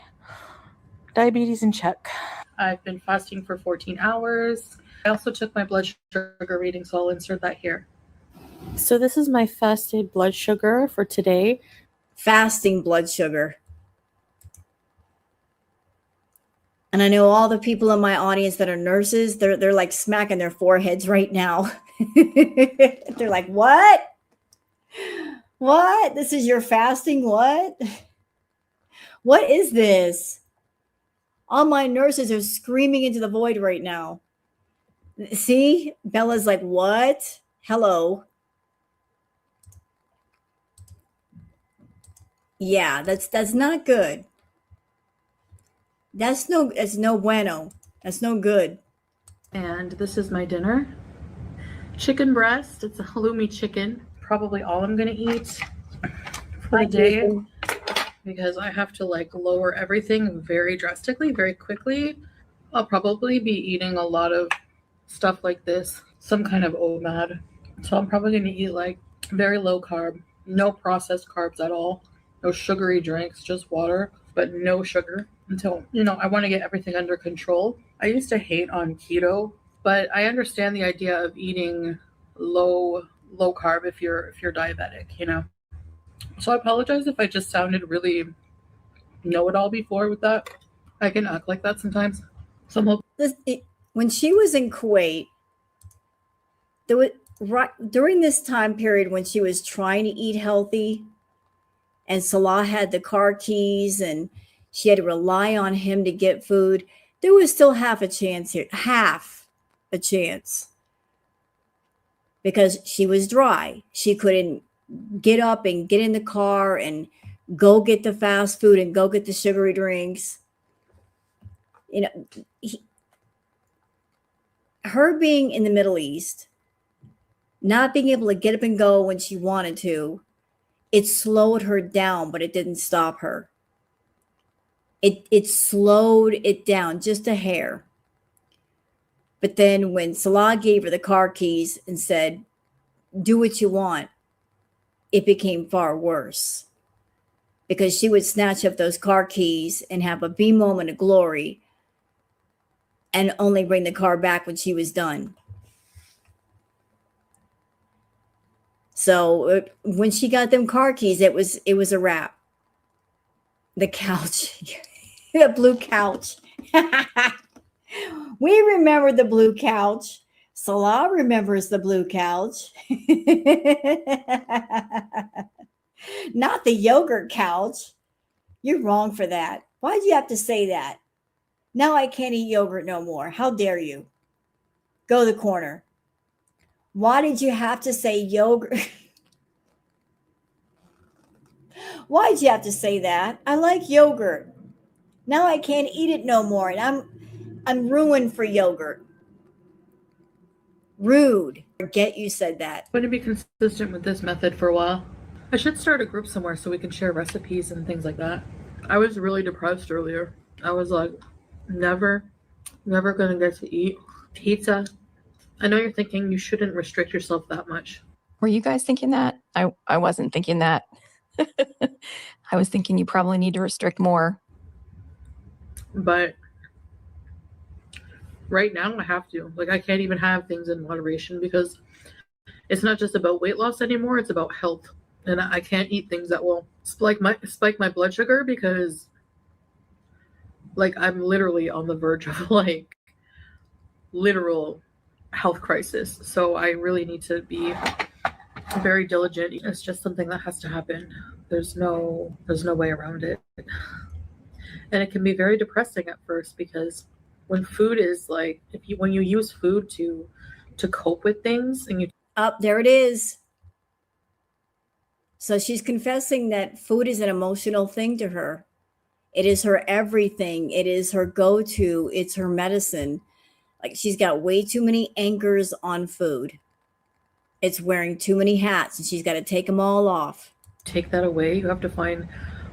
diabetes in check. I've been fasting for 14 hours. I also took my blood sugar reading, so I'll insert that here. So this is my fasted blood sugar for today. Fasting blood sugar. And I know all the people in my audience that are nurses, they're like smacking their foreheads right now. They're like, what? What? This is your fasting? What? What is this? All my nurses are screaming into the void right now. See? Bella's like, what? Hello. Yeah, that's not good. That's no bueno. That's no good. And this is my dinner. Chicken breast. It's a halloumi chicken. Probably all I'm gonna eat for the day because I have to like lower everything very drastically, very quickly. I'll probably be eating a lot of stuff like this, some kind of OMAD. So I'm probably gonna eat like very low carb, no processed carbs at all, no sugary drinks, just water, but no sugar until, you know, I want to get everything under control. I used to hate on keto, but I understand the idea of eating low carb if you're diabetic, you know. So I apologize if I just sounded really know-it-all before with that. I can act like that sometimes. When she was in Kuwait, there was during this time period when she was trying to eat healthy, and Salah had the car keys and she had to rely on him to get food, there was still half a chance here, half a chance, because she was dry. She couldn't get up and get in the car and go get the fast food and go get the sugary drinks. You know, her being in the Middle East, not being able to get up and go when she wanted to, it slowed her down, but it didn't stop her. It slowed it down just a hair. But then when Salah gave her the car keys and said, do what you want, it became far worse. Because she would snatch up those car keys and have a B moment of glory and only bring the car back when she was done. So when she got them car keys, it was a wrap. The couch, the blue couch. We remember the blue couch. Salah remembers the blue couch. Not the yogurt couch. You're wrong for that. Why'd you have to say that? Now I can't eat yogurt no more. How dare you? Go to the corner. Why did you have to say yogurt? Why'd you have to say that? I like yogurt. Now I can't eat it no more, and I'm ruined for yogurt. Rude. Forget you said that. I'm going to be consistent with this method for a while. I should start a group somewhere so we can share recipes and things like that. I was really depressed earlier. I was like, never gonna get to eat pizza. I know you're thinking you shouldn't restrict yourself that much. Were you guys thinking that? I wasn't thinking that. I was thinking you probably need to restrict more. But right now I have to. Like, I can't even have things in moderation because it's not just about weight loss anymore, it's about health. And I can't eat things that will spike my blood sugar because like I'm literally on the verge of like literal health crisis. So I really need to be very diligent. It's just something that has to happen. There's no way around it. And it can be very depressing at first because when food is like when you use food to cope with things and you Up there it is. So she's confessing that food is an emotional thing to her. It is her everything. It is her go-to. It's her medicine. Like she's got way too many anchors on food. It's wearing too many hats and she's got to take them all off. take that away, you have to find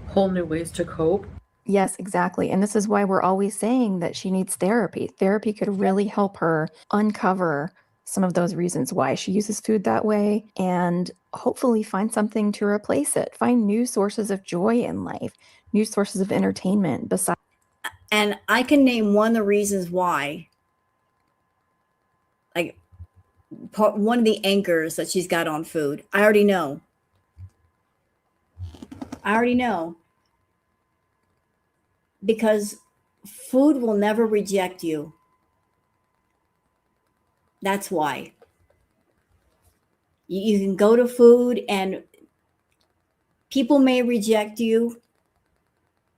whole new ways to cope. Yes, exactly. And this is why we're always saying that she needs therapy. Therapy could really help her uncover some of those reasons why she uses food that way and hopefully find something to replace it. Find new sources of joy in life, new sources of entertainment besides. And I can name one of the reasons why. Like one of the anchors that she's got on food. I already know. Because food will never reject you. That's why. You can go to food and people may reject you.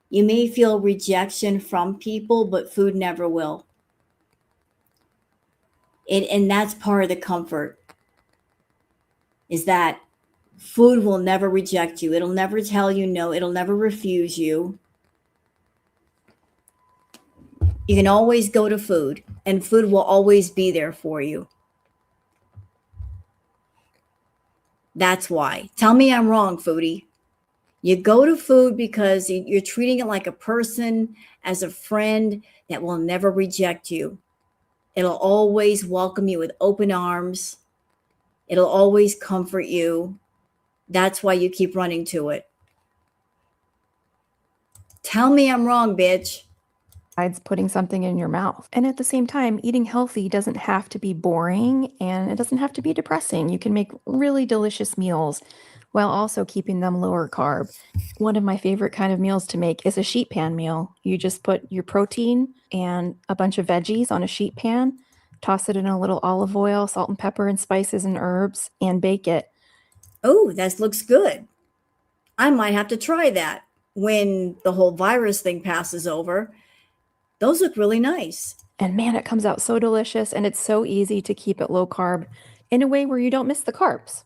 You may feel rejection from people, but food never will. And that's part of the comfort, is that food will never reject you. It'll never tell you no. It'll never refuse you. You can always go to food, and food will always be there for you. That's why. Tell me I'm wrong, Foodie. You go to food because you're treating it like a person, as a friend that will never reject you. It'll always welcome you with open arms. It'll always comfort you. That's why you keep running to it. Tell me I'm wrong, bitch. Putting something in your mouth. And at the same time, eating healthy doesn't have to be boring and it doesn't have to be depressing. You can make really delicious meals while also keeping them lower carb. One of my favorite kind of meals to make is a sheet pan meal. You just put your protein and a bunch of veggies on a sheet pan, toss it in a little olive oil, salt and pepper and spices and herbs, and bake it. Oh, that looks good. I might have to try that when the whole virus thing passes over. Those look really nice. And man, it comes out so delicious, and it's so easy to keep it low carb in a way where you don't miss the carbs.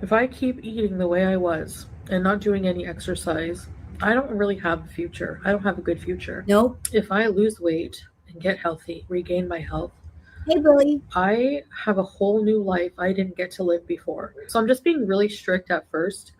If I keep eating the way I was and not doing any exercise, I don't really have a future. I don't have a good future. Nope. If I lose weight and get healthy, regain my health, Hey, Billy. I have a whole new life I didn't get to live before. So I'm just being really strict at first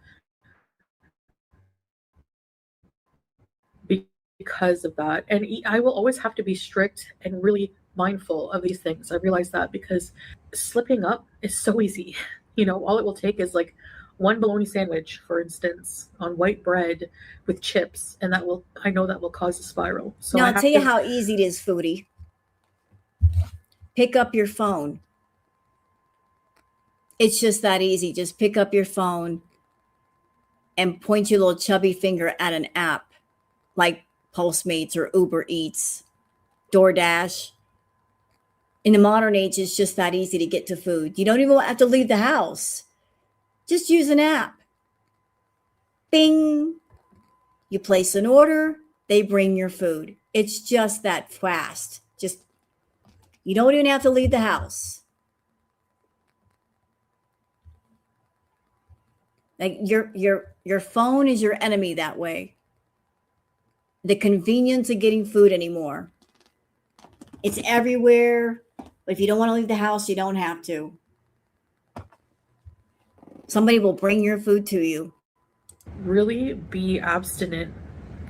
because of that. And I will always have to be strict and really mindful of these things. I realize that because slipping up is so easy. You know, all it will take is like one bologna sandwich, for instance, on white bread with chips, and I know that will cause a spiral. So Now, I'll tell you how easy it is, Foodie. Pick up your phone. It's just that easy. Just pick up your phone and point your little chubby finger at an app like Postmates or Uber Eats, DoorDash. In the modern age, it's just that easy to get to food. You don't even have to leave the house. Just use an app. Bing. You place an order, they bring your food. It's just that fast. You don't even have to leave the house. Like your phone is your enemy that way. The convenience of getting food anymore. It's everywhere. But if you don't want to leave the house, you don't have to. Somebody will bring your food to you. Really be abstinent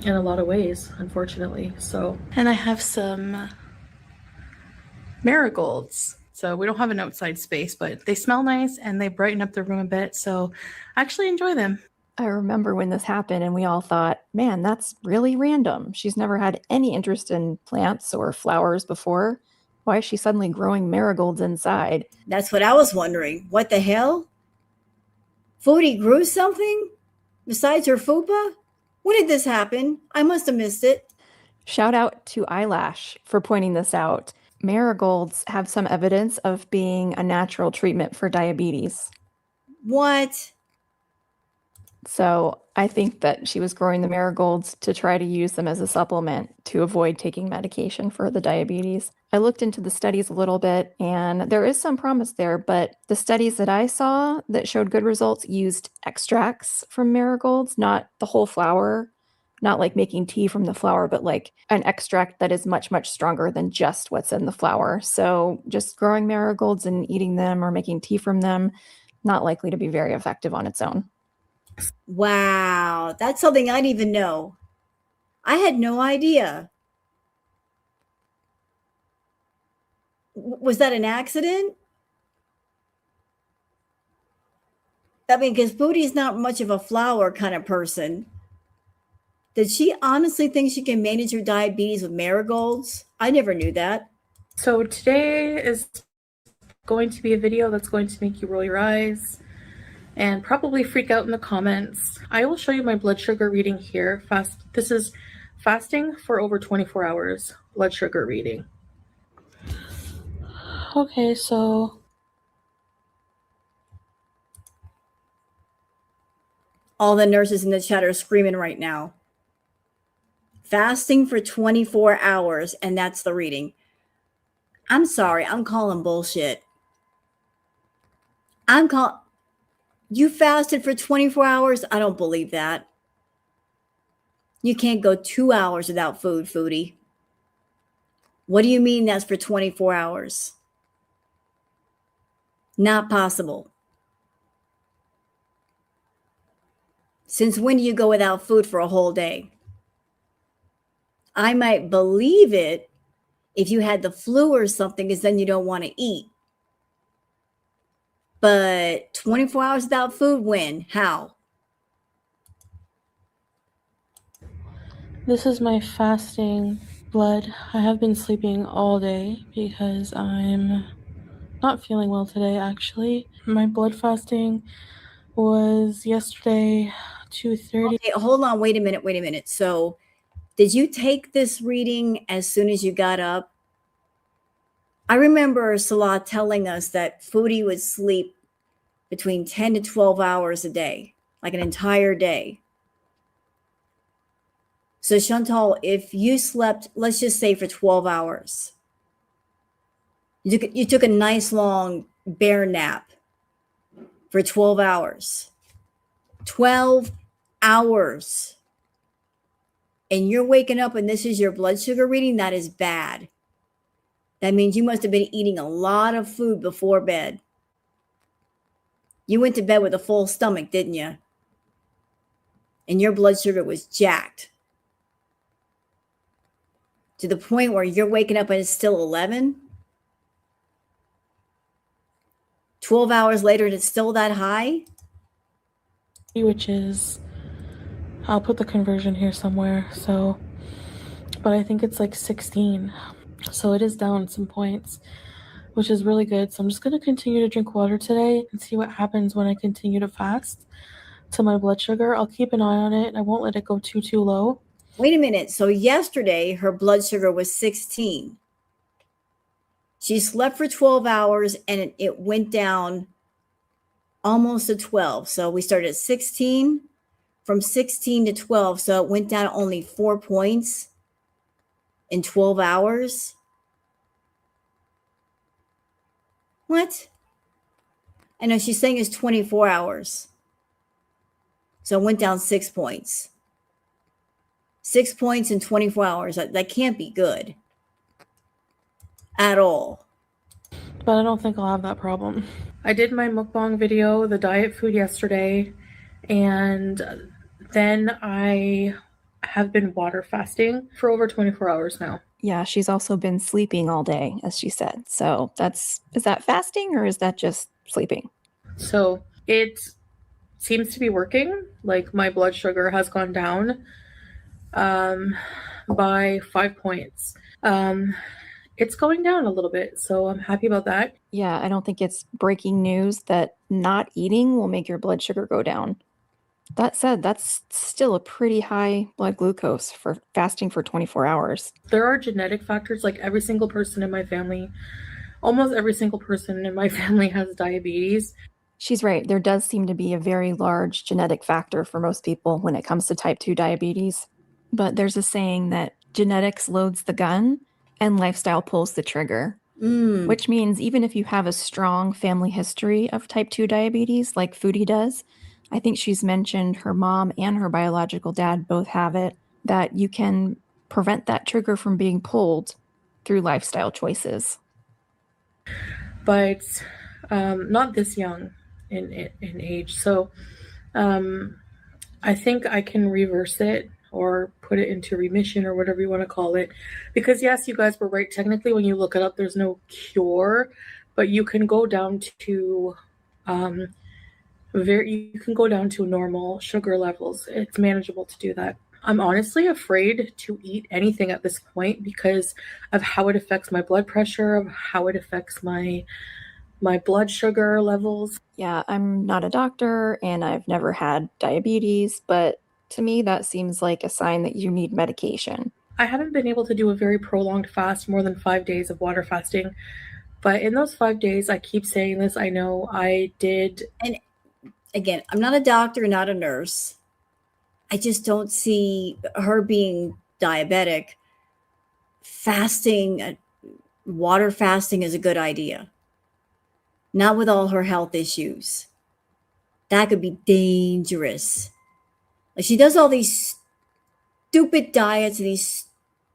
in a lot of ways, unfortunately. So, and I have some marigolds. So we don't have an outside space, but they smell nice and they brighten up the room a bit. So I actually enjoy them. I remember when this happened and we all thought, man, that's really random. She's never had any interest in plants or flowers before. Why is she suddenly growing marigolds inside? That's what I was wondering. What the hell? Foodie grew something besides her fupa? When did this happen? I must have missed it. Shout out to Eyelash for pointing this out. Marigolds have some evidence of being a natural treatment for diabetes. What? So I think that she was growing the marigolds to try to use them as a supplement to avoid taking medication for the diabetes. I looked into the studies a little bit and there is some promise there, but the studies that I saw that showed good results used extracts from marigolds, not the whole flower, not like making tea from the flower, but like an extract that is much, much stronger than just what's in the flower. So just growing marigolds and eating them or making tea from them, not likely to be very effective on its own. Wow, that's something I didn't even know. I had no idea. Was that an accident? I mean, because Foodie's not much of a flower kind of person. Did she honestly think she can manage her diabetes with marigolds? I never knew that. So today is going to be a video that's going to make you roll your eyes and probably freak out in the comments. I will show you my blood sugar reading here. This is fasting for over 24 hours blood sugar reading. Okay, so All the nurses in the chat are screaming right now. Fasting for 24 hours, and that's the reading. I'm sorry, I'm calling bullshit. You fasted for 24 hours? I don't believe that. You can't go 2 hours without food, Foodie. What do you mean that's for 24 hours? Not possible. Since when do you go without food for a whole day? I might believe it if you had the flu or something, because then you don't want to eat. But 24 hours without food, when? How? this is my fasting blood. I have been sleeping all day because I'm not feeling well today, actually. My blood fasting was yesterday 2:30. Okay, hold on. Wait a minute. So did you take this reading as soon as you got up? I remember Salah telling us that Foodie would sleep between 10 to 12 hours a day, like an entire day. So Chantal, if you slept, let's just say for 12 hours, you took a nice long bear nap for 12 hours. 12 hours. And you're waking up and this is your blood sugar reading, that is bad. That means you must have been eating a lot of food before bed. You went to bed with a full stomach, didn't you? And your blood sugar was jacked to the point where you're waking up and it's still 11. 12 hours later and it's still that high. Which is, I'll put the conversion here somewhere. So, but I think it's like 16. So it is down some points, which is really good. So I'm just going to continue to drink water today and see what happens when I continue to fast to my blood sugar. I'll keep an eye on it. I won't let it go too low. Wait a minute. So yesterday her blood sugar was 16. She slept for 12 hours and it went down almost to 12. So we started at 16, from 16 to 12. So it went down only 4 points in 12 hours. What? I know she's saying it's 24 hours. So it went down 6 points. 6 points in 24 hours. That can't be good at all. But I don't think I'll have that problem. I did my mukbang video, the diet food, yesterday, and then I have been water fasting for over 24 hours now. Yeah, she's also been sleeping all day, as she said. So is that fasting or is that just sleeping? So it seems to be working. Like, my blood sugar has gone down by 5 points. It's going down a little bit, so I'm happy about that. Yeah, I don't think it's breaking news that not eating will make your blood sugar go down. That said, that's still a pretty high blood glucose for fasting for 24 hours. There are genetic factors. Like, every single person in my family, almost every single person in my family has diabetes. She's right. There does seem to be a very large genetic factor for most people when it comes to type 2 diabetes. But there's a saying that genetics loads the gun and lifestyle pulls the trigger. Which means even if you have a strong family history of type 2 diabetes, like Foodie does, I think she's mentioned her mom and her biological dad both have it, that you can prevent that trigger from being pulled through lifestyle choices. But not this young in age. So I think I can reverse it or put it into remission or whatever you want to call it. Because yes, you guys were right. Technically, when you look it up, there's no cure, but you can go down to you can go down to normal sugar levels. It's manageable to do that. I'm honestly afraid to eat anything at this point because of how it affects my blood pressure, of how it affects my blood sugar levels. Yeah, I'm not a doctor and I've never had diabetes, but to me, that seems like a sign that you need medication. I haven't been able to do a very prolonged fast, more than 5 days of water fasting. But in those 5 days, I keep saying this, I know I did. And again, I'm not a doctor, not a nurse. I just don't see her being diabetic. Fasting, water fasting is a good idea. Not with all her health issues. That could be dangerous. Like, she does all these stupid diets and these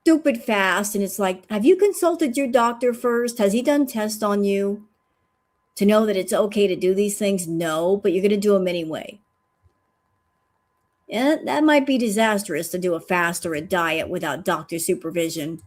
stupid fasts, and it's like, have you consulted your doctor first? Has he done tests on you to know that it's okay to do these things? No, but you're going to do them anyway. Yeah, that might be disastrous to do a fast or a diet without doctor supervision.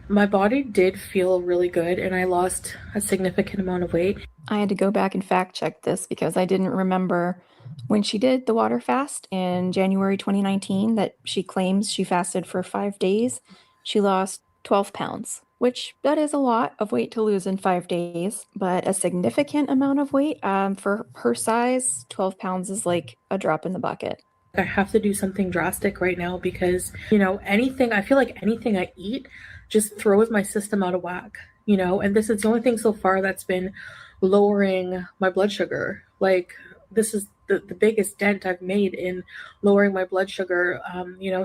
My body did feel really good and I lost a significant amount of weight. I had to go back and fact check this because I didn't remember when she did the water fast in January 2019 that she claims she fasted for 5 days. She lost 12 pounds, which that is a lot of weight to lose in 5 days, but a significant amount of weight. For her size, 12 pounds is like a drop in the bucket. I have to do something drastic right now because, I feel like anything I eat just throws my system out of whack, and this is the only thing so far that's been lowering my blood sugar. Like, this is the biggest dent I've made in lowering my blood sugar,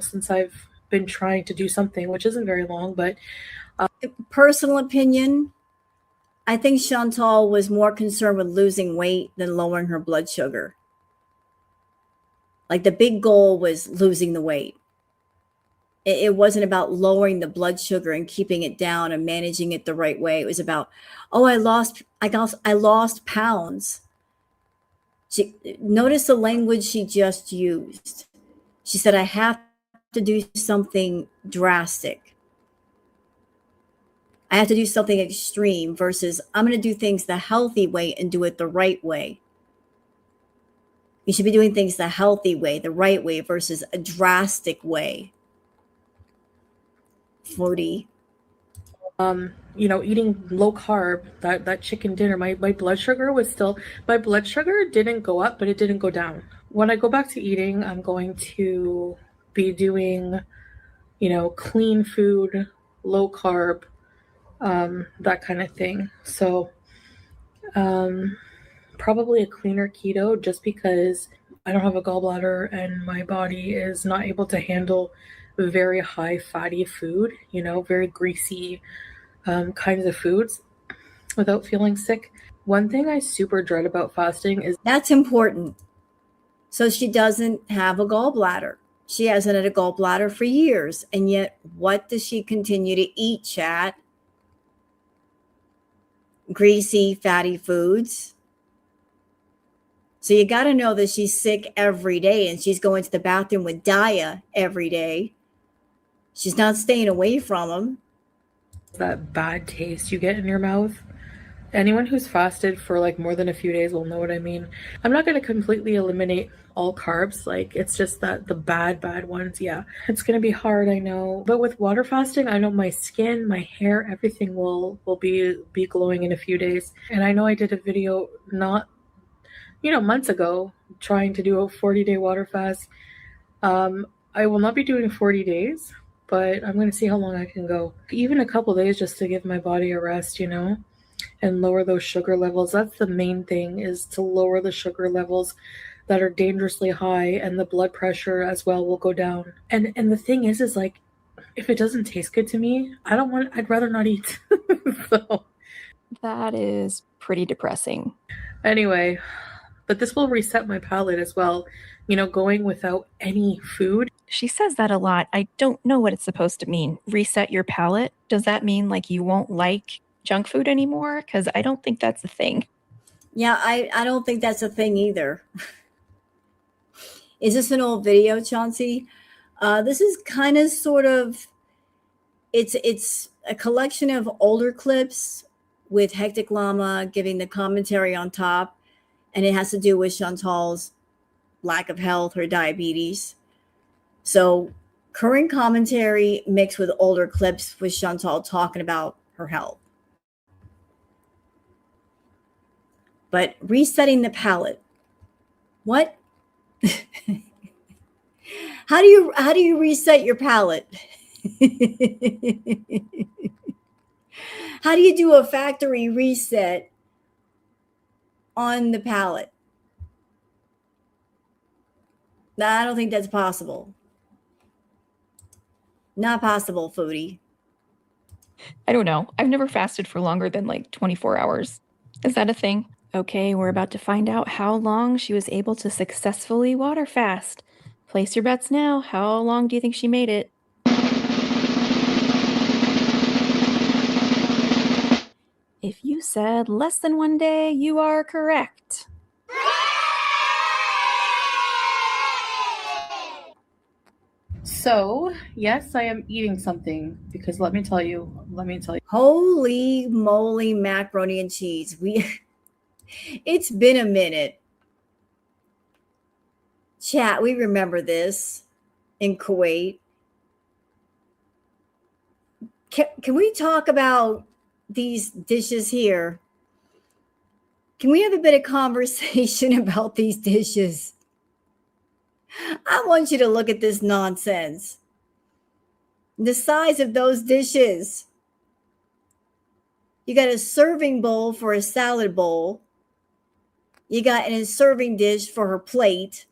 since I've been trying to do something, which isn't very long, but personal opinion, I think Chantal was more concerned with losing weight than lowering her blood sugar. Like, the big goal was losing the weight. It wasn't about lowering the blood sugar and keeping it down and managing it the right way. It was about, I lost pounds. Notice the language she just used. She said, I have to do something drastic. I have to do something extreme versus I'm going to do things the healthy way and do it the right way. You should be doing things the healthy way, the right way versus a drastic way. Foodie. Eating low carb, that chicken dinner, my blood sugar didn't go up, but it didn't go down. When I go back to eating, I'm going to be doing, clean food, low carb, that kind of thing. So, probably a cleaner keto just because I don't have a gallbladder and my body is not able to handle very high fatty food, very greasy kinds of foods without feeling sick. One thing I super dread about fasting is that's important. So she doesn't have a gallbladder. She hasn't had a gallbladder for years. And yet, what does she continue to eat, chat? Greasy, fatty foods. So you got to know that she's sick every day and she's going to the bathroom with Daya every day. She's not staying away from them. That bad taste you get in your mouth. Anyone who's fasted for like more than a few days will know what I mean. I'm not going to completely eliminate all carbs. Like, it's just that the bad ones, yeah. It's going to be hard, I know. But with water fasting, I know my skin, my hair, everything will be glowing in a few days. And I know I did a video not, months ago trying to do a 40-day water fast. I will not be doing 40 days, but I'm going to see how long I can go. Even a couple days just to give my body a rest, and lower those sugar levels. That's the main thing, is to lower the sugar levels that are dangerously high, and the blood pressure as well will go down. And the thing is like, if it doesn't taste good to me, I'd rather not eat. So That is pretty depressing. anyway, but this will reset my palate as well, going without any food. She says that a lot. I don't know what it's supposed to mean. Reset your palate? Does that mean like you won't like junk food anymore? Because I don't think that's a thing. Yeah, I don't think that's a thing either. Is this an old video, Chauncey? This is kind of sort of, it's a collection of older clips with Hectic Llama giving the commentary on top, and it has to do with Chantal's lack of health, her diabetes. So current commentary mixed with older clips with Chantal talking about her health. But resetting the palate. What? How do you reset your palate? How do you do a factory reset on the palate? No, I don't think that's possible. Not possible, Foodie. I don't know. I've never fasted for longer than like 24 hours. Is that a thing? Okay, we're about to find out how long she was able to successfully water fast. Place your bets now. How long do you think she made it? If you said less than 1 day, you are correct. So, yes, I am eating something, because let me tell you. Holy moly, macaroni and cheese. It's been a minute. Chat, we remember this in Kuwait. Can we talk about these dishes here? Can we have a bit of conversation about these dishes? I want you to look at this nonsense. The size of those dishes. You got a serving bowl for a salad bowl. You got a serving dish for her plate.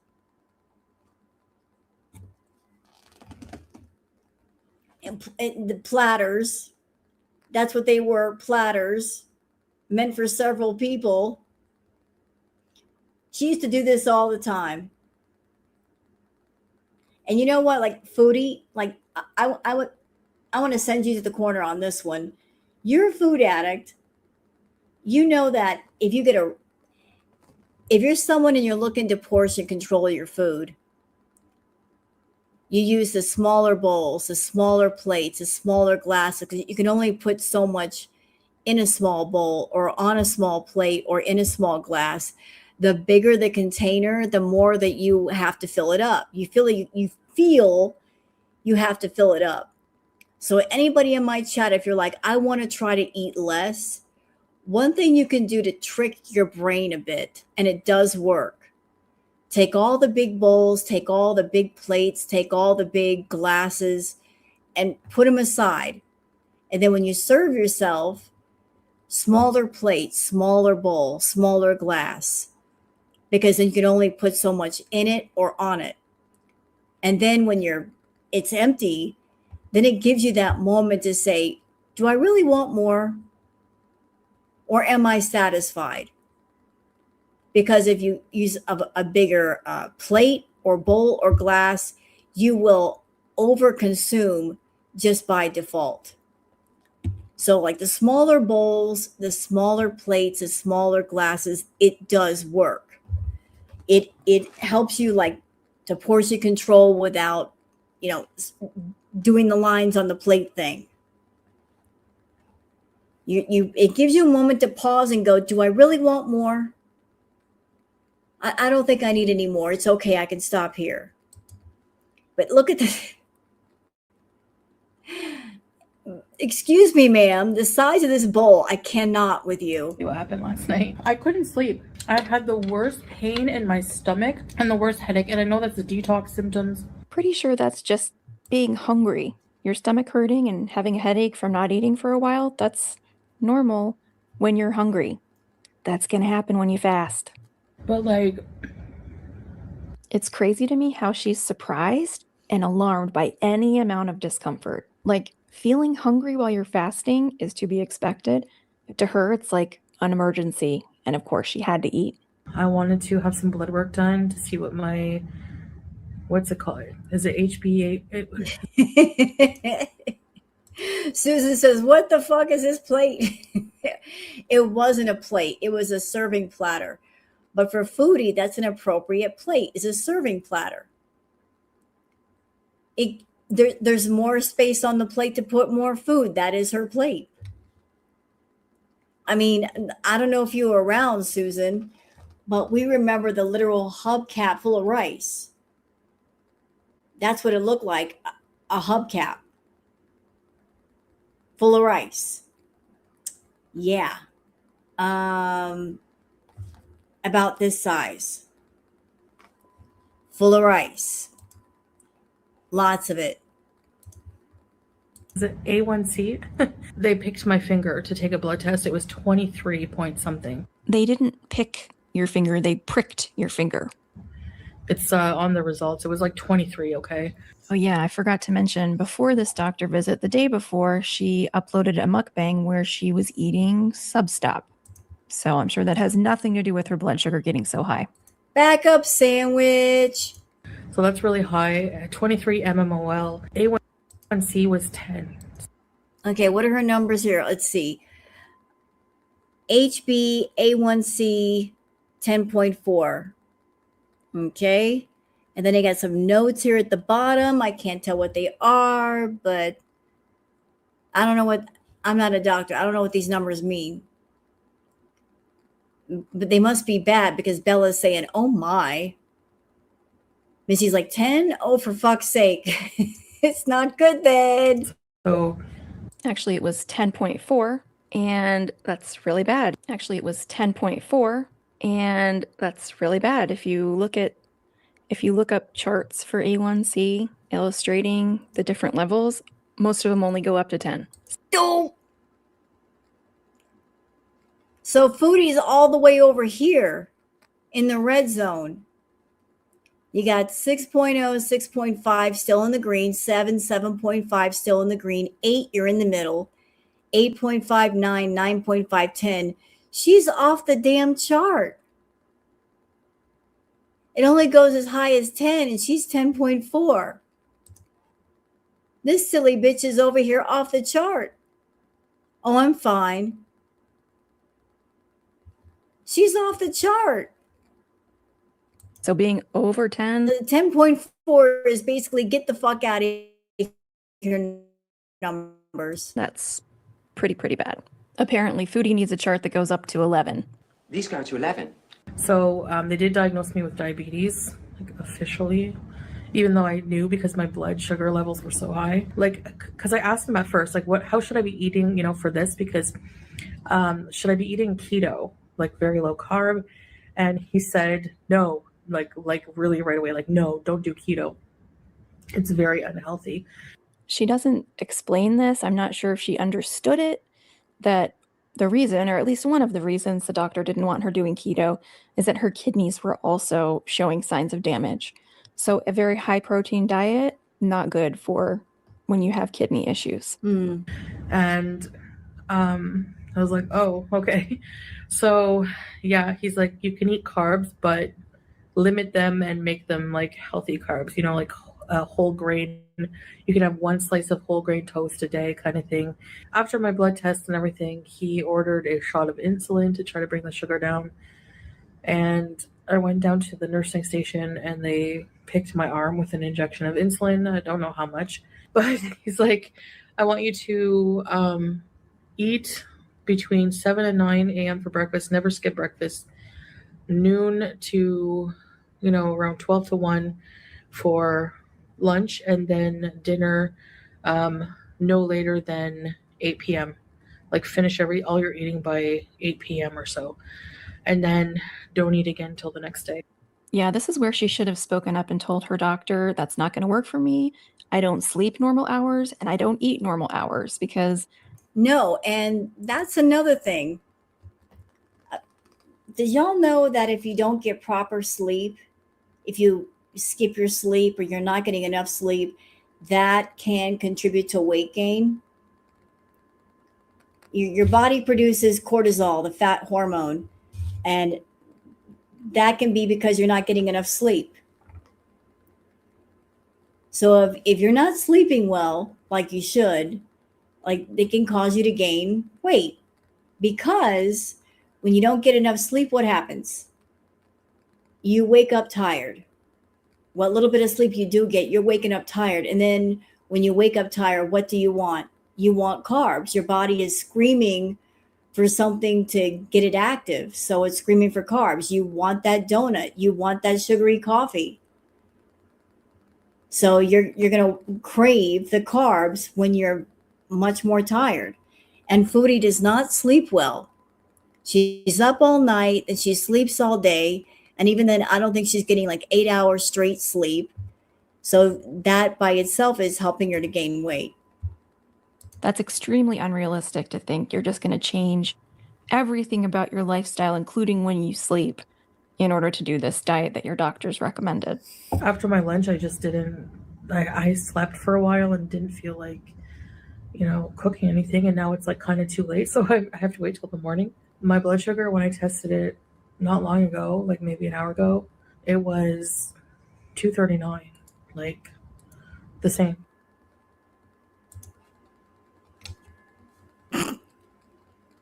And the platters. That's what they were, platters. Meant for several people. She used to do this all the time. And you know what? Like, Foodie, like, I want to send you to the corner on this one. You're a food addict. You know that if you're someone and you're looking to portion control your food, you use the smaller bowls, the smaller plates, the smaller glasses, because you can only put so much in a small bowl or on a small plate or in a small glass. The bigger the container, the more that you have to fill it up. You feel you have to fill it up. So anybody in my chat, if you're like, I want to try to eat less, one thing you can do to trick your brain a bit, and it does work. Take all the big bowls, take all the big plates, take all the big glasses, and put them aside. And then when you serve yourself, smaller plate, smaller bowl, smaller glass, because then you can only put so much in it or on it. And then when it's empty, then it gives you that moment to say, do I really want more? Or am I satisfied? because if you use a bigger plate or bowl or glass, you will overconsume just by default. So like the smaller bowls, the smaller plates, the smaller glasses, it does work. It helps you like to portion control without, doing the lines on the plate thing. It gives you a moment to pause and go, do I really want more? I don't think I need any more. It's okay. I can stop here. But look at this. Excuse me, ma'am. The size of this bowl, I cannot with you. What happened last night? I couldn't sleep. I had the worst pain in my stomach and the worst headache. And I know that's the detox symptoms. Pretty sure that's just being hungry. Your stomach hurting and having a headache from not eating for a while, that's normal when you're hungry. That's going to happen when you fast. But like, it's crazy to me how she's surprised and alarmed by any amount of discomfort. Like, feeling hungry while you're fasting is to be expected. But to her, it's like an emergency. And of course, she had to eat. I wanted to have some blood work done to see what what's it called? Is it HbA? Susan says, what the fuck is this plate? It wasn't a plate. It was a serving platter. But for Foodie, that's an appropriate plate. It's a serving platter. There's more space on the plate to put more food. That is her plate. I mean, I don't know if you were around, Susan, but we remember the literal hubcap full of rice. That's what it looked like, a hubcap full of rice. Yeah. About this size. Full of rice. Lots of it. Is it A1C? They picked my finger to take a blood test. It was 23 point something. They didn't pick your finger, they pricked your finger. It's on the results. It was like 23, okay? Oh yeah, I forgot to mention, before this doctor visit, the day before, she uploaded a mukbang where she was eating Substop. So I'm sure that has nothing to do with her blood sugar getting so high. Backup sandwich. So that's really high. 23 mmol. A1C was 10. Okay, what are her numbers here? Let's see. HbA1c 10.4. Okay. And then I got some notes here at the bottom. I can't tell what they are, but I don't know what, I'm not a doctor. I don't know what these numbers mean. But they must be bad because Bella's saying, oh my. Missy's like, 10? Oh, for fuck's sake. It's not good then. So Actually, it was 10.4, and that's really bad. Actually, it was 10.4, and that's really bad. If you look up charts for A1C illustrating the different levels, most of them only go up to 10. No. So Foodie's all the way over here in the red zone. You got 6.0, 6.5 still in the green, 7, 7.5 still in the green, 8, you're in the middle, 8.5, 9, 9.5, 10. She's off the damn chart. It only goes as high as 10, and she's 10.4. This silly bitch is over here off the chart. Oh, I'm fine. She's off the chart. So being over 10, The 10.4 is basically get the fuck out of your numbers. that's pretty bad. Apparently, Foodie needs a chart that goes up to 11. These go to 11. So they did diagnose me with diabetes, like officially, even though I knew because my blood sugar levels were so high. Like, because I asked him at first, like, how should I be eating, for this? Because should I be eating keto, like very low carb? And he said, no, like really right away, like, no, don't do keto. It's very unhealthy. She doesn't explain this. I'm not sure if she understood it, that the reason, or at least one of the reasons the doctor didn't want her doing keto, is that her kidneys were also showing signs of damage. So a very high protein diet, not good for when you have kidney issues. Mm. And I was like, oh, okay. So yeah, he's like, you can eat carbs, but limit them and make them like healthy carbs, like a whole grain. You can have one slice of whole grain toast a day, kind of thing. After my blood test and everything, he ordered a shot of insulin to try to bring the sugar down. And I went down to the nursing station and they picked my arm with an injection of insulin. I don't know how much, but he's like, I want you to eat between 7 and 9 a.m. for breakfast, never skip breakfast, noon to, around 12 to 1 for lunch, and then dinner no later than 8 p.m. Like finish all your eating by 8 p.m. or so, and then don't eat again until the next day. Yeah, this is where she should have spoken up and told her doctor, that's not going to work for me. I don't sleep normal hours and I don't eat normal hours because. No, and that's another thing. Did y'all know that if you don't get proper sleep, if you skip your sleep or you're not getting enough sleep, that can contribute to weight gain? Your body produces cortisol, the fat hormone, and that can be because you're not getting enough sleep. So if you're not sleeping well, like you should, like it can cause you to gain weight, because when you don't get enough sleep, what happens? You wake up tired. What little bit of sleep you do get, you're waking up tired. And then when you wake up tired, what do you want? You want carbs. Your body is screaming for something to get it active. So it's screaming for carbs. You want that donut. You want that sugary coffee. So you're going to crave the carbs when you're much more tired. And Foodie does not sleep well. She's up all night and she sleeps all day. And even then, I don't think she's getting like 8 hours straight sleep. So that by itself is helping her to gain weight. That's extremely unrealistic to think you're just going to change everything about your lifestyle, including when you sleep, in order to do this diet that your doctors recommended. After my lunch, I just didn't, I slept for a while and didn't feel like, cooking anything. And now it's like kind of too late. So I have to wait till the morning. My blood sugar, when I tested it not long ago, like maybe an hour ago, it was 239, like the same.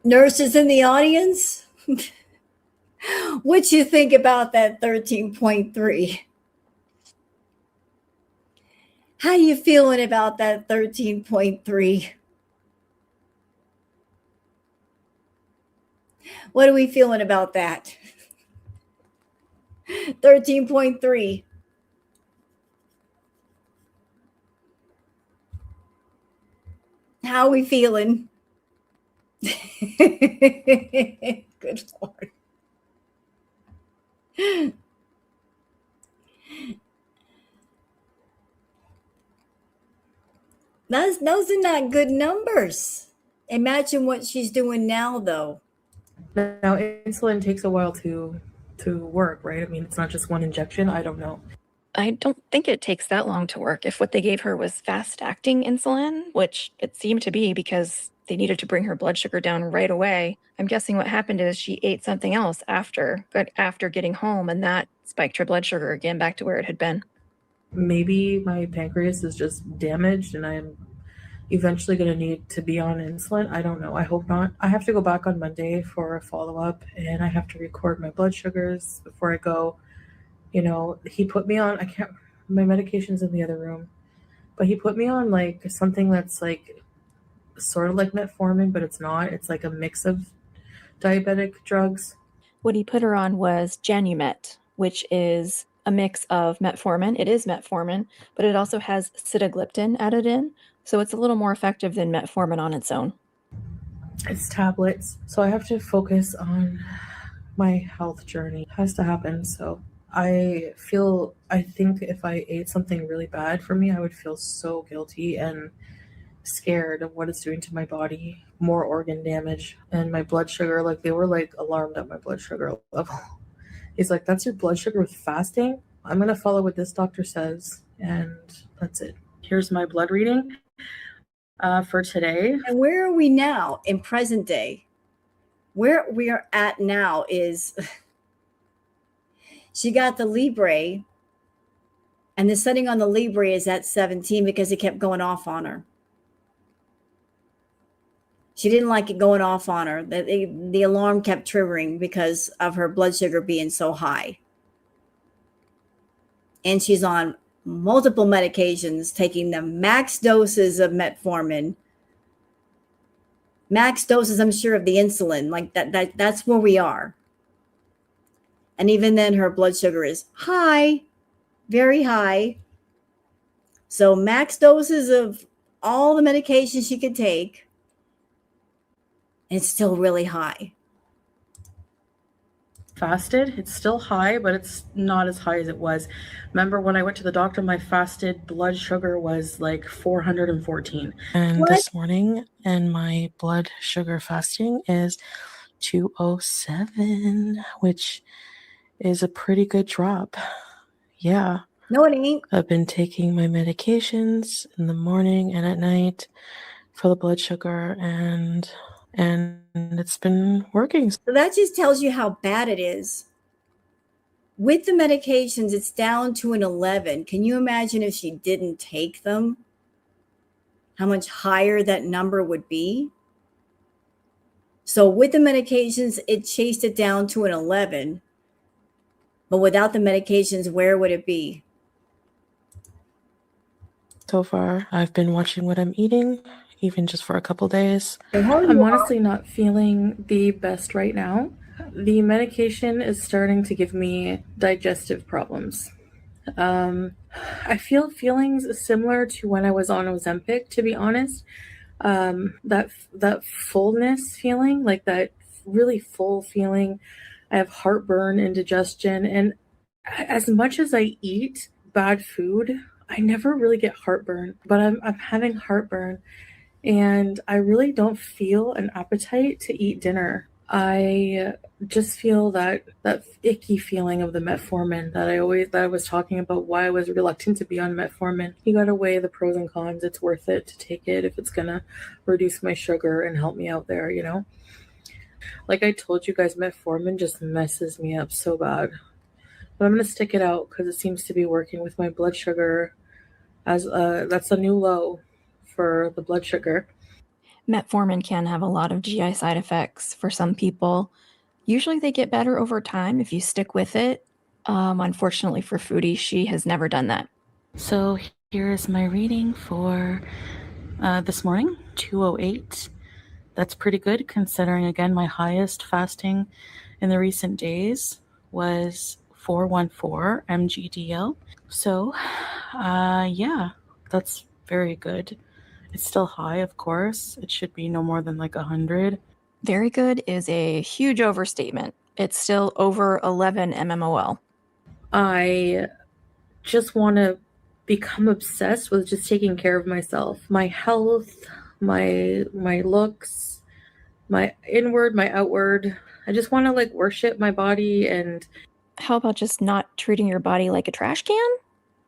Nurses in the audience, what you think about that 13.3? How you feeling about that 13.3? What are we feeling about that? 13.3. How are we feeling? Good Lord. Those are not good numbers. Imagine what she's doing now, though. Now, insulin takes a while to work, right? I mean, it's not just one injection. I don't know. I don't think it takes that long to work. If what they gave her was fast-acting insulin, which it seemed to be because they needed to bring her blood sugar down right away, I'm guessing what happened is she ate something else after getting home, and that spiked her blood sugar again back to where it had been. Maybe my pancreas is just damaged and I'm eventually going to need to be on insulin. I don't know. I hope not. I have to go back on Monday for a follow-up and I have to record my blood sugars before I go. He put me on, my medication's in the other room, but he put me on like something that's like sort of like metformin, but it's not. It's like a mix of diabetic drugs. What he put her on was Genumet, which is a mix of metformin. It is metformin, but it also has sitagliptin added in. So it's a little more effective than metformin on its own. It's tablets. So I have to focus on my health journey. It has to happen. So I think if I ate something really bad for me, I would feel so guilty and scared of what it's doing to my body. More organ damage and my blood sugar. Like they were like alarmed at my blood sugar level. He's like, that's your blood sugar with fasting? I'm going to follow what this doctor says. And that's it. Here's my blood reading for today. And where are we now in present day? Where we are at now is she got the Libre, and the setting on the Libre is at 17 because it kept going off on her. She didn't like it going off on her. The alarm kept triggering because of her blood sugar being so high. And she's on multiple medications, taking the max doses of metformin, max doses, I'm sure, of the insulin. Like that's where we are. And even then, her blood sugar is high, very high. So max doses of all the medications she could take, and it's still really high. Fasted, it's still high, but it's not as high as it was. Remember when I went to the doctor, my fasted blood sugar was like 414. And this morning, and my blood sugar fasting is 207, which is a pretty good drop. Yeah. No, it ain't. I've been taking my medications in the morning and at night for the blood sugar, and it's been working. So that just tells you how bad it is. With the medications, it's down to an 11. Can you imagine if she didn't take them? How much higher that number would be? So with the medications, it chased it down to an 11. But without the medications, where would it be? So far, I've been watching what I'm eating, even just for a couple days. I'm honestly not feeling the best right now. The medication is starting to give me digestive problems. I feel feelings similar to when I was on Ozempic, to be honest. That fullness feeling, like that really full feeling. I have heartburn, indigestion, and as much as I eat bad food, I never really get heartburn, but I'm having heartburn, and I really don't feel an appetite to eat dinner. I just feel that icky feeling of the metformin that I was talking about, why I was reluctant to be on metformin. You gotta weigh the pros and cons. It's worth it to take it if it's gonna reduce my sugar and help me out there, you know? Like I told you guys, metformin just messes me up so bad. But I'm gonna stick it out because it seems to be working with my blood sugar. That's a new low for the blood sugar. Metformin can have a lot of GI side effects for some people. Usually they get better over time if you stick with it. Unfortunately for Foodie, she has never done that. So here is my reading for this morning, 208. That's pretty good considering, again, my highest fasting in the recent days was 414 mgdl. So, yeah, that's very good. It's still high, of course. It should be no more than like 100. Very good is a huge overstatement. It's still over 11 mmol. I just want to become obsessed with just taking care of myself, my health, my looks, my inward, my outward. I just want to like worship my body. And how about just not treating your body like a trash can?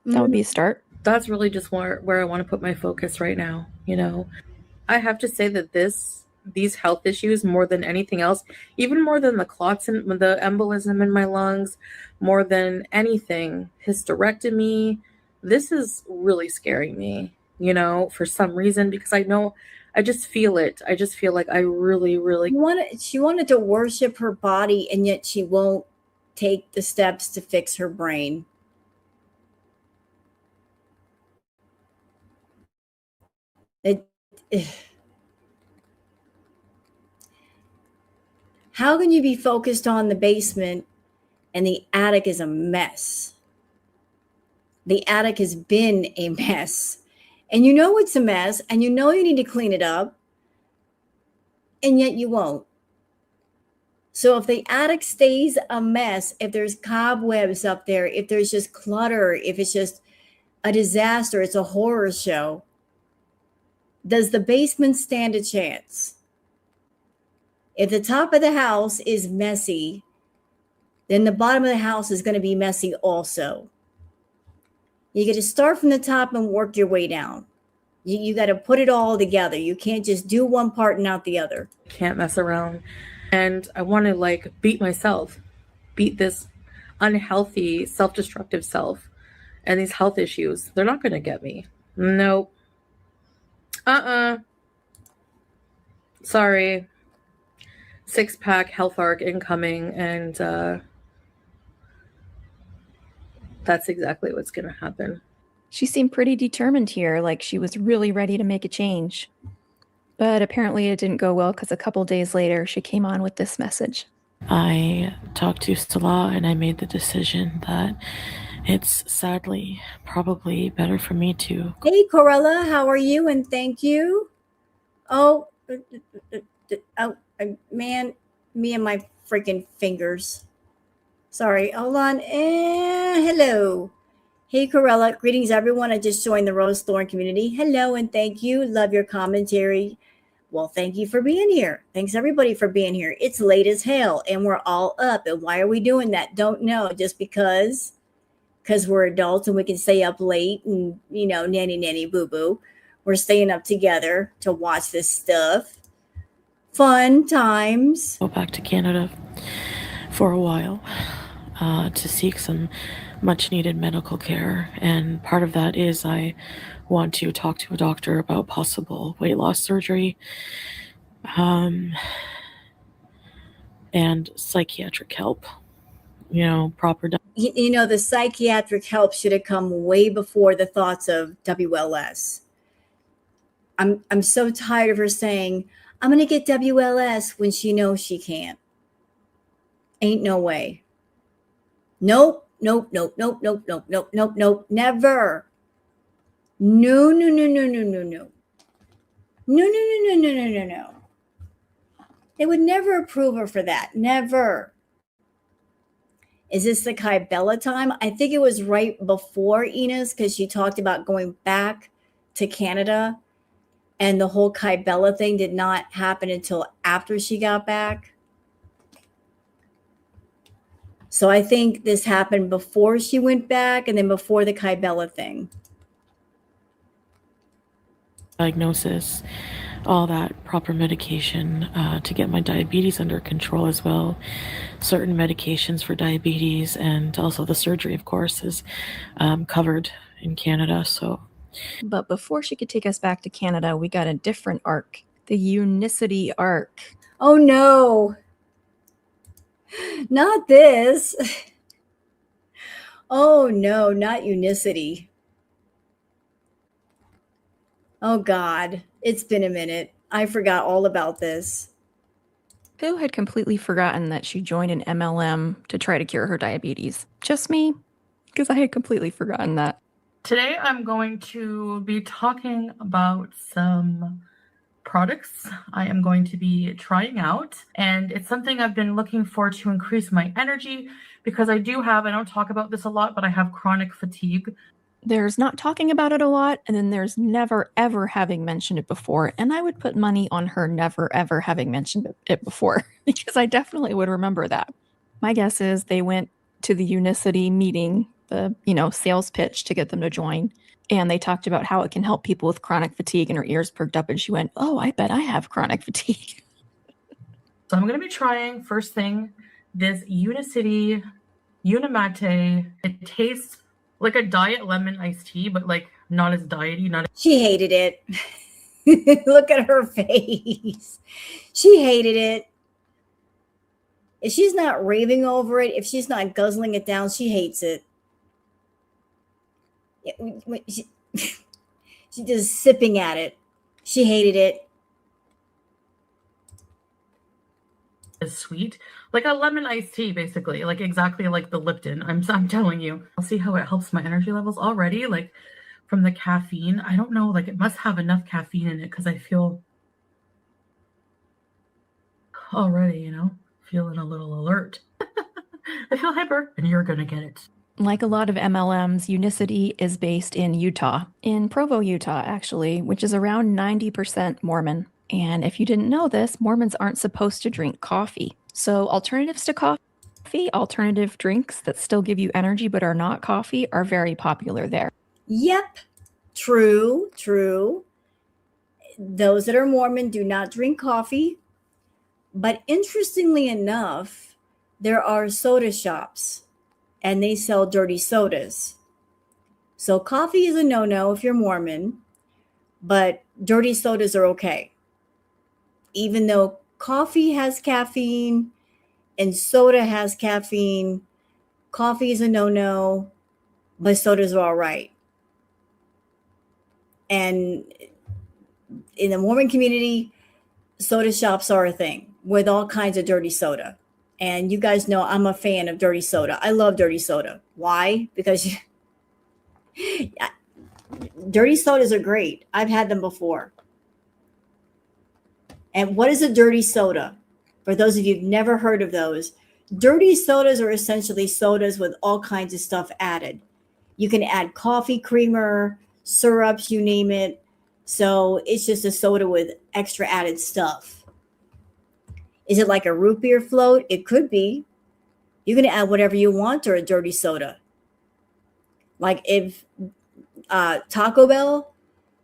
That would be a start. That's really just where I want to put my focus right now. You know, I have to say that these health issues, more than anything else, even more than the clots and the embolism in my lungs, more than anything, hysterectomy, this is really scaring me, you know, for some reason, because I just feel it. I just feel like I really, really She wanted to worship her body, and yet she won't take the steps to fix her brain. How can you be focused on the basement and the attic is a mess? The attic has been a mess, and you know it's a mess, and you know you need to clean it up, and yet you won't. So if the attic stays a mess, if there's cobwebs up there, if there's just clutter, if it's just a disaster, it's a horror show, does the basement stand a chance? If the top of the house is messy, then the bottom of the house is going to be messy also. You got to start from the top and work your way down. You got to put it all together. You can't just do one part and not the other. can't mess around. And I want to like beat myself, beat this unhealthy, self-destructive self and these health issues. They're not going to get me. Nope. Sorry. 6-pack health arc incoming, and that's exactly what's going to happen. She seemed pretty determined here, like she was really ready to make a change. But apparently it didn't go well because a couple days later she came on with this message. I talked to Stella and I made the decision that it's sadly probably better for me to. Hey, Corella, how are you? And thank you. Oh, man, me and my freaking fingers. Sorry, hold on. Hello. Hey, Corella. Greetings, everyone. I just joined the Rose Thorn community. Hello, and thank you. Love your commentary. Well, thank you for being here. Thanks, everybody, for being here. It's late as hell, and we're all up. And why are we doing that? Don't know. Just because we're adults and we can stay up late and, nanny, boo-boo. We're staying up together to watch this stuff. Fun times. Go back to Canada for a while to seek some much needed medical care. And part of that is I want to talk to a doctor about possible weight loss surgery and psychiatric help, proper. The psychiatric help should have come way before the thoughts of WLS. I'm so tired of her saying, I'm going to get WLS when she knows she can't. Ain't no way. Nope. Never. No. They would never approve her for that. Never. Is this the Kybella time? I think it was right before Enos because she talked about going back to Canada. And the whole Kybella thing did not happen until after she got back. So I think this happened before she went back and then before the Kybella thing. Diagnosis, all that proper medication to get my diabetes under control as well. Certain medications for diabetes and also the surgery, of course, is covered in Canada. But before she could take us back to Canada, we got a different arc, the Unicity arc. Oh no, not this. Oh no, not Unicity. Oh God, it's been a minute. I forgot all about this. Who had completely forgotten that she joined an MLM to try to cure her diabetes? Just me? Because I had completely forgotten that. Today I'm going to be talking about some products I am going to be trying out, and it's something I've been looking for to increase my energy because I don't talk about this a lot, but I have chronic fatigue. There's not talking about it a lot, and then there's never ever having mentioned it before, and I would put money on her never ever having mentioned it before because I definitely would remember that. My guess is they went to the Unicity meeting, the sales pitch to get them to join, and they talked about how it can help people with chronic fatigue, and her ears perked up and she went, oh, I bet I have chronic fatigue. So I'm going to be trying first thing this Unicity Unimate. It tastes like a diet lemon iced tea, but like not as diety. She hated it. Look at her face. She hated it. If she's not raving over it, if she's not guzzling it down, she hates it. She's just sipping at it. She hated it. Is sweet, like a lemon iced tea, basically, like exactly like the Lipton. I'm telling you. I'll see how it helps my energy levels already, like from the caffeine. I don't know, like it must have enough caffeine in it because I feel already, feeling a little alert. I feel hyper, and you're gonna get it. Like a lot of MLMs, Unicity is based in Utah, in Provo, Utah, actually, which is around 90% Mormon. And if you didn't know this, Mormons aren't supposed to drink coffee. So alternatives to coffee, alternative drinks that still give you energy but are not coffee, are very popular there. Yep. True. Those that are Mormon do not drink coffee. But interestingly enough, there are soda shops and they sell dirty sodas. So coffee is a no-no if you're Mormon, but dirty sodas are okay. Even though coffee has caffeine and soda has caffeine, coffee is a no-no, but sodas are all right. And in the Mormon community, soda shops are a thing with all kinds of dirty soda. And you guys know I'm a fan of dirty soda. I love dirty soda. Why? Because dirty sodas are great. I've had them before. And what is a dirty soda? For those of you who've never heard of those, dirty sodas are essentially sodas with all kinds of stuff added. You can add coffee creamer, syrups, you name it. So it's just a soda with extra added stuff. Is it like a root beer float? It could be. You can add whatever you want to a dirty soda. Like if Taco Bell,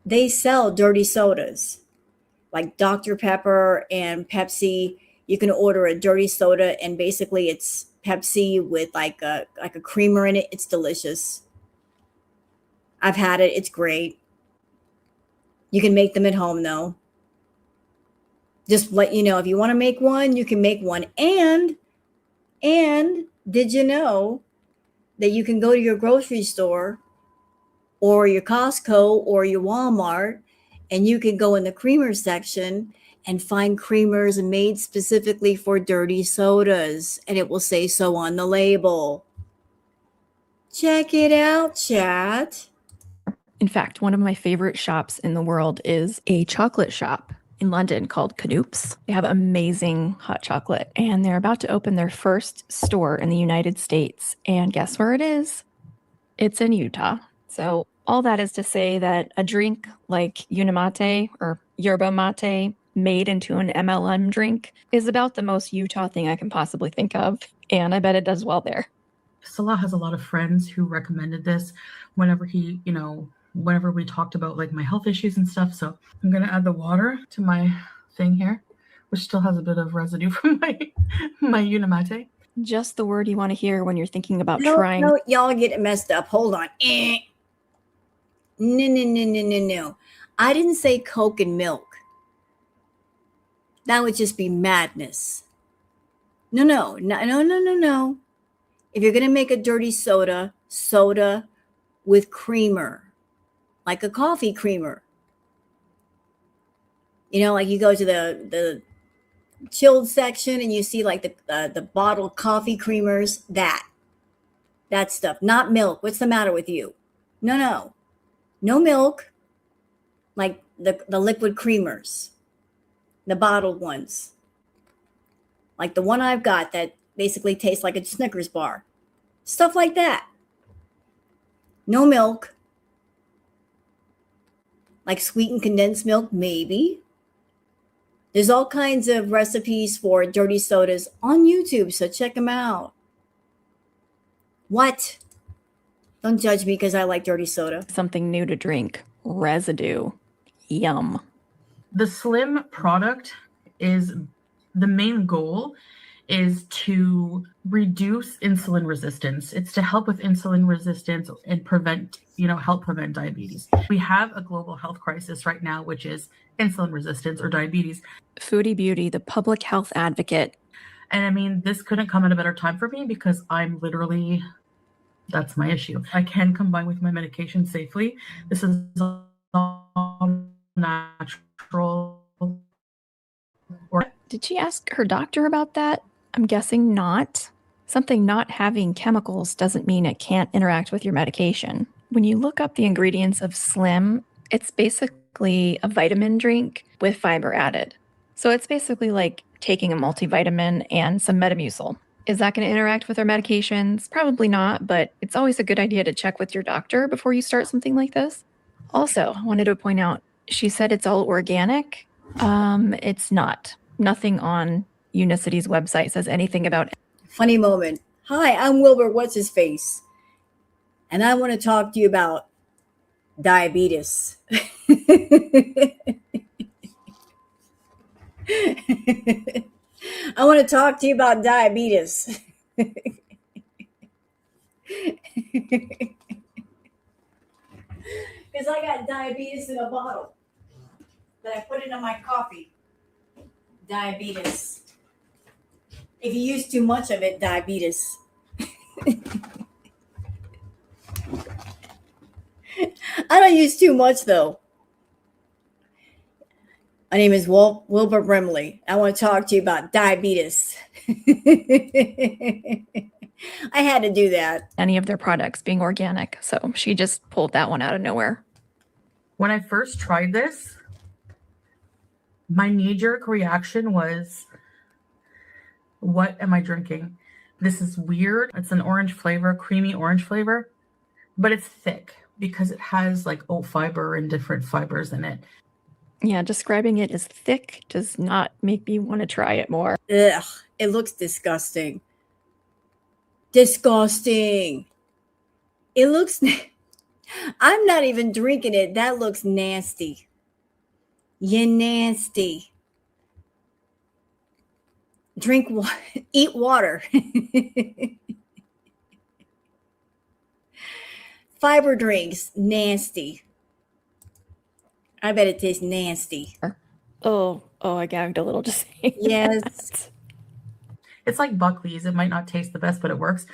they sell dirty sodas. Like Dr. Pepper and Pepsi, you can order a dirty soda and basically it's Pepsi with like a creamer in it. It's delicious. I've had it. It's great. You can make them at home though. Just let you know, if you want to make one, you can make one. And did you know that you can go to your grocery store or your Costco or your Walmart and you can go in the creamer section and find creamers made specifically for dirty sodas, and it will say so on the label. Check it out, chat. In fact, one of my favorite shops in the world is a chocolate shop in London called Canoops. They have amazing hot chocolate, and they're about to open their first store in the United States. And guess where it is? It's in Utah. So all that is to say that a drink like Unimate or yerba mate made into an MLM drink is about the most Utah thing I can possibly think of. And I bet it does well there. Salah has a lot of friends who recommended this whenever he, whenever we talked about like my health issues and stuff. So I'm going to add the water to my thing here, which still has a bit of residue from my Unimate. Just the word you want to hear when you're thinking about No, trying. no, y'all get it messed up. Hold on. No. I didn't say Coke and milk. That would just be madness. No. If you're going to make a dirty soda with creamer, like a coffee creamer. Like you go to the chilled section and you see like the bottled coffee creamers, that stuff, not milk. What's the matter with you? No milk, like the liquid creamers, the bottled ones, like the one I've got that basically tastes like a Snickers bar, stuff like that. No milk, like sweetened condensed milk, maybe. There's all kinds of recipes for dirty sodas on YouTube, so check them out. What? Don't judge me because I like dirty soda. Something new to drink. Residue. Yum. The Slim product is the main goal is to reduce insulin resistance. It's to help with insulin resistance and help prevent diabetes. We have a global health crisis right now, which is insulin resistance or diabetes. Foodie Beauty, the public health advocate. And I mean, this couldn't come at a better time for me because I'm literally, that's my issue. I can combine with my medication safely. This is all natural. Did she ask her doctor about that? I'm guessing not. Something not having chemicals doesn't mean it can't interact with your medication. When you look up the ingredients of Slim, it's basically a vitamin drink with fiber added. So it's basically like taking a multivitamin and some Metamucil. Is that going to interact with our medications? Probably not, but it's always a good idea to check with your doctor before you start something like this. Also, I wanted to point out, she said it's all organic. It's not. Nothing on Unicity's website says anything about it. Funny moment. Hi, I'm Wilbur. What's his face? And I want to talk to you about diabetes. I want to talk to you about diabetes. Because I got diabetes in a bottle that I put into my coffee. Diabetes. If you use too much of it, diabetes. I don't use too much though. My name is Wilbur Brimley. I want to talk to you about diabetes. I had to do that. Any of their products being organic. So she just pulled that one out of nowhere. When I first tried this, my knee-jerk reaction was, what am I drinking? This is weird. It's an orange flavor, creamy orange flavor, but it's thick because it has like oat fiber and different fibers in it. Yeah, describing it as thick does not make me want to try it more. Ugh, it looks disgusting. Disgusting. It looks, I'm not even drinking it. That looks nasty. You're nasty. Drink water, eat water. Fiber drinks, nasty. I bet it tastes nasty. Oh, I gagged a little just saying Yes. that. It's like Buckley's. It might not taste the best, but it works.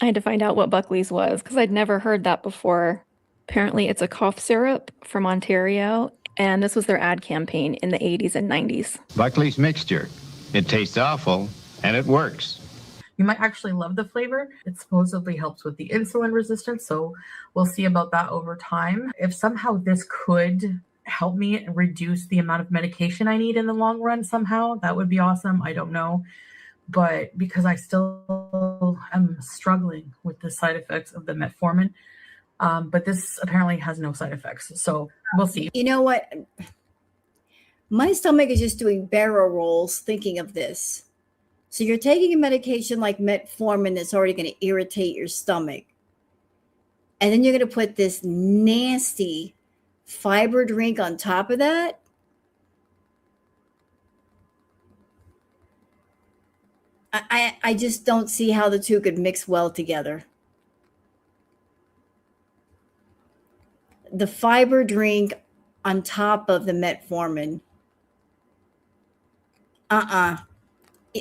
I had to find out what Buckley's was because I'd never heard that before. Apparently, it's a cough syrup from Ontario, and this was their ad campaign in the 80s and 90s. Buckley's mixture. It tastes awful, and it works. You might actually love the flavor. It supposedly helps with the insulin resistance, so we'll see about that over time. If somehow this could help me reduce the amount of medication I need in the long run somehow, that would be awesome. I don't know. But because I still am struggling with the side effects of the metformin, but this apparently has no side effects. So we'll see. You know what? My stomach is just doing barrel rolls thinking of this. So you're taking a medication like metformin that's already going to irritate your stomach. And then you're going to put this nasty fiber drink on top of that. I just don't see how the two could mix well together. The fiber drink on top of the metformin.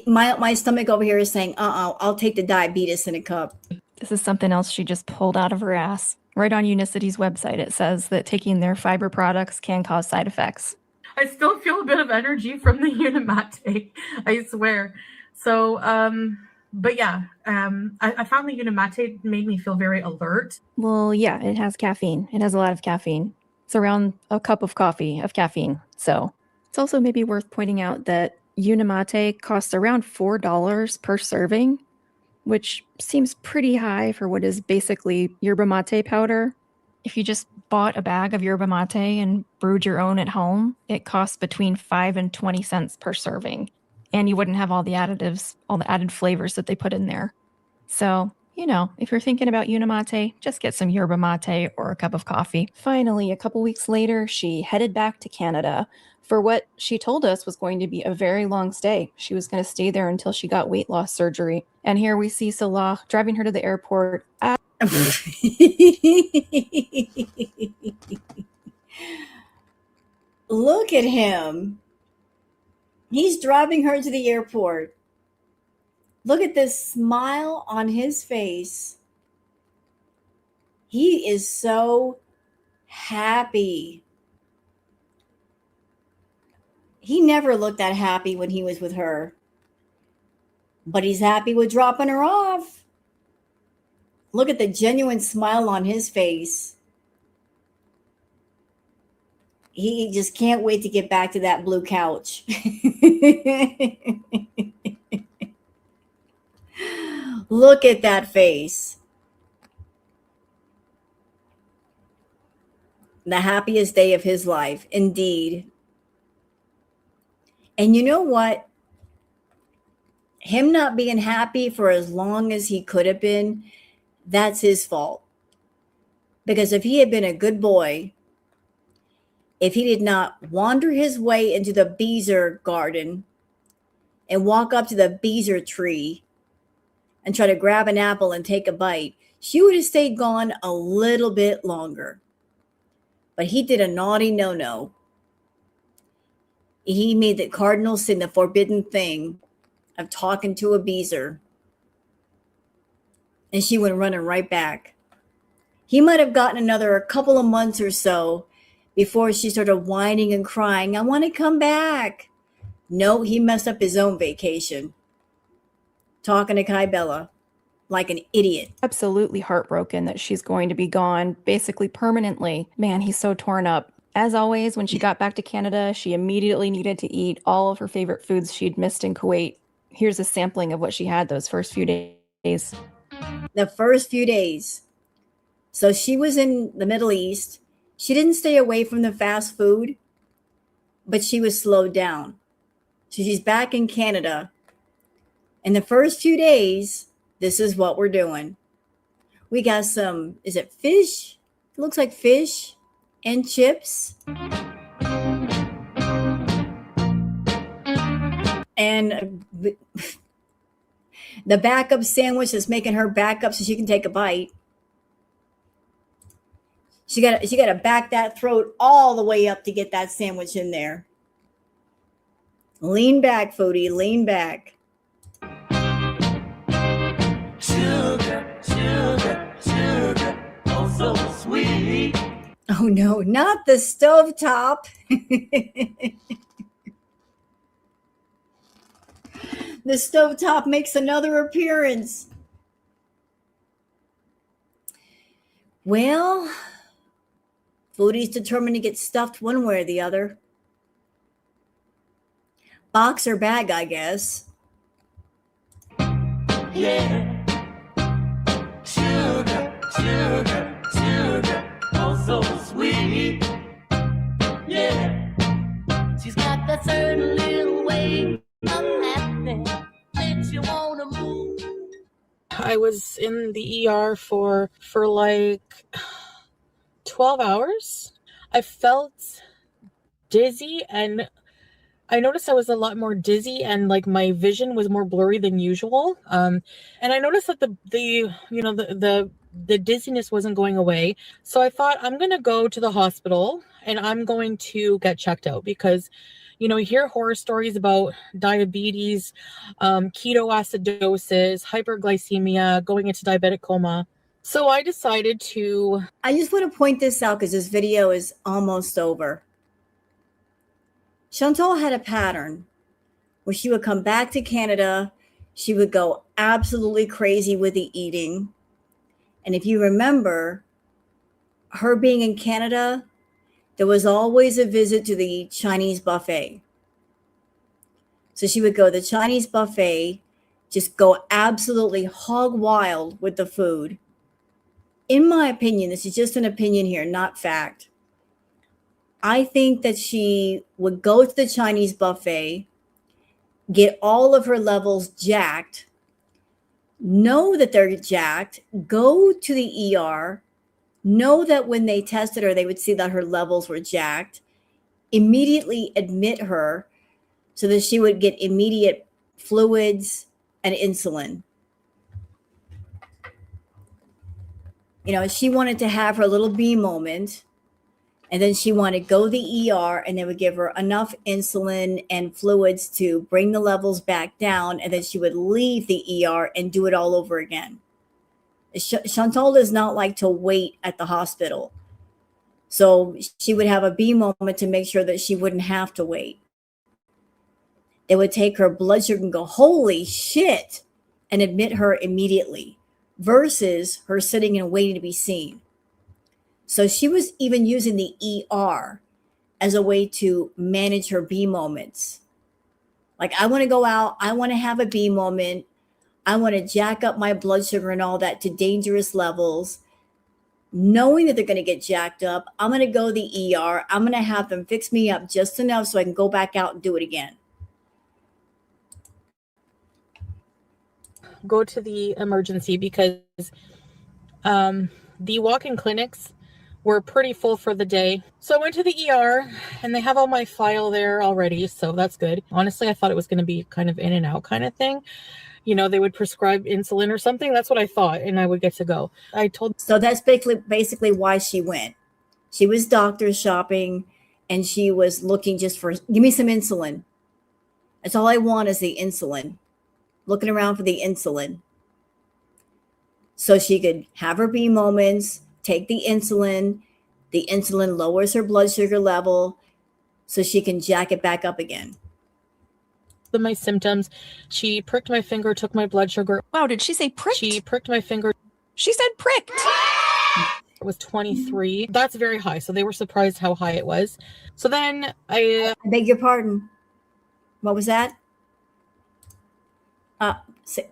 My stomach over here is saying, I'll take the diabetes in a cup. This is something else she just pulled out of her ass. Right on Unicity's website, it says that taking their fiber products can cause side effects. I still feel a bit of energy from the Unimate, I swear. So, but yeah, I found the Unimate made me feel very alert. Well, yeah, it has caffeine. It has a lot of caffeine. It's around a cup of coffee of caffeine. So it's also maybe worth pointing out that Unimate costs around $4 per serving, which seems pretty high for what is basically yerba mate powder. If you just bought a bag of yerba mate and brewed your own at home, it costs between 5 and 20 cents per serving. And you wouldn't have all the additives, all the added flavors that they put in there. So, you know, if you're thinking about Unimate, just get some yerba mate or a cup of coffee. Finally, a couple weeks later, she headed back to Canada for what she told us was going to be a very long stay. She was going to stay there until she got weight loss surgery. And here we see Salah driving her to the airport. Look at him. He's driving her to the airport. Look at this smile on his face. He is so happy. He never looked that happy when he was with her. But he's happy with dropping her off. Look at the genuine smile on his face. He just can't wait to get back to that blue couch. Look at that face. The happiest day of his life, indeed. And you know what? Him not being happy for as long as he could have been, that's his fault. Because if he had been a good boy, if he did not wander his way into the Beezer garden and walk up to the beezer tree and try to grab an apple and take a bite, she would have stayed gone a little bit longer. But he did a naughty no-no. He made the cardinal sin, the forbidden thing of talking to a beezer. And she went running right back. He might have gotten another couple of months or so before she started whining and crying, I want to come back. No, he messed up his own vacation. Talking to Kai Bella like an idiot. Absolutely heartbroken that she's going to be gone, basically permanently. Man, he's so torn up. As always, when she got back to Canada, she immediately needed to eat all of her favorite foods she'd missed in Kuwait. Here's a sampling of what she had those first few days. The first few days. So she was in the Middle East. She didn't stay away from the fast food, but she was slowed down. So she's back in Canada. And the first few days, this is what we're doing. We got some, is it fish? It looks like fish and chips. And the backup sandwich is making her back up so she can take a bite. She got to back that throat all the way up to get that sandwich in there. Lean back, Foodie, lean back. Sugar, sugar, sugar, oh so sweet. Oh no, not the stovetop. The stovetop makes another appearance. Well, Foodie's determined to get stuffed one way or the other. Box or bag, I guess. Yeah. Sugar, sugar, sugar, oh so sweet. Yeah. She's got that certain little way of acting, makes you wanna move. I was in the ER for like 12 hours. I felt dizzy, and I noticed I was a lot more dizzy, and like my vision was more blurry than usual. And I noticed that the dizziness wasn't going away. So I thought, I'm going to go to the hospital and I'm going to get checked out, because you hear horror stories about diabetes, ketoacidosis, hyperglycemia, going into diabetic coma. So I decided to... I just want to point this out because this video is almost over. Chantal had a pattern where she would come back to Canada. She would go absolutely crazy with the eating. And if you remember, her being in Canada, there was always a visit to the Chinese buffet. So she would go to the Chinese buffet, just go absolutely hog wild with the food. In my opinion, this is just an opinion here, not fact. I think that she would go to the Chinese buffet, get all of her levels jacked, know that they're jacked, go to the ER, know that when they tested her, they would see that her levels were jacked, immediately admit her so that she would get immediate fluids and insulin. She wanted to have her little B moment. And then she wanted to go to the ER, and they would give her enough insulin and fluids to bring the levels back down. And then she would leave the ER and do it all over again. Chantal does not like to wait at the hospital. So she would have a B moment to make sure that she wouldn't have to wait. They would take her blood sugar and go, holy shit, and admit her immediately versus her sitting and waiting to be seen. So she was even using the ER as a way to manage her B moments. Like, I want to go out, I want to have a B moment, I want to jack up my blood sugar and all that to dangerous levels. Knowing that they're going to get jacked up, I'm going to go to the ER, I'm going to have them fix me up just enough so I can go back out and do it again. Go to the emergency because the walk-in clinics were pretty full for the day. So I went to the ER and they have all my file there already. So that's good. Honestly, I thought it was going to be kind of in and out kind of thing. You know, they would prescribe insulin or something. That's what I thought. And I would get to go. I told. So that's basically why she went. She was doctor shopping and she was looking just for, give me some insulin. That's all I want is the insulin. Looking around for the insulin. So she could have her B moments, take the insulin. The insulin lowers her blood sugar level so she can jack it back up again. My symptoms. She pricked my finger, took my blood sugar. Wow, did she say pricked? She pricked my finger. She said pricked. It was 23. That's very high. So they were surprised how high it was. So then I beg your pardon. What was that?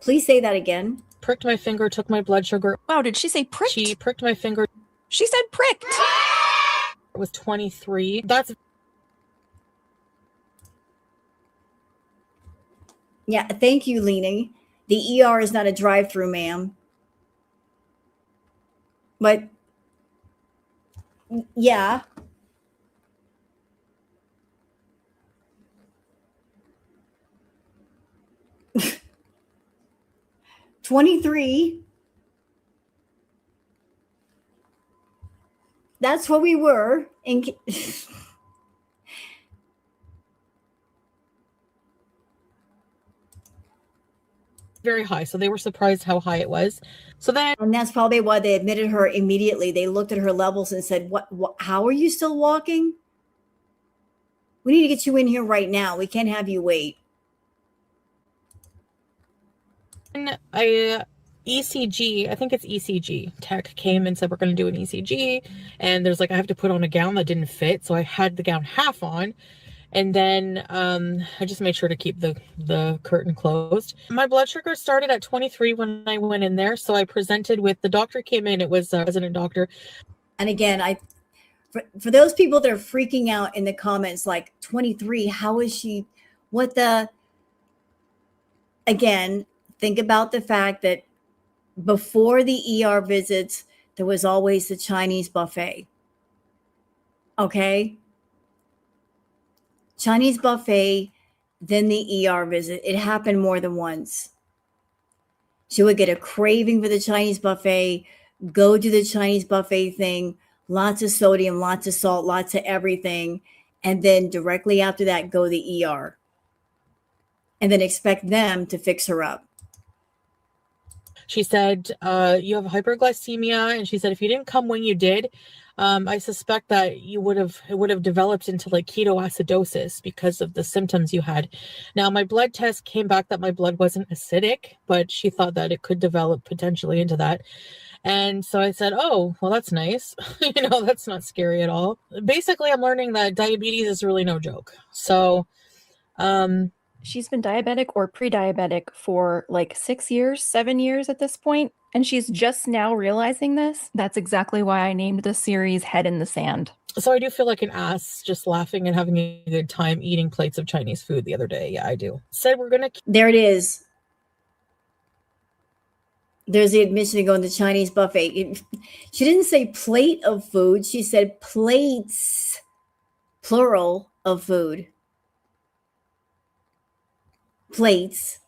Please say that again. Pricked my finger, took my blood sugar. Wow, did she say pricked? She pricked my finger. She said pricked. It was 23. That's. Yeah, thank you, Lena. The ER is not a drive-through, ma'am. But yeah. $23. That's what we were. Very high. So they were surprised how high it was. So then. And that's probably why they admitted her immediately. They looked at her levels and said, what how are you still walking? We need to get you in here right now. We can't have you wait. ECG, I think it's ECG tech came and said we're going to do an ECG, and there's like I have to put on a gown that didn't fit, so I had the gown half on, and then I just made sure to keep the curtain closed. My blood sugar started at 23 when I went in there, so I presented with the doctor came in. It was a resident doctor, and again for those people that are freaking out in the comments like 23, how is she? What the? Again, think about the fact that before the ER visits, there was always the Chinese buffet. Okay? Chinese buffet, then the ER visit. It happened more than once. She would get a craving for the Chinese buffet, go to the Chinese buffet thing, lots of sodium, lots of salt, lots of everything, and then directly after that, go to the ER. And then expect them to fix her up. She said, you have hyperglycemia. And she said, if you didn't come when you did, I suspect that it would have developed into like ketoacidosis because of the symptoms you had. Now, my blood test came back that my blood wasn't acidic, but she thought that it could develop potentially into that. And so I said, oh, well, that's nice. That's not scary at all. Basically, I'm learning that diabetes is really no joke. So, she's been diabetic or pre-diabetic for like 6 years, 7 years at this point, and she's just now realizing this. That's exactly why I named the series Head in the Sand. So I do feel like an ass just laughing and having a good time eating plates of Chinese food the other day. Yeah, I do. Said we're going to... There it is. There's the admission to go in the Chinese buffet. She didn't say plate of food. She said plates, plural, of food. Plates.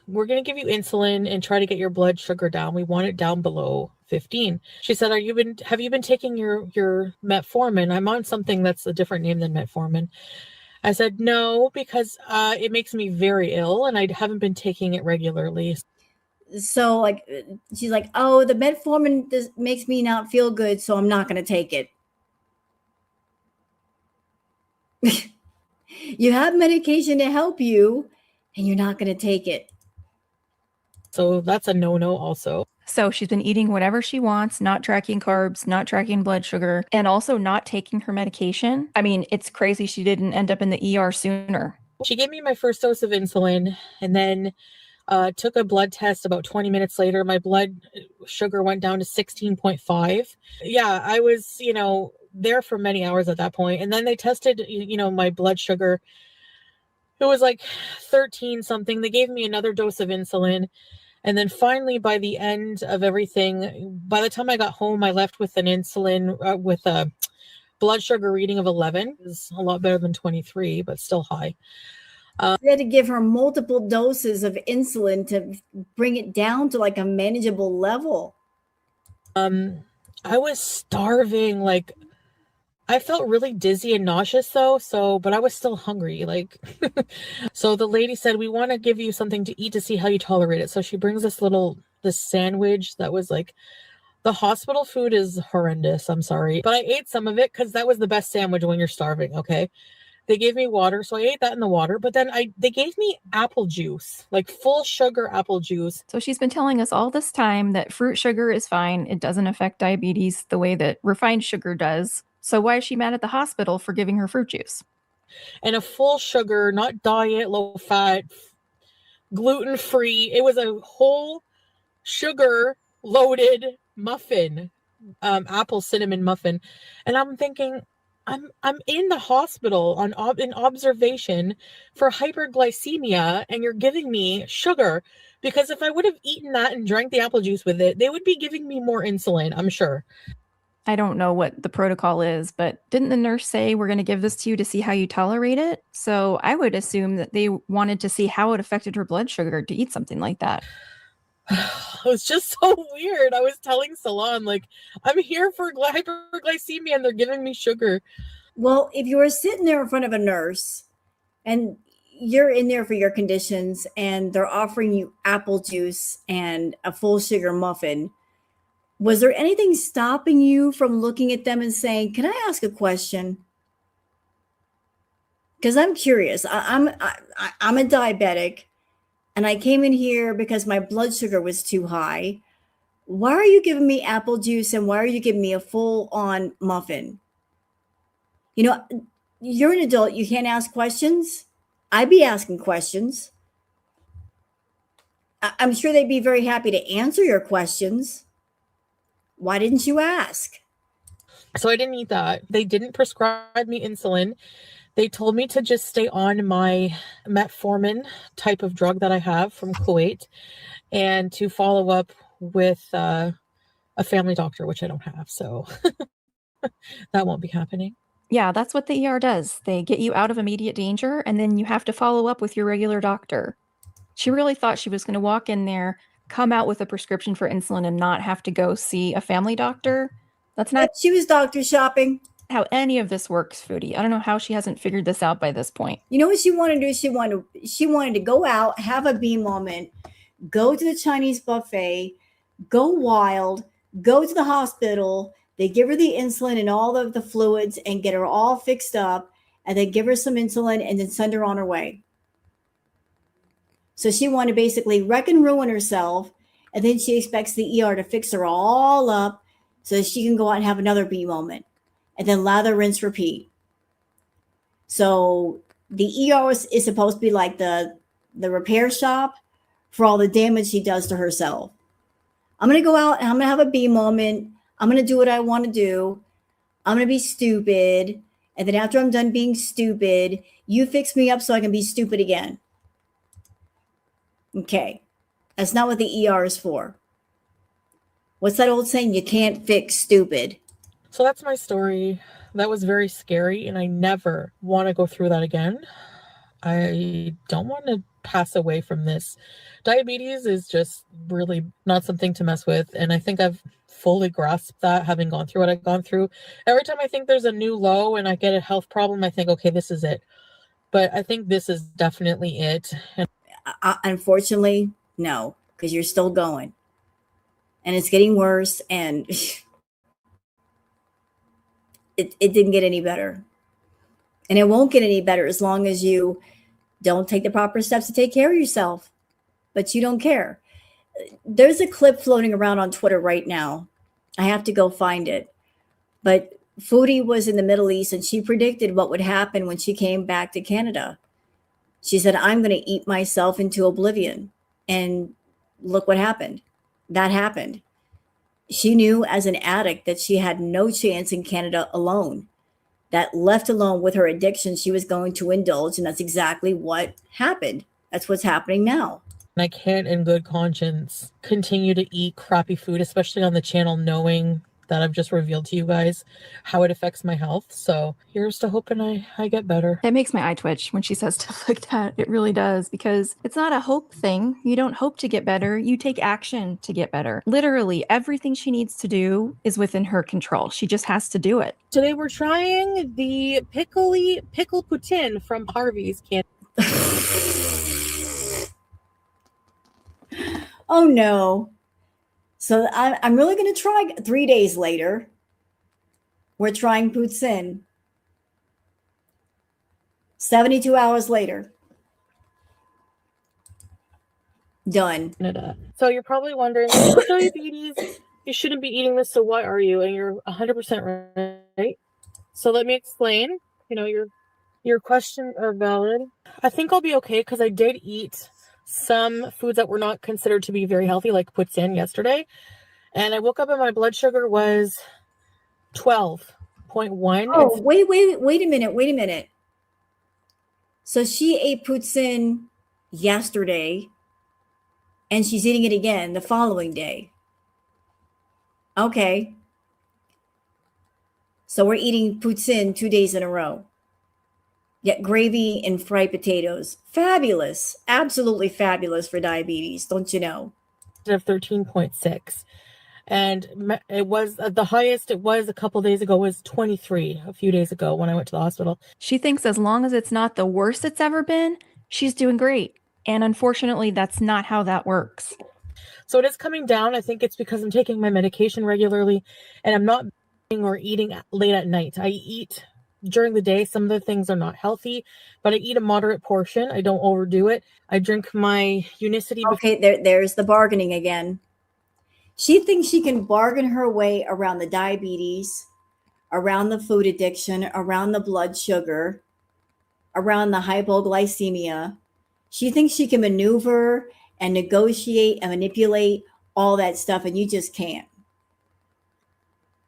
We're going to give you insulin and try to get your blood sugar down. We want it down below 15. She said, have you been taking your metformin? I'm on something that's a different name than metformin. I said, no, because it makes me very ill and I haven't been taking it regularly. So like, she's like, oh, the metformin makes me not feel good, so I'm not going to take it. You have medication to help you and you're not going to take it. So that's a no-no also. So she's been eating whatever she wants, not tracking carbs, not tracking blood sugar, and also not taking her medication. I mean, it's crazy she didn't end up in the ER sooner. She gave me my first dose of insulin and then took a blood test about 20 minutes later. My blood sugar went down to 16.5. Yeah, I was, there for many hours at that point. And then they tested, my blood sugar. It was like 13 something. They gave me another dose of insulin. And then finally, by the end of everything, by the time I got home, I left with an insulin, with a blood sugar reading of 11. It's a lot better than 23, but still high. They had to give her multiple doses of insulin to bring it down to like a manageable level. I was starving. Like, I felt really dizzy and nauseous though, but I was still hungry. Like, so the lady said, we want to give you something to eat to see how you tolerate it. So she brings this sandwich that was like, the hospital food is horrendous. I'm sorry. But I ate some of it because that was the best sandwich when you're starving. Okay. They gave me water. So I ate that in the water, but then they gave me apple juice, like full sugar apple juice. So she's been telling us all this time that fruit sugar is fine. It doesn't affect diabetes the way that refined sugar does. So why is she mad at the hospital for giving her fruit juice? And a full sugar, not diet, low fat, gluten-free. It was a whole sugar loaded muffin, apple cinnamon muffin. And I'm thinking, I'm in the hospital in observation for hyperglycemia, and you're giving me sugar, because if I would have eaten that and drank the apple juice with it, they would be giving me more insulin, I'm sure. I don't know what the protocol is, but didn't the nurse say we're going to give this to you to see how you tolerate it? So I would assume that they wanted to see how it affected her blood sugar to eat something like that. It was just so weird. I was telling Salon, like, I'm here for hyperglycemia and they're giving me sugar. Well, if you were sitting there in front of a nurse and you're in there for your conditions and they're offering you apple juice and a full sugar muffin, was there anything stopping you from looking at them and saying, "Can I ask a question?" Because I'm curious. I'm a diabetic, and I came in here because my blood sugar was too high. Why are you giving me apple juice and why are you giving me a full-on muffin? You know, you're an adult. You can't ask questions. I'd be asking questions. I'm sure they'd be very happy to answer your questions. Why didn't you ask? So I didn't eat that. They didn't prescribe me insulin. They told me to just stay on my metformin type of drug that I have from Kuwait, and to follow up with a family doctor, which I don't have. So that won't be happening. Yeah, that's what the ER does. They get you out of immediate danger, and then you have to follow up with your regular doctor. She really thought she was going to walk in there, come out with a prescription for insulin, and not have to go see a family doctor. That's not She was doctor shopping. how any of this works, Foodie. I don't know how she hasn't figured this out by this point. You know what she wanted to do? She wanted to go out, have a bee moment, go to the Chinese buffet, go wild, go to the hospital. They give her the insulin and all of the fluids and get her all fixed up, and then give her some insulin and then send her on her way. So she wanted to basically wreck and ruin herself, and then she expects the ER to fix her all up so that she can go out and have another bee moment, and then lather, rinse, repeat. So the ER is supposed to be like the repair shop for all the damage she does to herself. I'm going to go out and I'm going to have a bee moment. I'm going to do what I want to do. I'm going to be stupid. And then after I'm done being stupid, you fix me up so I can be stupid again. Okay. That's not what the ER is for. What's that old saying? You can't fix stupid. So that's my story. That was very scary, and I never want to go through that again. I don't want to pass away from this. Diabetes is just really not something to mess with, and I think I've fully grasped that, having gone through what I've gone through. Every time I think there's a new low and I get a health problem, I think, okay, this is it. But I think this is definitely it. And Unfortunately, no, because you're still going. And it's getting worse, and it didn't get any better. And it won't get any better as long as you don't take the proper steps to take care of yourself. But you don't care. There's a clip floating around on Twitter right now. I have to go find it. But Foodie was in the Middle East, and she predicted what would happen when she came back to Canada. She said, I'm going to eat myself into oblivion. And look what happened. That happened. She knew as an addict that she had no chance in Canada alone. That left alone with her addiction, she was going to indulge. And that's exactly what happened. That's what's happening now. And I can't in good conscience continue to eat crappy food, especially on the channel, knowing that I've just revealed to you guys how it affects my health. So here's to hoping I get better. It makes my eye twitch when she says stuff like that. It really does, because it's not a hope thing. You don't hope to get better. You take action to get better. Literally, everything she needs to do is within her control. She just has to do it. Today we're trying the pickle poutine from Harvey's. Oh no. So I'm really going to try 3 days later. We're trying poutine. 72 hours later. Done. So you're probably wondering, with diabetes, you shouldn't be eating this, so why are you? And you're 100% right. So let me explain. You know, your questions are valid. I think I'll be okay because I did eat some foods that were not considered to be very healthy, like poutine yesterday. And I woke up and my blood sugar was 12.1. Oh, wait a minute. So she ate poutine yesterday and she's eating it again the following day. Okay. So we're eating poutine 2 days in a row. Yet gravy and fried potatoes. Fabulous. Absolutely fabulous for diabetes, don't you know? Of 13.6. And it was the highest it was a couple days ago was 23 a few days ago when I went to the hospital. She thinks as long as it's not the worst it's ever been, she's doing great. And unfortunately, that's not how that works. So it is coming down. I think it's because I'm taking my medication regularly and I'm not or eating late at night. I eat during the day. Some of the things are not healthy, but I eat a moderate portion. I don't overdo it. I drink my Unicity. Okay, there's the bargaining again. She thinks she can bargain her way around the diabetes, around the food addiction, around the blood sugar, around the hypoglycemia. She thinks she can maneuver and negotiate and manipulate all that stuff, and you just can't.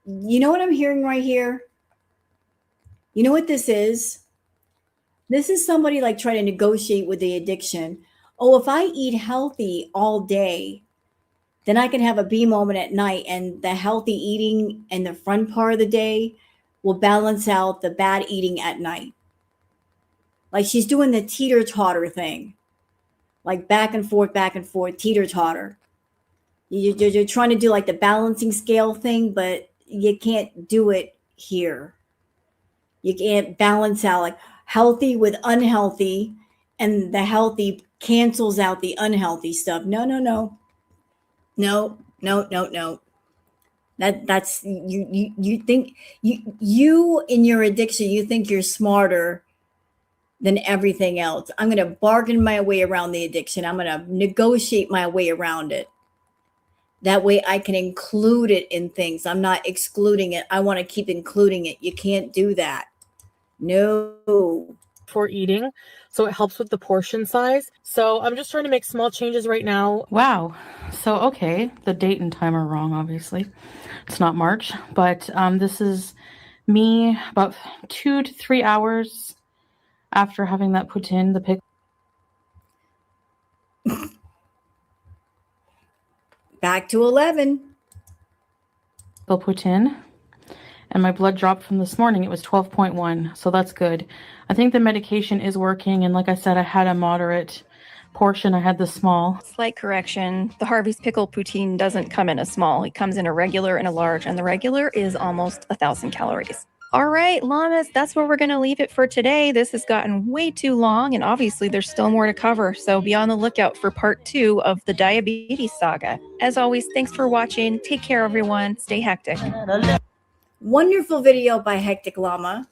You know what I'm hearing right here? You know what this is? This is somebody like trying to negotiate with the addiction. Oh, if I eat healthy all day, then I can have a B moment at night, and the healthy eating in the front part of the day will balance out the bad eating at night. Like she's doing the teeter-totter thing, like back and forth, teeter-totter. You're trying to do like the balancing scale thing, but you can't do it here. You can't balance out like healthy with unhealthy, and the healthy cancels out the unhealthy stuff. No. That's you think you in your addiction, you think you're smarter than everything else. I'm going to bargain my way around the addiction. I'm going to negotiate my way around it. That way I can include it in things. I'm not excluding it. I want to keep including it. You can't do that. No. For eating, so it helps with the portion size. So I'm just trying to make small changes right now. Wow. So, okay, the date and time are wrong, obviously. It's not March, but this is me about 2 to 3 hours after having that poutine, the pickle. Back to 11. Poutine. And my blood dropped from this morning. It was 12.1, so that's good. I think the medication is working, and like I said, I had a moderate portion. I had the small. Slight correction. The Harvey's pickle poutine doesn't come in a small. It comes in a regular and a large, and the regular is almost 1,000 calories. All right, llamas, that's where we're going to leave it for today. This has gotten way too long, and obviously there's still more to cover, so be on the lookout for part 2 of the diabetes saga. As always, thanks for watching. Take care, everyone. Stay hectic. Wonderful video by Hectic Llama.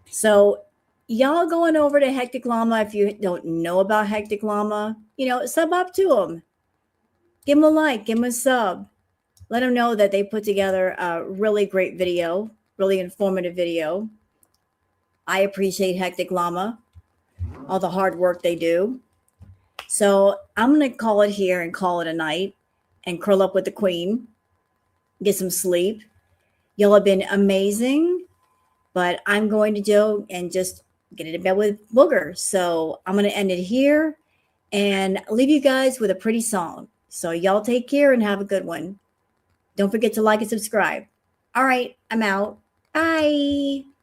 So y'all going over to Hectic Llama. If you don't know about Hectic Llama, sub up to him. Give him a like, give him a sub. Let him know that they put together a really great video, really informative video. I appreciate Hectic Llama, all the hard work they do. So I'm going to call it here and call it a night and curl up with the queen, get some sleep. Y'all have been amazing, but I'm going to go and just get into bed with Booger. So I'm going to end it here. and leave you guys with a pretty song. So y'all take care and have a good one. Don't forget to like and subscribe. All right, I'm out. Bye.